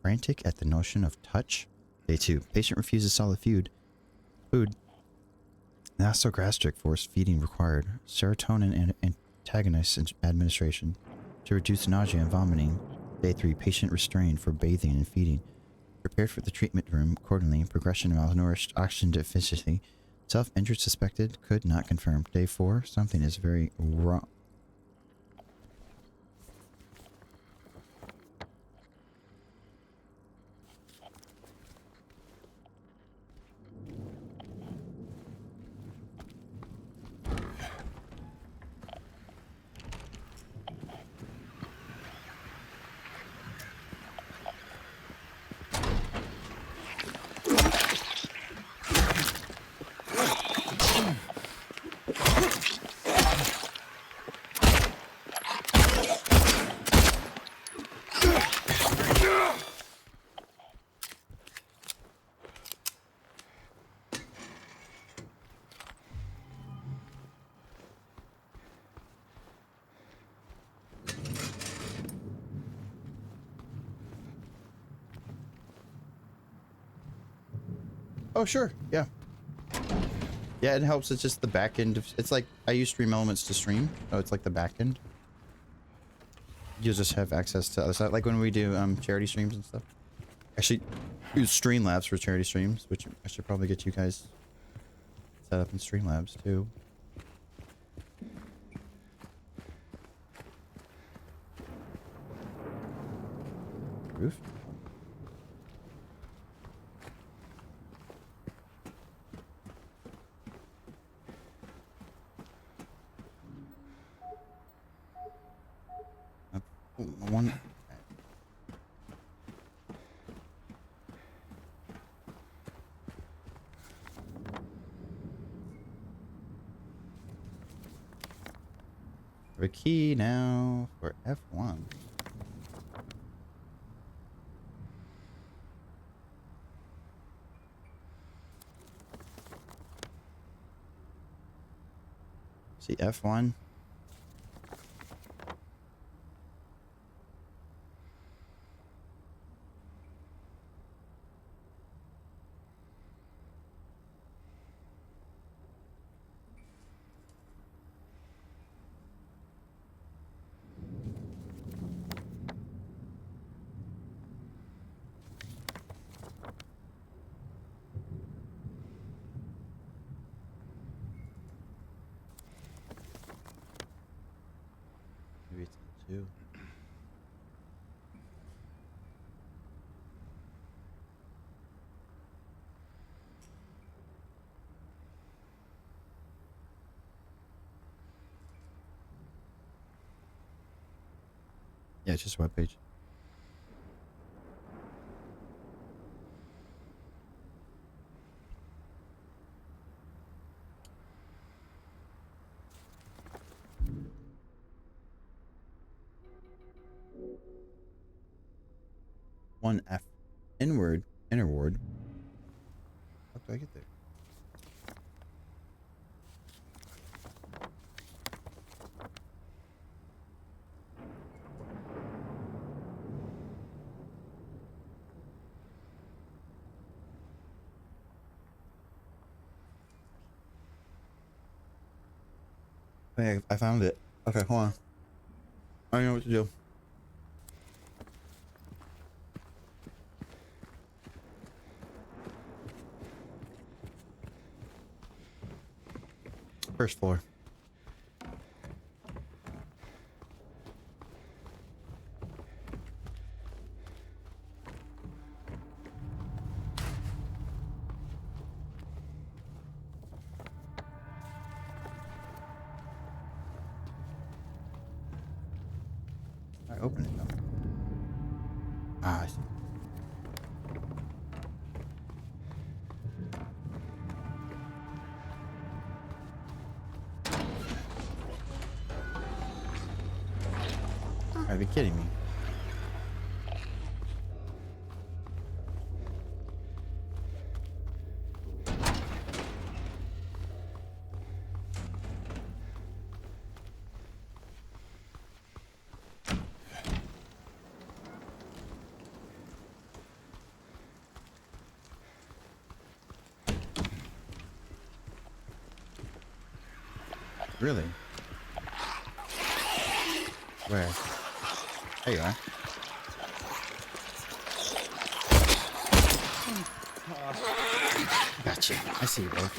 frantic at the notion of touch. Day 2. Patient refuses solid food. Nasogastric force feeding required. Serotonin and antagonist administration to reduce nausea and vomiting. Day 3. Patient restrained for bathing and feeding. Prepared for the treatment room accordingly. Progression of malnourished, oxygen deficiency. Self-injured suspected. Could not confirm. Day 4. Something is very wrong. Oh, sure. Yeah. Yeah, it helps. It's just the back end of... It's like I use Stream Elements to stream. Oh, it's like the back end. You'll just have access to other stuff. Like when we do charity streams and stuff. Actually, use Streamlabs for charity streams, which I should probably get you guys set up in Streamlabs too. Roof? One. A key now for F1. See F1. Maybe it's two. Yeah, it's just a webpage. One F. Inward. Inner ward. How do I get there? Hey, I found it. Okay, hold on. I know what to do. First floor. I open it though. Ah, I see. Are you kidding me? Really? Where? There you are. Gotcha. I see you both.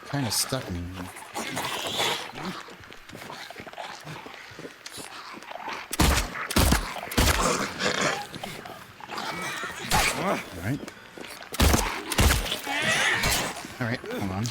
Kind of stuck me. Alright. Alright, hold on.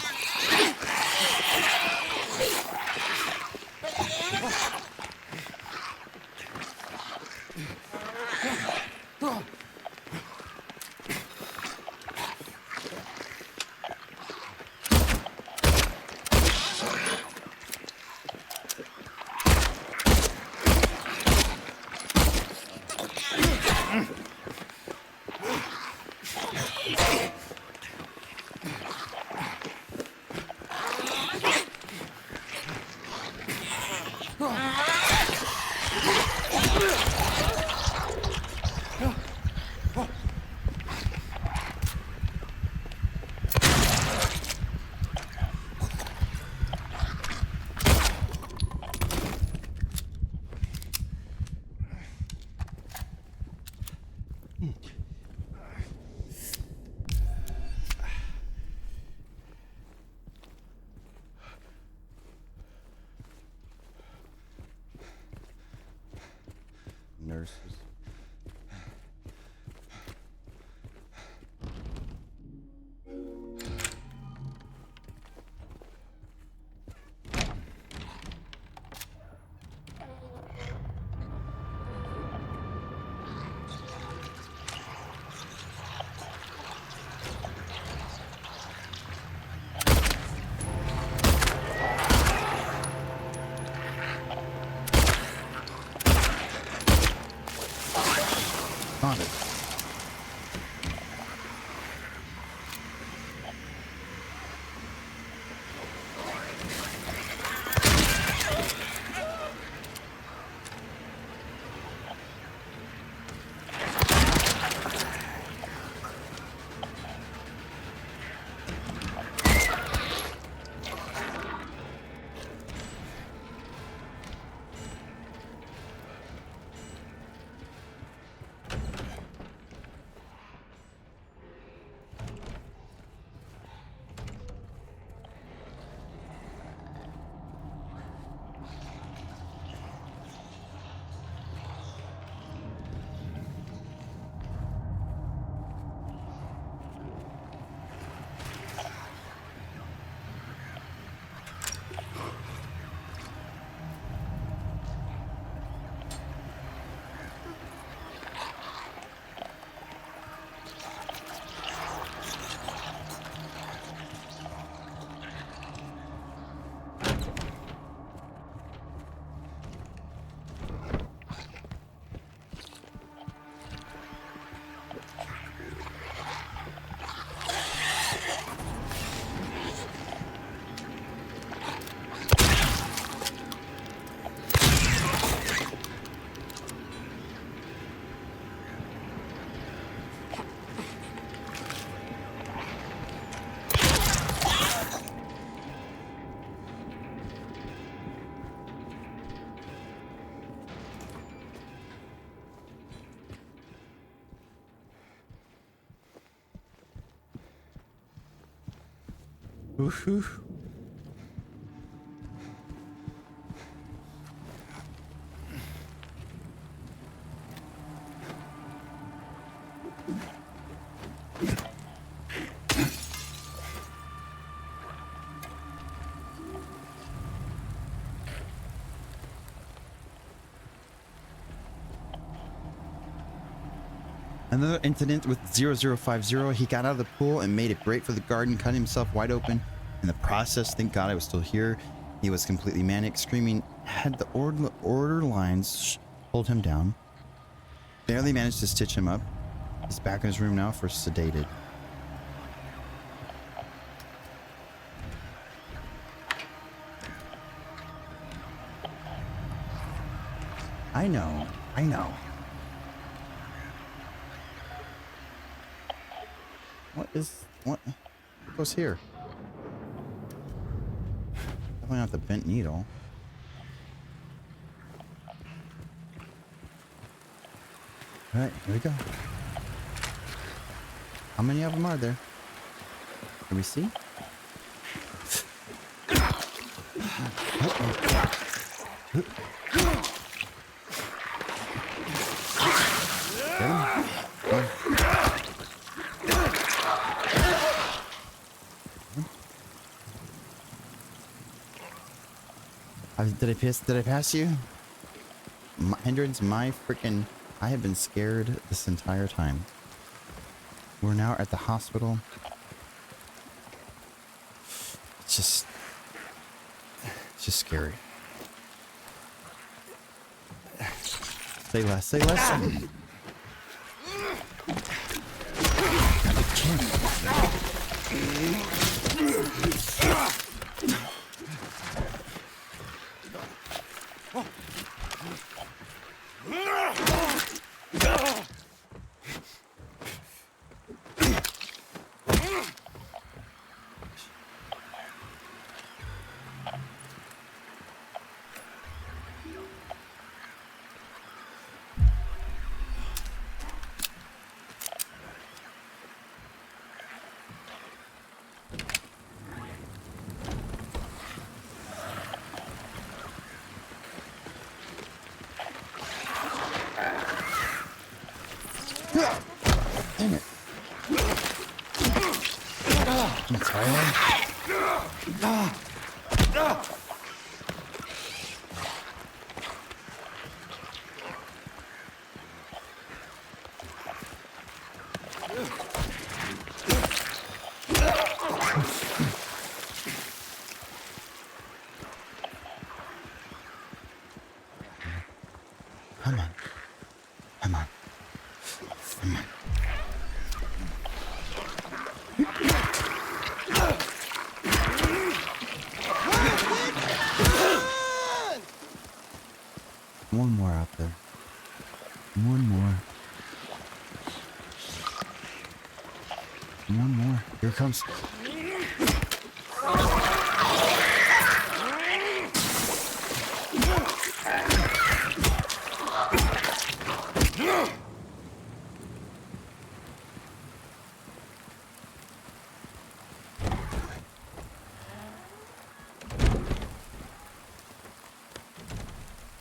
doors. Found it. Woohoo. Another incident with 0050. He got out of the pool and made a break for the garden, cut himself wide open. In the process, thank God I was still here. He was completely manic, screaming. Had the order lines hold him down. Barely managed to stitch him up. He's back in his room now for sedated. I know. What goes here? Definitely not the bent needle. All right, here we go. How many of them are there? Can we see? Did I pass you? Hindrance, my freaking... I have been scared this entire time. We're now at the hospital. It's just scary. Say less, say less. Dang it. Come on. Come on. Come on. One more out there. One more. One more. Here it comes.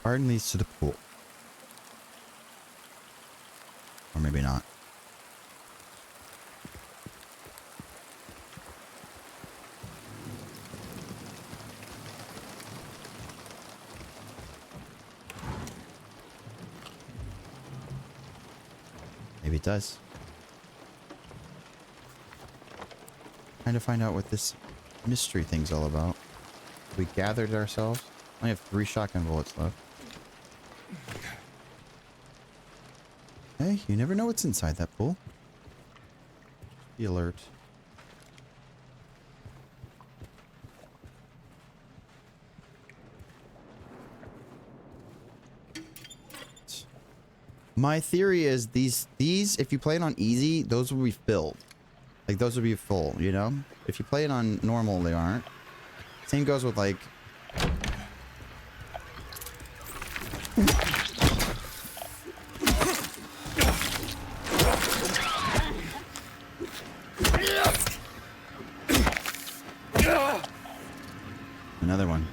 Garden leads to the pool. Or maybe not. Maybe it does. Trying to find out what this mystery thing's all about. We gathered ourselves. I only have 3 shotgun bullets left. Hey, you never know what's inside that pool. Be alert. My theory is these if you play it on easy, those will be filled. Like those will be full, you know? If you play it on normal, they aren't. Same goes with like another one.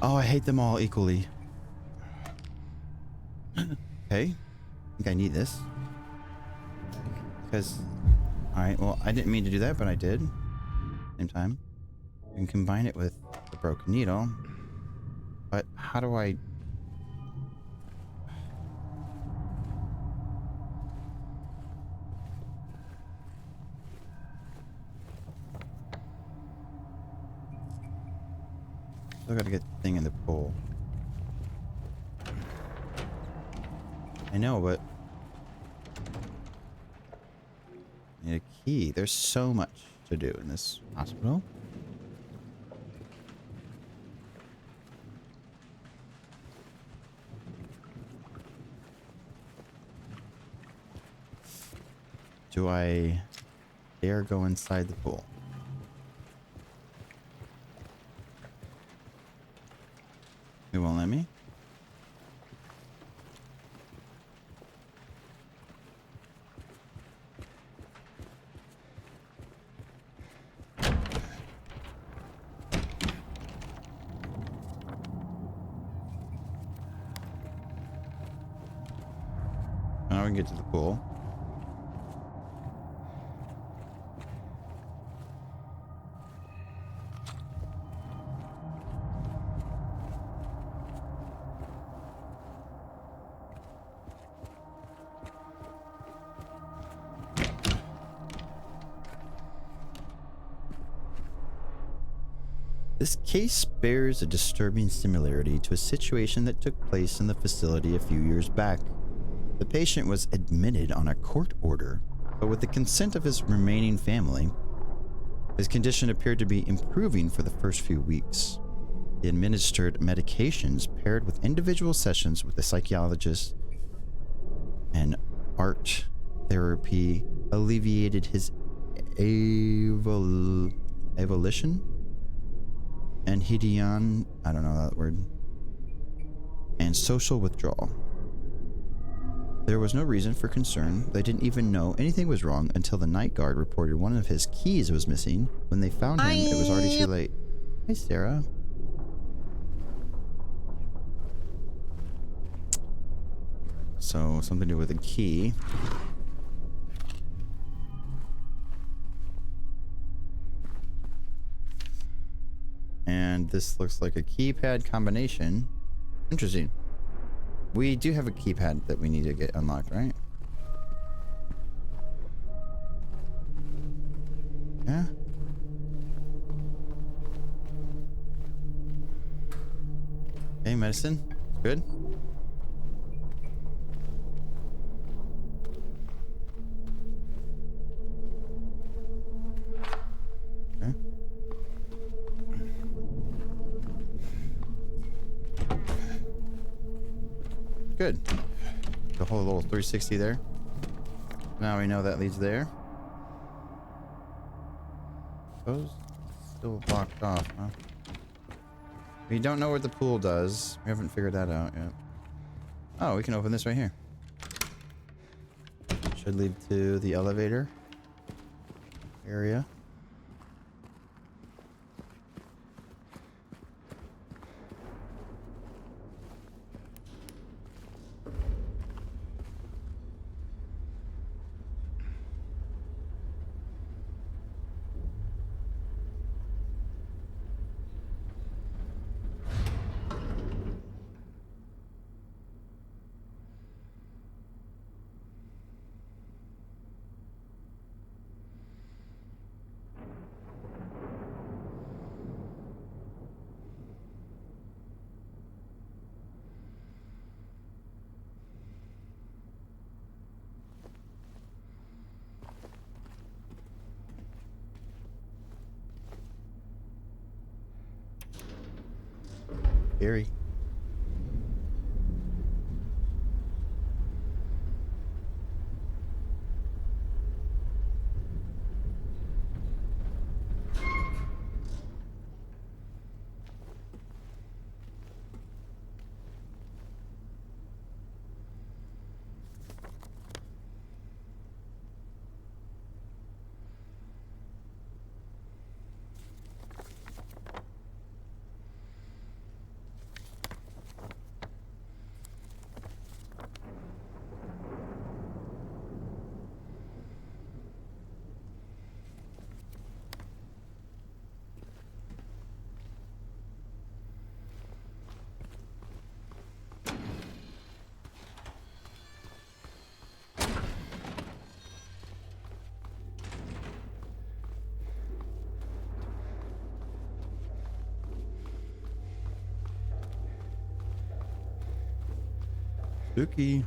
Oh, I hate them all equally. Okay. I think I need this. Because... Alright, well, I didn't mean to do that, but I did. Same time. You can combine it with the broken needle. But how do I... Still gotta get the thing in the pool. I know, but... I need a key. There's so much to do in this hospital. Do I dare go inside the pool? It won't let me. Now we can get to the pool. This case bears a disturbing similarity to a situation that took place in the facility a few years back. The patient was admitted on a court order, but with the consent of his remaining family. His condition appeared to be improving for the first few weeks. The administered medications paired with individual sessions with a psychologist and art therapy alleviated his Evolution, and Hideon, I don't know that word, and social withdrawal. There was no reason for concern. They didn't even know anything was wrong until the night guard reported one of his keys was missing. When they found him, it was already too late. Hey, Sarah. So, something to do with a key. And this looks like a keypad combination. Interesting. We do have a keypad that we need to get unlocked, right? Yeah. Okay, medicine. Good. Okay. Good. The whole little 360 there. Now we know that leads there. Those still blocked off, huh? We don't know what the pool does. We haven't figured that out yet. Oh, we can open this right here. Should lead to the elevator area. Scary. Spooky.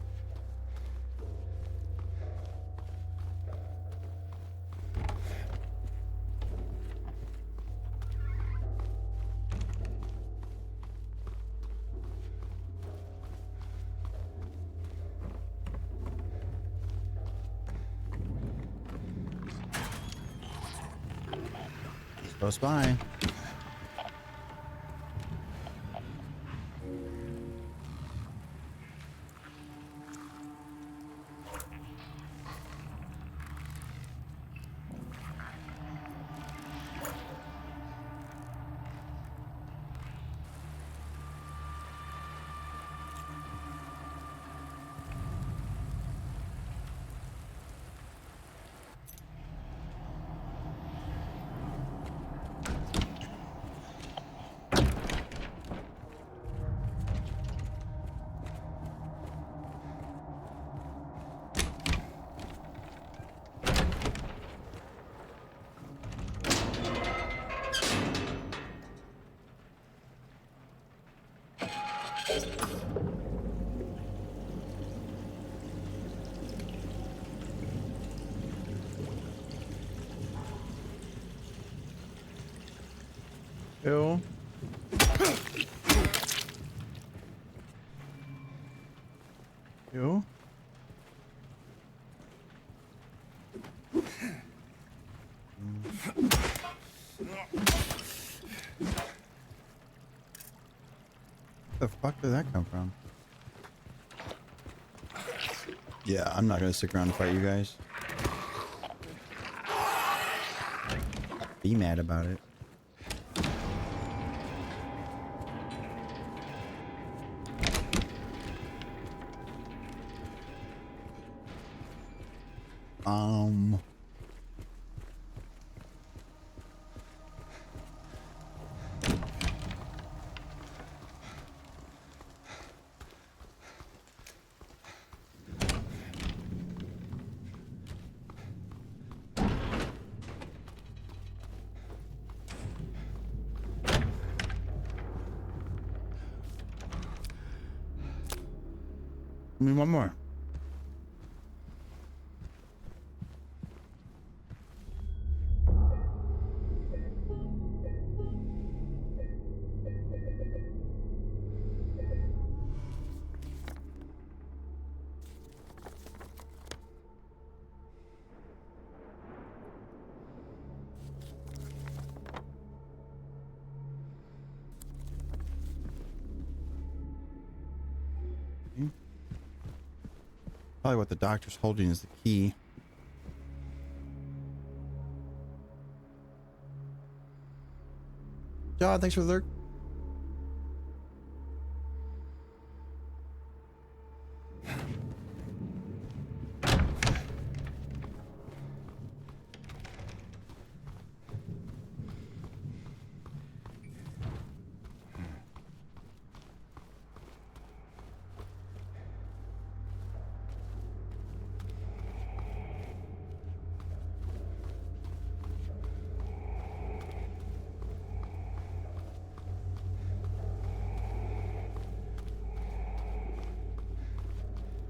Close by. Ew. Ew. The fuck did that come from? Yeah, I'm not gonna stick around to fight you guys. Be mad about it. I mean, one more. Probably what the doctor's holding is the key. John, thanks for the lurk.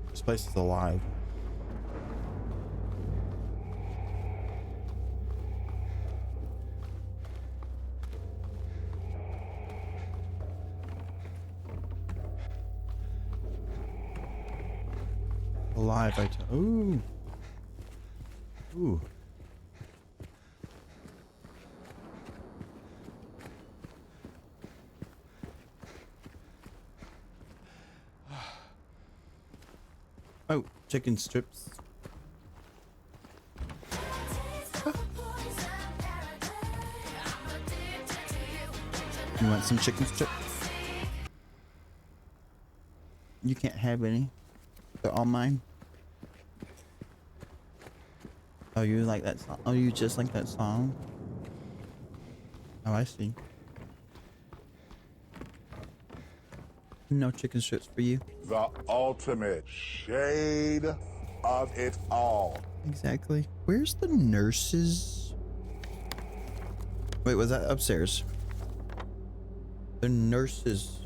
This place is alive. Alive, I tell. Ooh. Ooh. Oh, chicken strips. You want some chicken strips? You can't have any. They're all mine. Oh, you like that song? Oh, you just like that song? Oh, I see. No chicken strips for you. The ultimate shade of it all. Exactly. Where's the nurses? Wait, was that upstairs? The nurses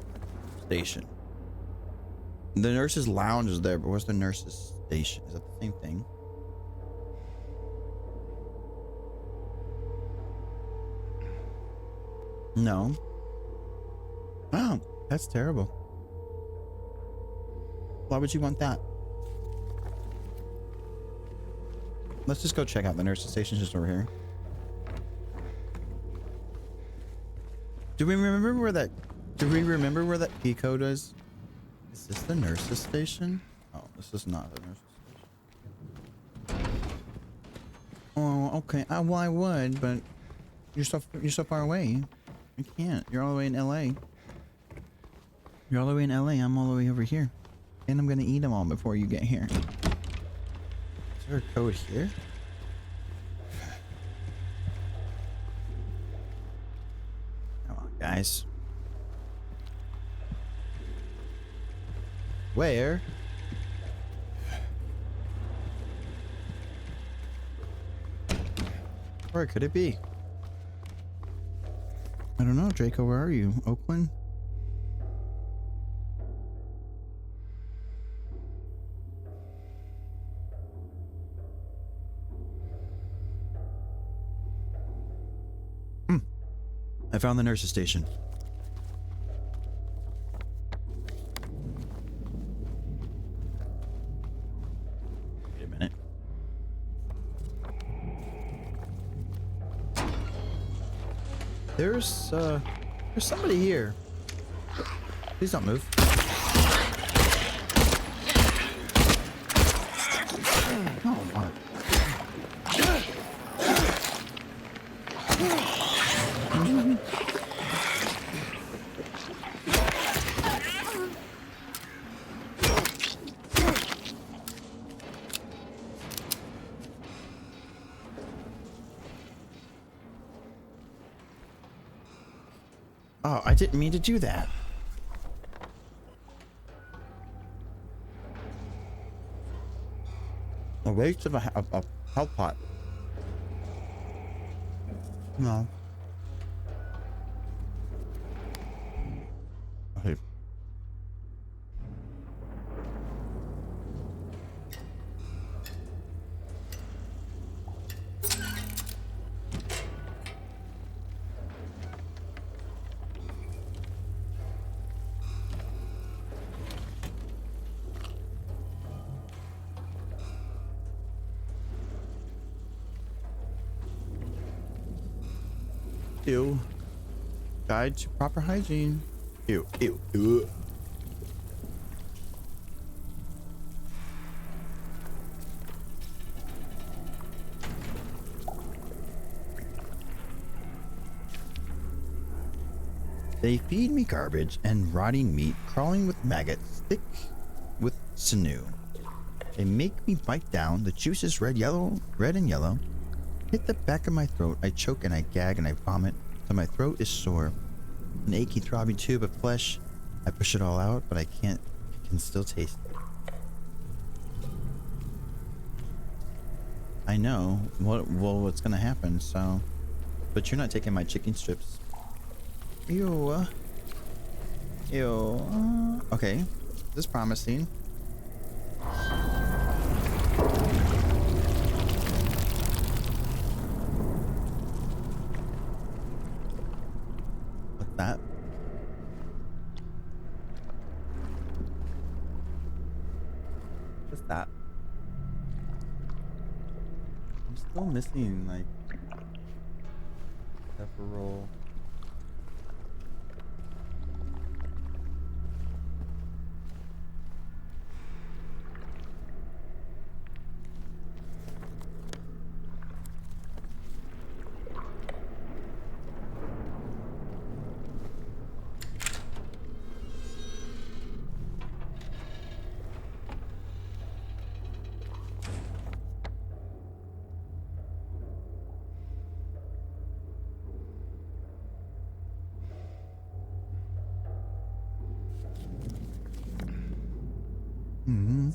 station. The nurses lounge is there, but where's the nurses station? Is that the same thing? No. Oh, that's terrible. Why would you want that? Let's just go check out the nurse's station just over here. Do we remember where that? Do we remember where that key code is? Is this the nurse's station? Oh, this is not the nurse's station. Oh, okay. Well, I would, but you're so far away. I can't. You're all the way in LA. You're all the way in LA. I'm all the way over here. And I'm gonna eat them all before you get here. Is there a code here? Come on, guys. Where? Where could it be? I don't know, Draco. Where are you? Oakland? I found the nurse's station. Wait a minute. There's somebody here. Please don't move. Oh, wow. Oh, I didn't mean to do that. A waste of a health pot. No. Okay. Ew. Guide to proper hygiene. Ew, ew, ew. They feed me garbage and rotting meat, crawling with maggots, thick with sinew. They make me bite down. The juice is red and yellow. Hit the back of my throat. I choke and I gag and I vomit till my throat is sore. An achy, throbbing tube of flesh. I push it all out, but I can't. I can still taste it. I know what's gonna happen. So, but you're not taking my chicken strips. Ew. Ew. Okay, this is promising. That. What's that? I'm still missing like pepper roll. Mm-hmm.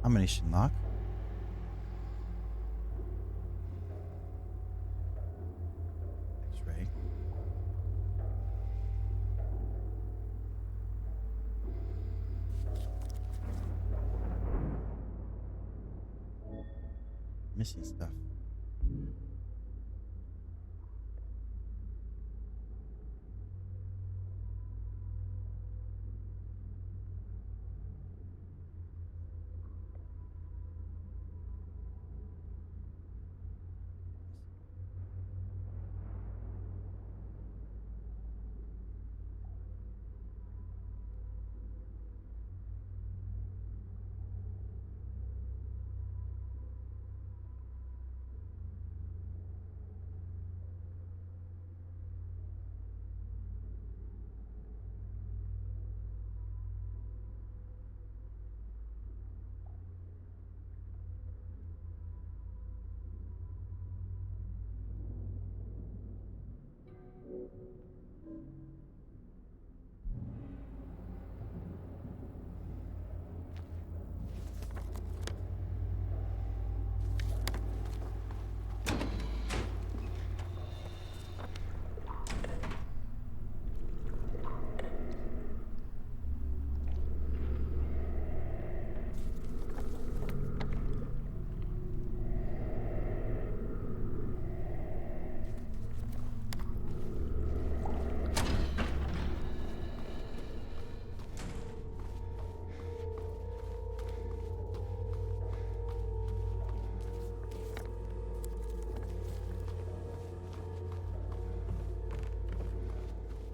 Combination lock. X-ray. Missing stuff.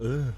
Ugh.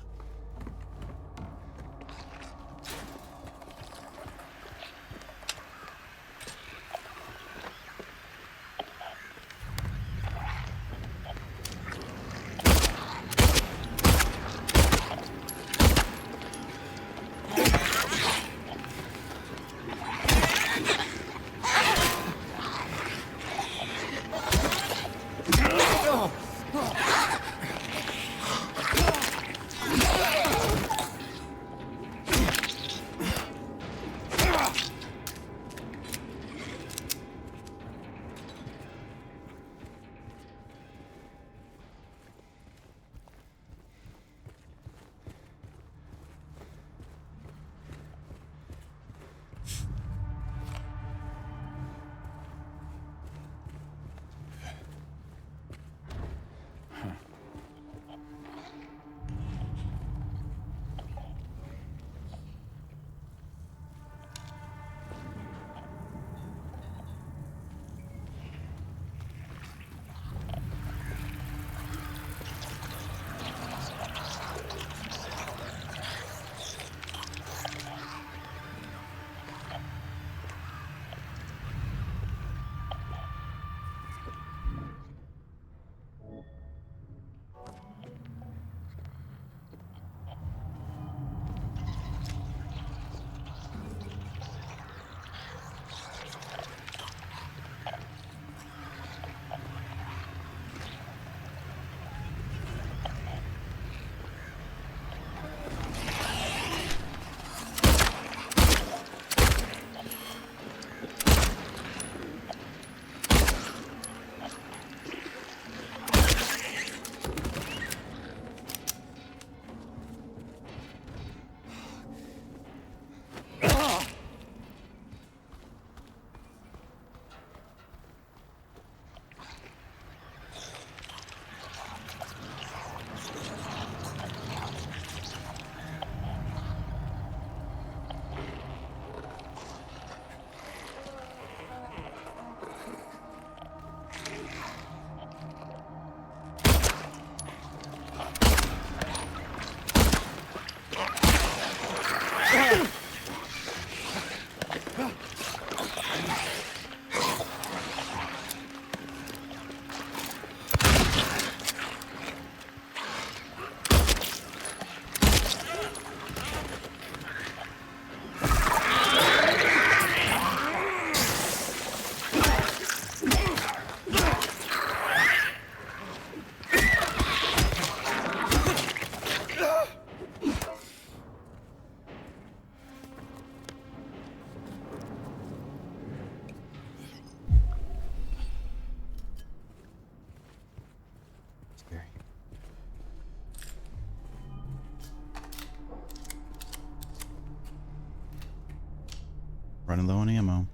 Running low on ammo.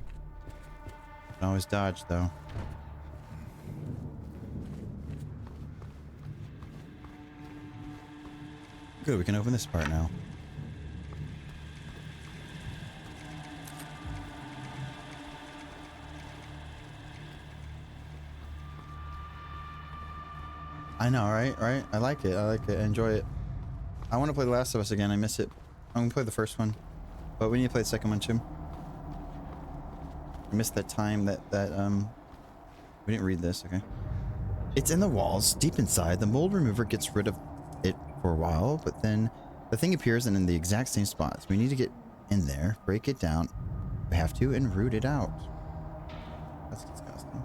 Can always dodge though. Good, we can open this part now. I know, right? Right? I like it. I like it. I enjoy it. I want to play The Last of Us again. I miss it. I'm gonna play the first one, but we need to play the second one too. I missed that time that we didn't read this. Okay. It's in the walls, deep inside. The mold remover gets rid of it for a while, but then the thing appears and in the exact same spots. We need to get in there, break it down. We have to, and root it out. That's disgusting.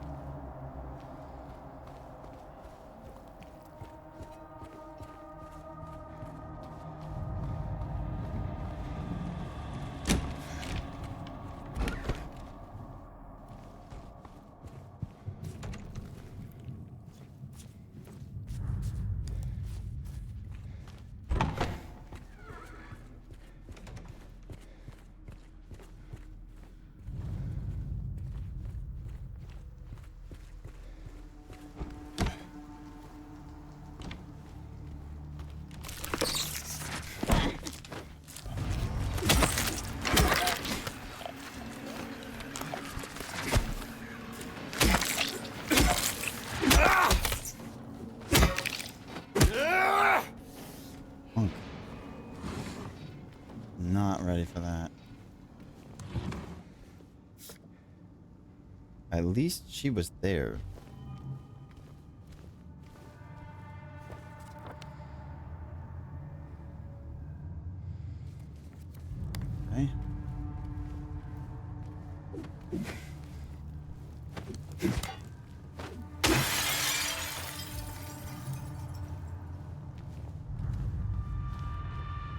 At least she was there. Okay.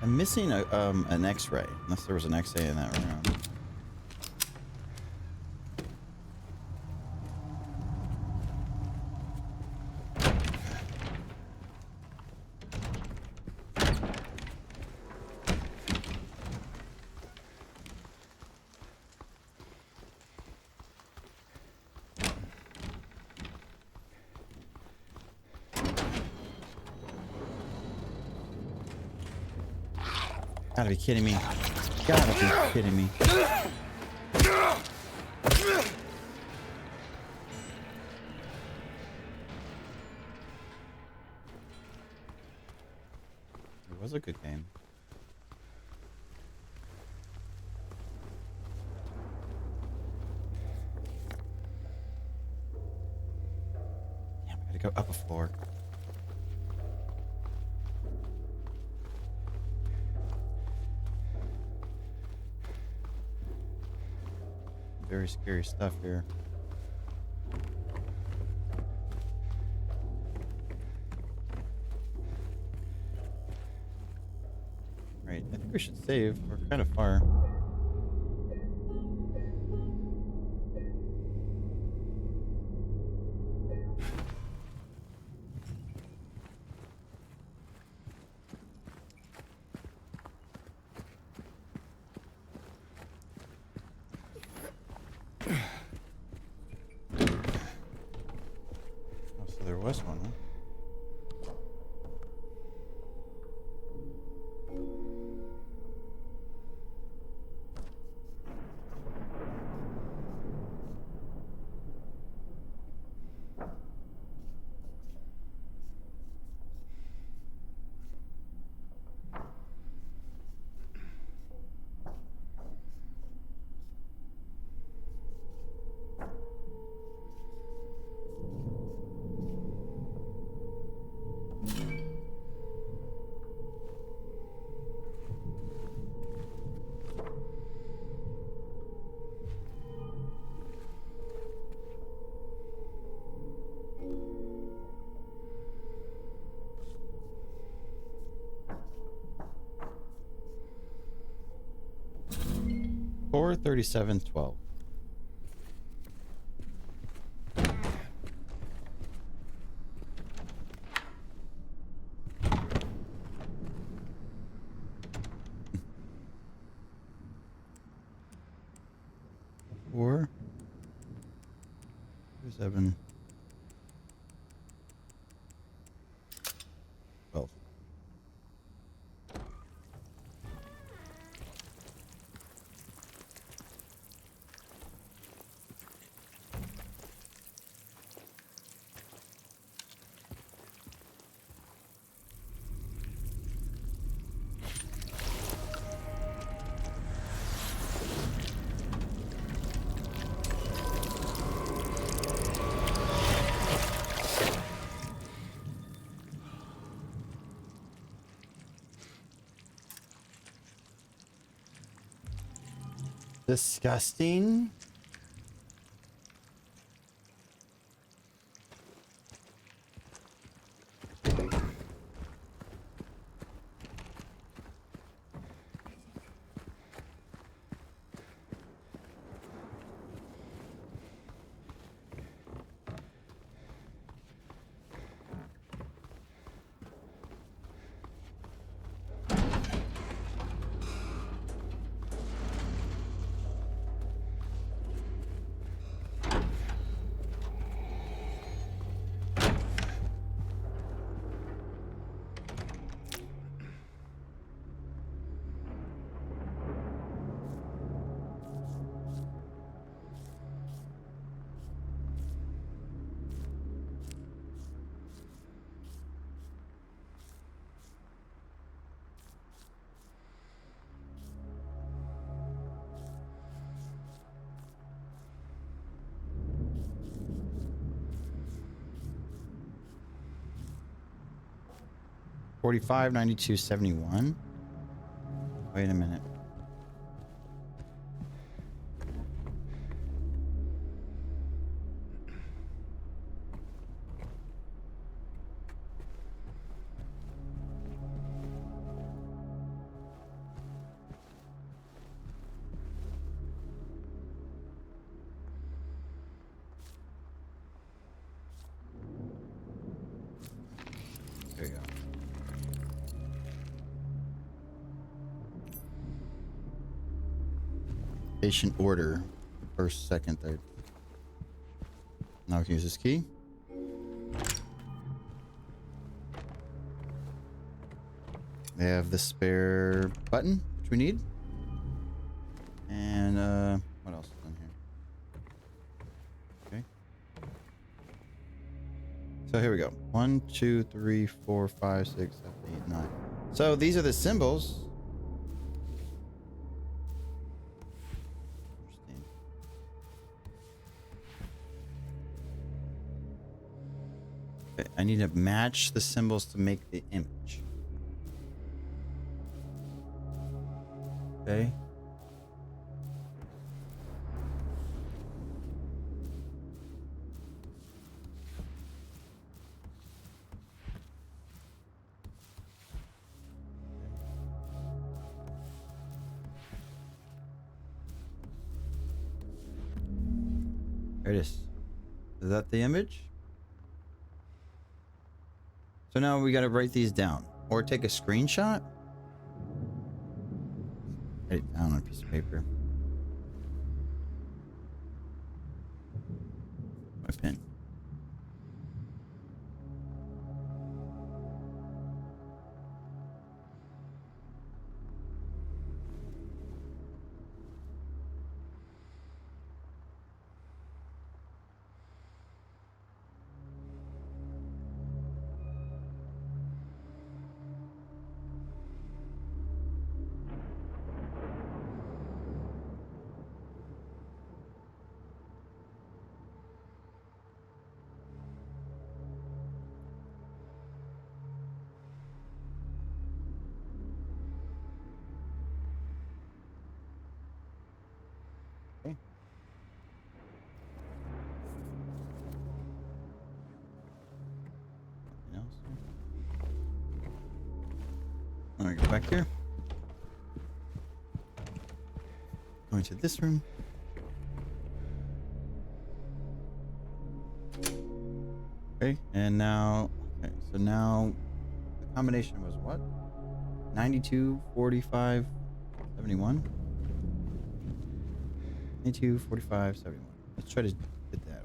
I'm missing an X-ray, unless there was an X-ray in that room. Gotta be kidding me. Gotta be kidding me. It was a good game. Damn, I gotta go up a floor. Very scary stuff here. Right, I think we should save. We're kind of far. There was one, huh? Four 37-12. Four 37 12. Disgusting. 45, 92, 71. Wait a minute. There you go. Patient order. First, second, third. Now we can use this key. They have the spare button, which we need. And what else is in here? Okay. So here we go. 1, 2, 3, 4, 5, 6, 7, 8, 9. So these are the symbols. Interesting. Okay, I need to match the symbols to make the image. Okay. There it is. Is that the image? So now we got to write these down or take a screenshot. Write it down on a piece of paper. My pen. Let me go back here. Going to this room. Okay, and now, okay, so now the combination was what? 92, 45, 71? 92, 45, 71. Let's try to get that.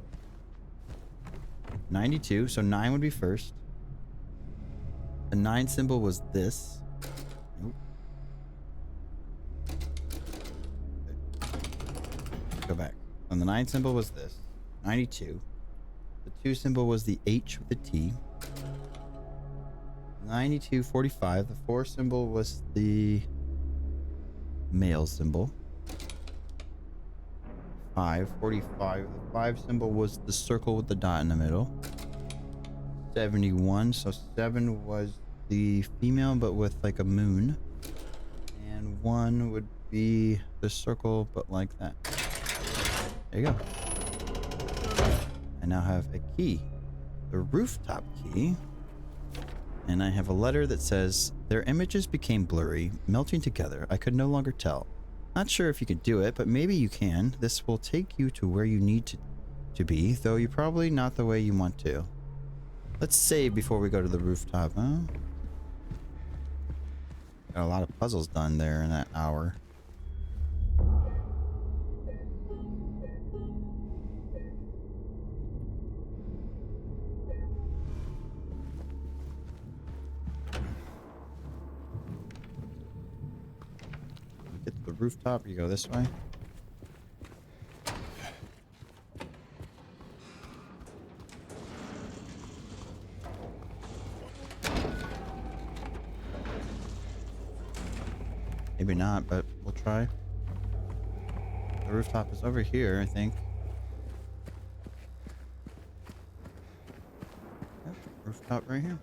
92, so 9 would be first. The 9 symbol was this. Nope. Okay. Go back. And the 9 symbol was this. 92. The 2 symbol was the H with the T. 92, 45. The 4 symbol was the male symbol. 5, 45. The 5 symbol was the circle with the dot in the middle. 71, so 7 was the female but with like a moon, and 1 would be the circle but like that. There you go. I now have a key, the rooftop key, and I have a letter that says, their images became blurry, melting together. I could no longer tell. Not sure if you can do it, but maybe you can. This will take you to where you need to be, though you're probably not the way you want to. Let's save before we go to the rooftop, huh? Got a lot of puzzles done there in that hour. Get to the rooftop, you go this way. Maybe not, but we'll try. The rooftop is over here, I think. Yep, rooftop right here.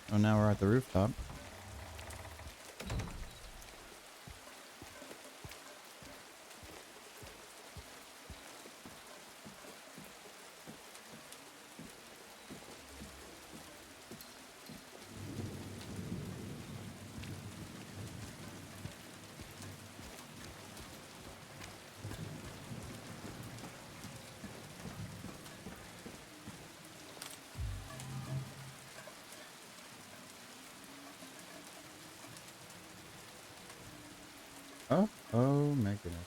Oh, now we're at the rooftop. Oh my goodness.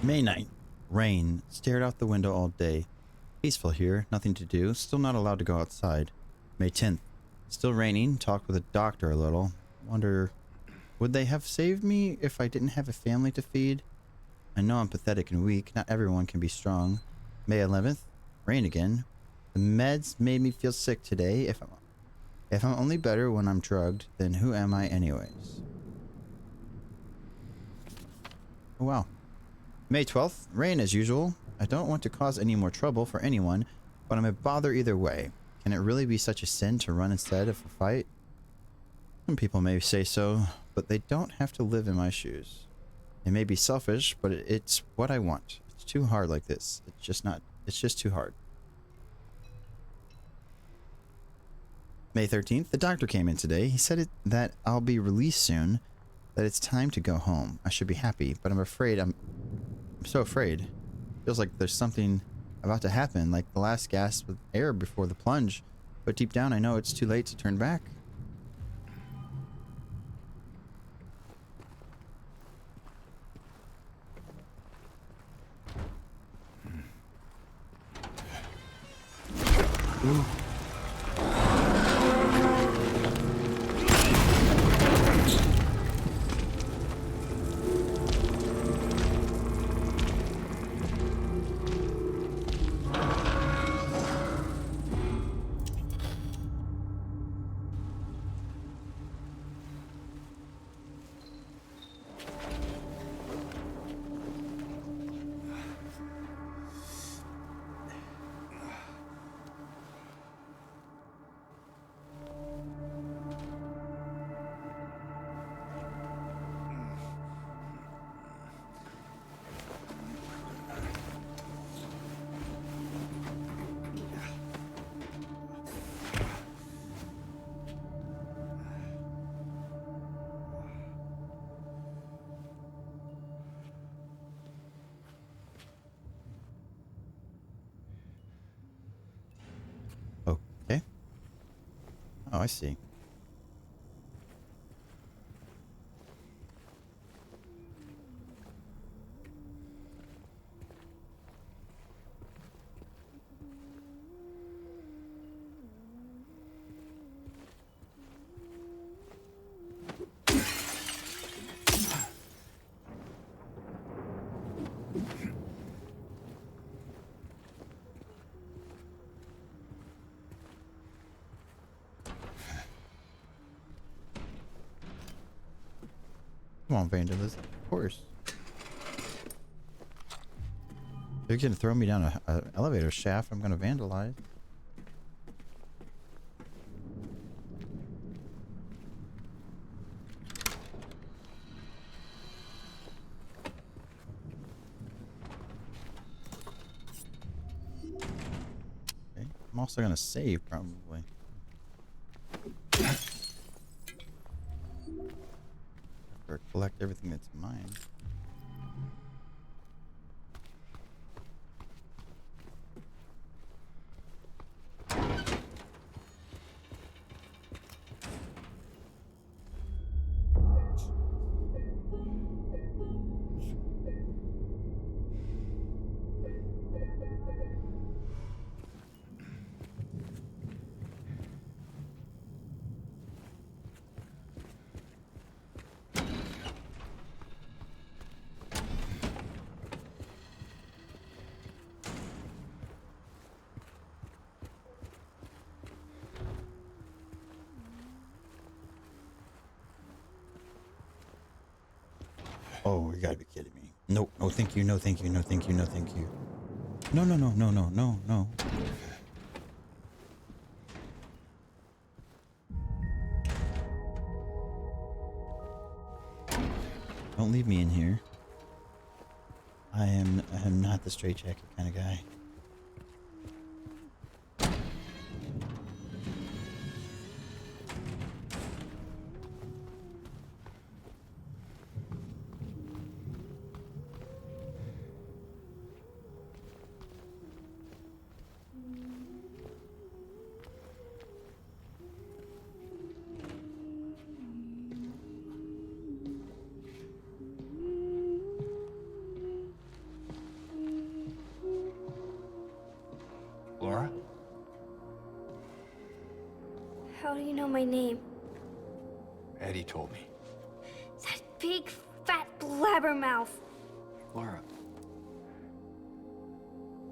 May 9th. Rain. Stared out the window all day. Peaceful here. Nothing to do. Still not allowed to go outside. May 10th. Still raining. Talked with a doctor a little. Wonder, would they have saved me if I didn't have a family to feed? I know I'm pathetic and weak. Not everyone can be strong. May 11th. Rain again. The meds made me feel sick today. If I'm only better when I'm drugged, then who am I anyways? Oh wow. May 12th. Rain as usual. I don't want to cause any more trouble for anyone, but I'm a bother either way. Can it really be such a sin to run instead of a fight? Some people may say so, but they don't have to live in my shoes. It may be selfish, but it's what I want. It's too hard like this. It's just too hard. May 13th. The doctor came in today. He said that I'll be released soon, that it's time to go home. I should be happy, but I'm afraid I'm so afraid. Feels like there's something about to happen, like the last gasp of air before the plunge. But deep down, I know it's too late to turn back. Ooh. Okay. Oh, I see. Come on, Vangelis. Of course. You're gonna throw me down a elevator shaft. I'm gonna vandalize. Okay. I'm also gonna save probably. Or collect everything that's mine. Oh, you gotta be kidding me. No, no, thank you, no, thank you, no, thank you, no, thank you. No, no, no, no, no, no, no. Don't leave me in here. I am not the straitjacket kind of guy. Laura? How do you know my name? Eddie told me. That big, fat blabbermouth. Laura.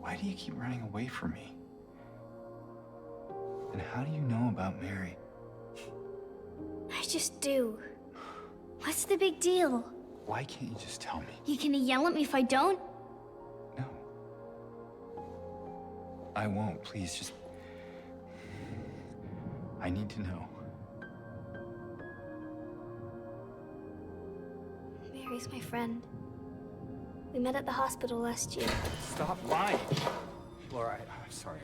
Why do you keep running away from me? And how do you know about Mary? I just do. What's the big deal? Why can't you just tell me? You gonna yell at me if I don't? No. I won't. Please, just... I need to know. Mary's my friend. We met at the hospital last year. Stop lying. Laura, I'm sorry.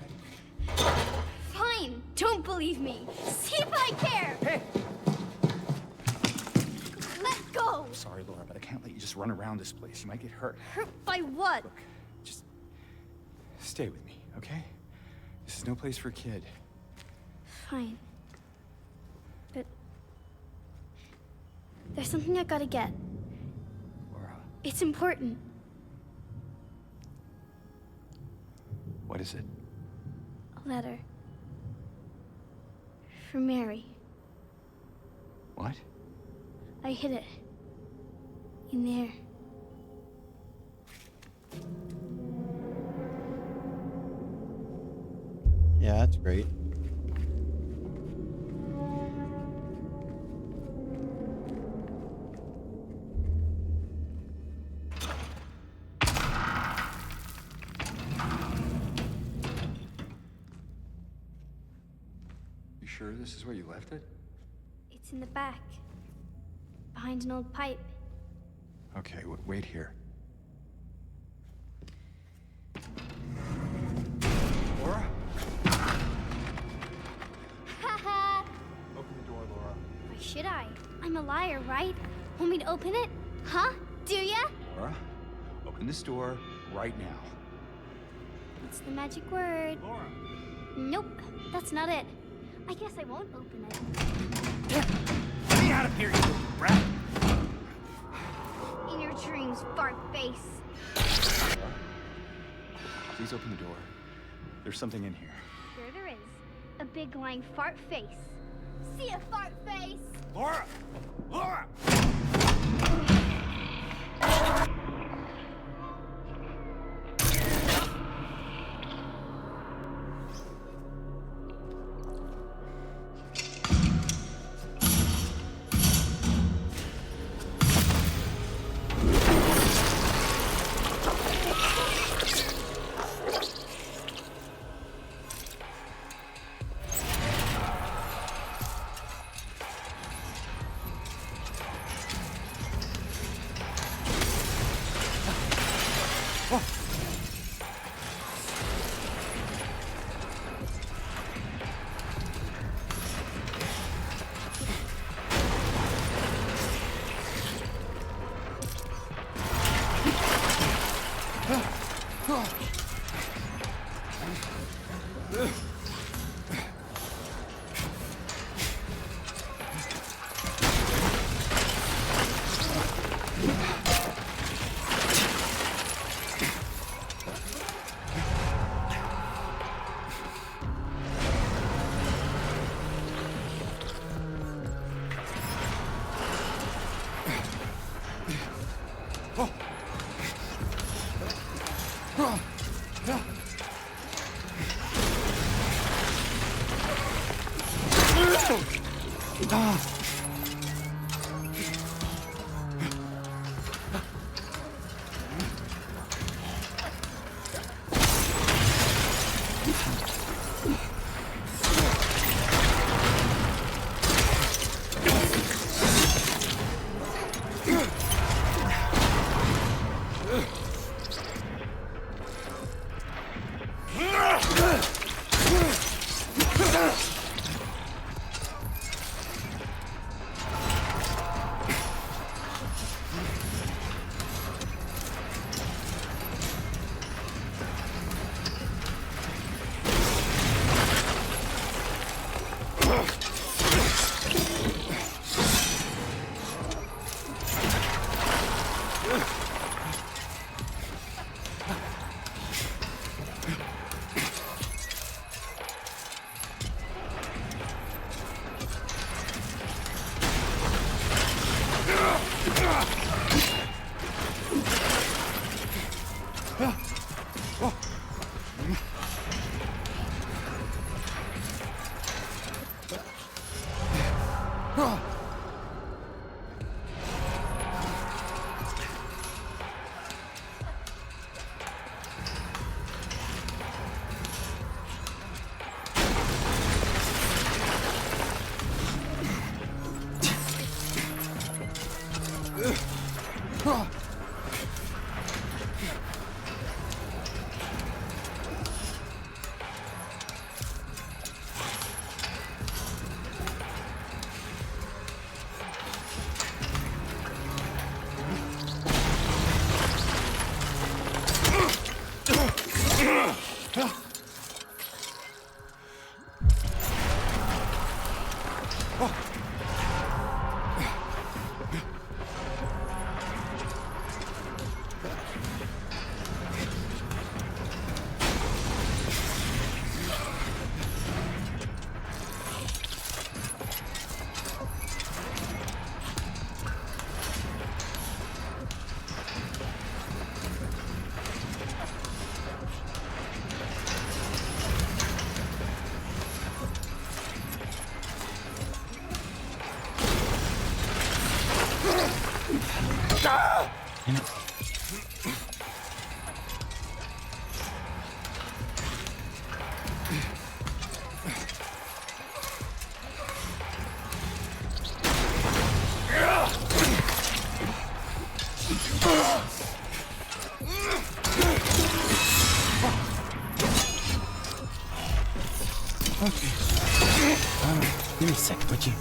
Fine! Don't believe me! See if I care! Hey! Let go! I'm sorry, Laura, but I can't let you just run around this place. You might get hurt. Hurt by what? Look, just stay with me, okay? This is no place for a kid. Fine. But... there's something I gotta get. Laura, It's important. what is it? A letter. For Mary. What? I hid it. In there. Yeah, that's great. You sure this is where you left it? It's in the back. Behind an old pipe. Okay, wait here. Laura? Haha! Open the door, Laura. Why should I? I'm a liar, right? Want me to open it? Huh? Do ya? Laura, open this door right now. What's the magic word? Laura! Nope, that's not it. I guess I won't open it. Get me out of here, you little brat! In your dreams, fart face. Laura, please open the door. There's something in here. Sure there is. A big lying fart face. See ya, fart face! Laura! Laura! Give me a sec, would you?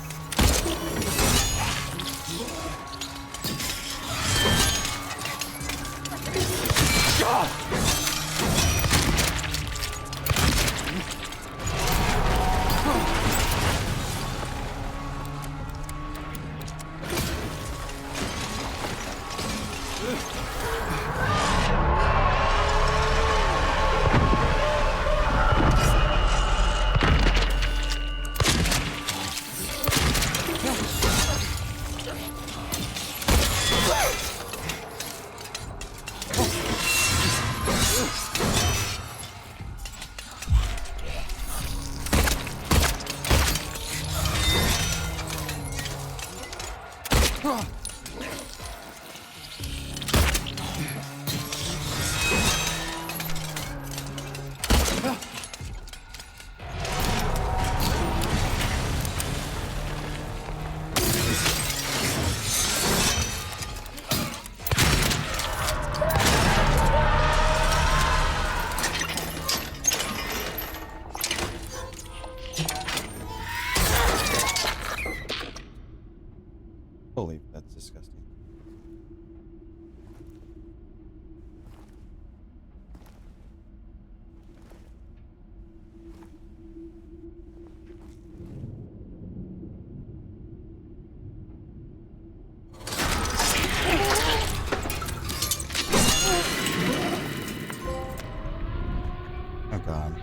God.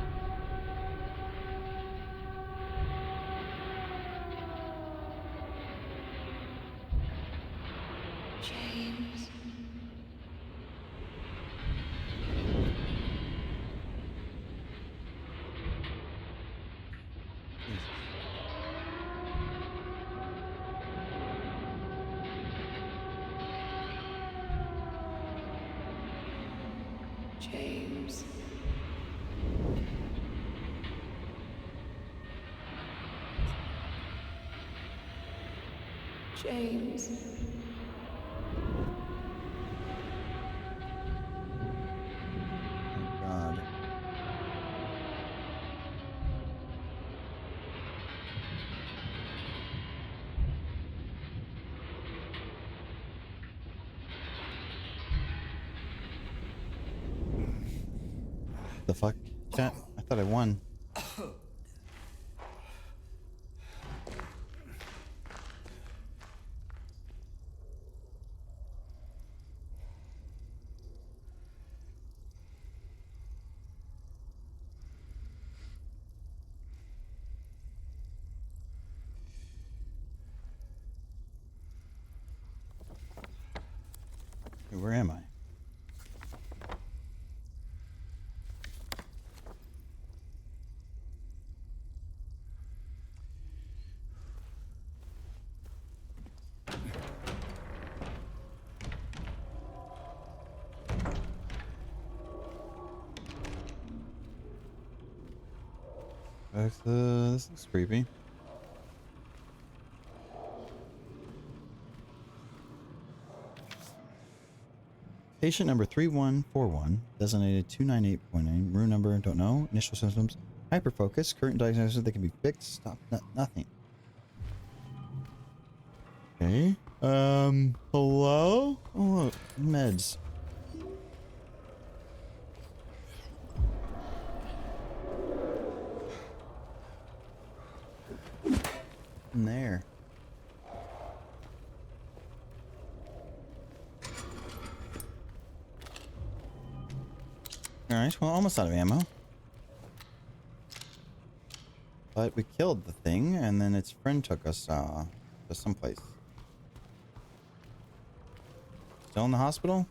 James. James. James. Oh God. The fuck? Chat? I thought I won. Hey, where am I? This looks creepy. Patient number 3141, designated 298.9, room number, don't know, initial symptoms, hyperfocus, current diagnosis that can be fixed, stop, nothing. Okay, hello? Oh, look, meds. In there. Alright, well, almost out of ammo. But we killed the thing, and then its friend took us, to someplace. Still in the hospital?